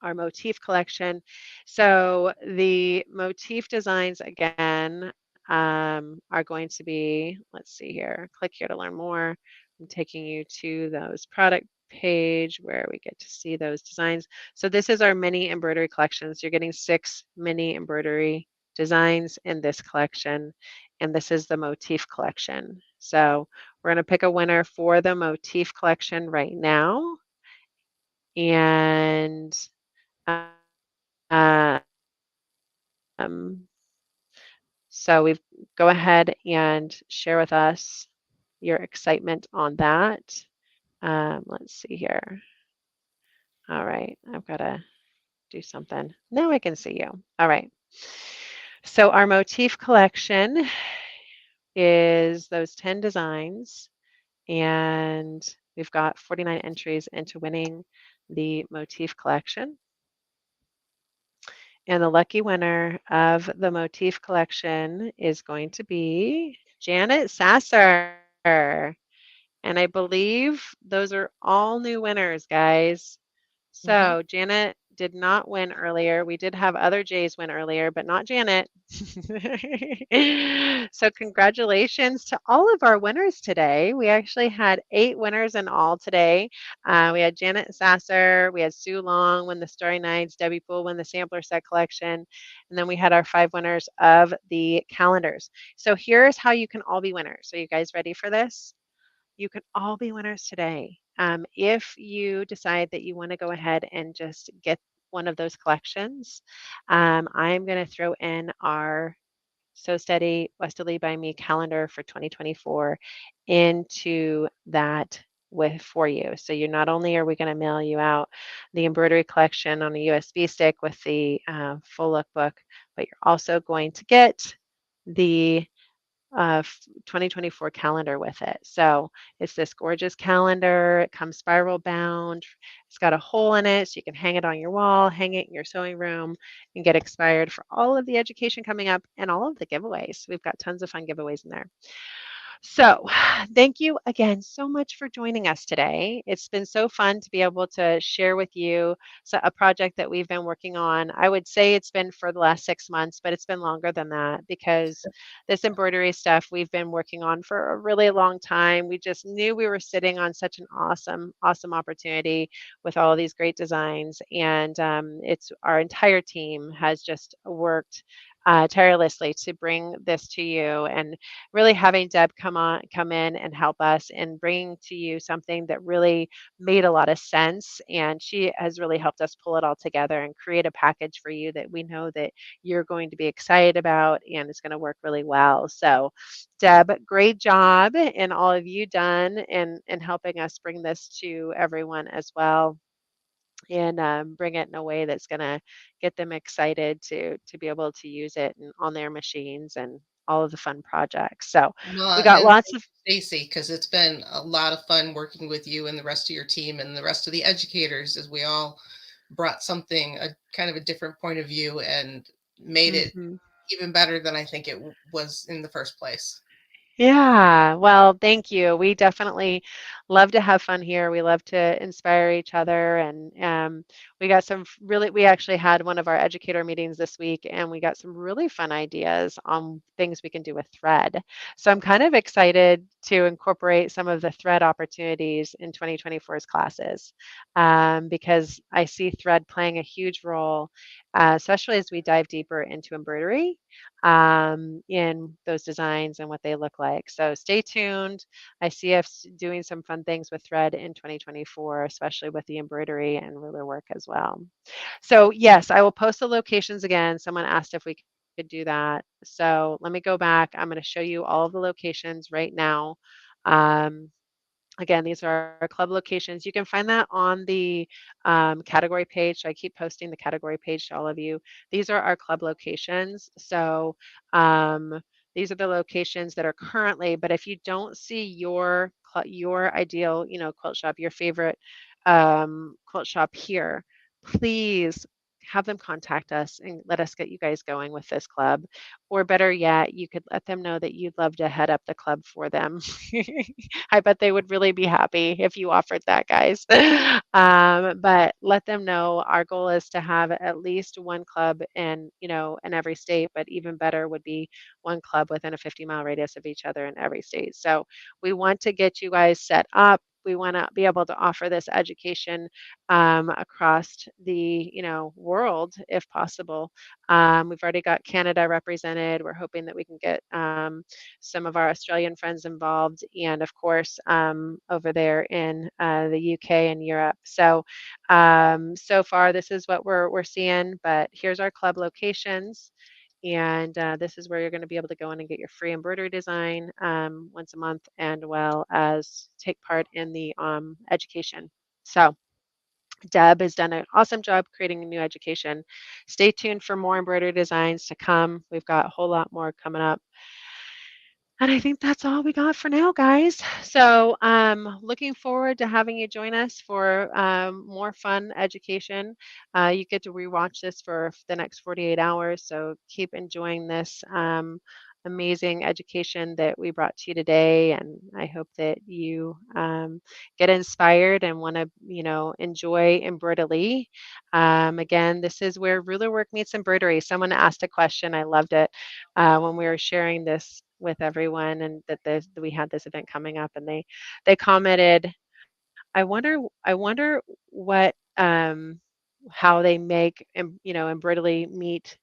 motif collection. So the motif designs again are going to be, let's see here, click here to learn more. I'm taking you to those product page where we get to see those designs. So this is our mini embroidery collection. So you're getting 6 mini embroidery designs in this collection. And this is the motif collection. So we're going to pick a winner for the motif collection right now. And um, so we go ahead and share with us your excitement on that. Let's see here. All right, I've got to do something. Now I can see you. All right. So our motif collection is those 10 designs, and we've got 49 entries into winning the motif collection. And the lucky winner of the motif collection is going to be Janet Sasser. And I believe those are all new winners, guys. So Janet did not win earlier. We did have other Jays win earlier, but not Janet. So congratulations to all of our winners today. We actually had 8 winners in all today. We had Janet Sasser, we had Sue Long win the Starry Nights, Debbie Poole win the sampler set collection, and then we had our 5 winners of the calendars. So here's how you can all be winners. Are you guys ready for this? You can all be winners today. If you decide that you want to go ahead and just get one of those collections, I'm going to throw in our So Steady Westerly by Me calendar for 2024 into that for you. So you're not only are we going to mail you out the embroidery collection on a USB stick with the full lookbook, but you're also going to get the 2024 calendar with it. So it's this gorgeous calendar. It comes spiral bound. It's got a hole in it so you can hang it on your wall, hang it in your sewing room, and get inspired for all of the education coming up and all of the giveaways. We've got tons of fun giveaways in there. So, thank you again so much for joining us today. It's been so fun to be able to share with you a project that we've been working on. I would say it's been for the last 6 months, but it's been longer than that because this embroidery stuff we've been working on for a really long time. We just knew we were sitting on such an awesome, awesome opportunity with all of these great designs. And it's our entire team has just worked tirelessly to bring this to you, and really having Deb come in and help us and bringing to you something that really made a lot of sense. And she has really helped us pull it all together and create a package for you that we know that you're going to be excited about and it's going to work really well. So Deb, great job, and all of you done in helping us bring this to everyone as well, and bring it in a way that's going to get them excited to be able to use it on their machines and all of the fun projects. So we Well, got and lots of Stacy, because it's been a lot of fun working with you and the rest of your team and the rest of the educators as we all brought something, a kind of a different point of view and made it Mhm. even better than I think it was in the first place. Yeah, well, thank you. We definitely love to have fun here. We love to inspire each other, and we got some really. We actually had one of our educator meetings this week, and we got some really fun ideas on things we can do with thread. So I'm kind of excited to incorporate some of the thread opportunities in 2024's classes, because I see thread playing a huge role, especially as we dive deeper into embroidery in those designs and what they look like. So stay tuned. I see us doing some fun things with thread in 2024, especially with the embroidery and ruler work as well. So yes, I will post the locations again. Someone asked if we could do that. So let me go back. I'm going to show you all of the locations right now. Um, Again, these are our club locations. You can find that on the category page. So I keep posting the category page to all of you. These are our club locations. So these are the locations that are currently, but if you don't see your ideal, quilt shop, your favorite quilt shop here, please have them contact us and let us get you guys going with this club. Or better yet, you could let them know that you'd love to head up the club for them. I bet they would really be happy if you offered that, guys. But let them know our goal is to have at least one club in every state, but even better would be one club within a 50-mile radius of each other in every state. So we want to get you guys set up. We want to be able to offer this education across the world if possible. We've already got Canada represented. We're hoping that we can get some of our Australian friends involved, and of course over there in the UK and Europe. So so far this is what we're seeing. But here's our club locations. And this is where you're going to be able to go in and get your free embroidery design once a month, and well as take part in the education. So Deb has done an awesome job creating a new education. Stay tuned for more embroidery designs to come. We've got a whole lot more coming up. And I think that's all we got for now, guys. So, looking forward to having you join us for more fun education. You get to rewatch this for the next 48 hours. So, keep enjoying this amazing education that we brought to you today. And I hope that you get inspired and want to, enjoy Embroidery. Again, this is where ruler work meets embroidery. Someone asked a question. I loved it when we were sharing this with everyone, and that we had this event coming up, and they commented, I wonder what how they make embroidery meet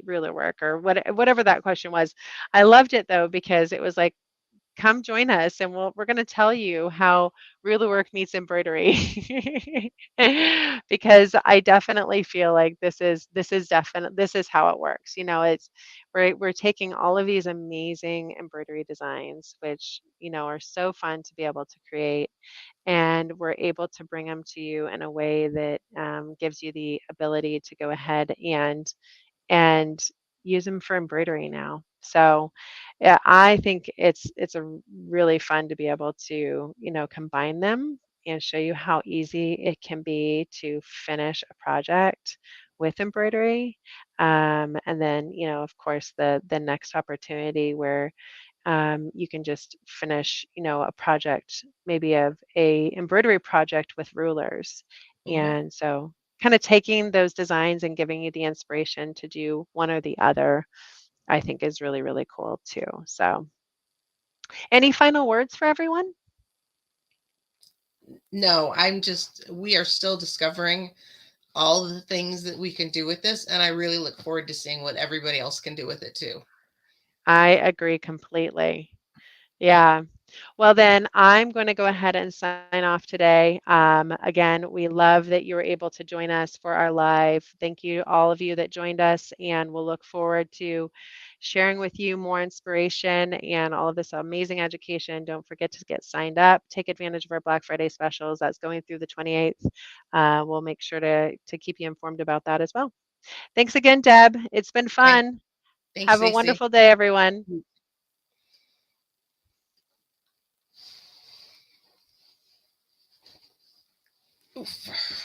ruler work, or whatever that question was. I loved it though, because it was like, come join us and we're going to tell you how ruler work meets embroidery. Because I definitely feel like this is how it works. It's we're taking all of these amazing embroidery designs, which are so fun to be able to create, and we're able to bring them to you in a way that gives you the ability to go ahead and use them for embroidery now. So yeah, I think it's a really fun to be able to, combine them and show you how easy it can be to finish a project with embroidery. And then, of course, the next opportunity where you can just finish, a project, maybe of a embroidery project with rulers. Mhm. And so kind of taking those designs and giving you the inspiration to do one or the other, I think is really, really cool too. So any final words for everyone? No, we are still discovering all the things that we can do with this. And I really look forward to seeing what everybody else can do with it too. I agree completely. Yeah. Well, then I'm going to go ahead and sign off today. Again, we love that you were able to join us for our live. Thank you, all of you that joined us, and we'll look forward to sharing with you more inspiration and all of this amazing education. Don't forget to get signed up. Take advantage of our Black Friday specials. That's going through the 28th. We'll make sure to keep you informed about that as well. Thanks again, Deb. It's been Thank fun. Thanks, Have a Stacey. wonderful day, everyone. Oof.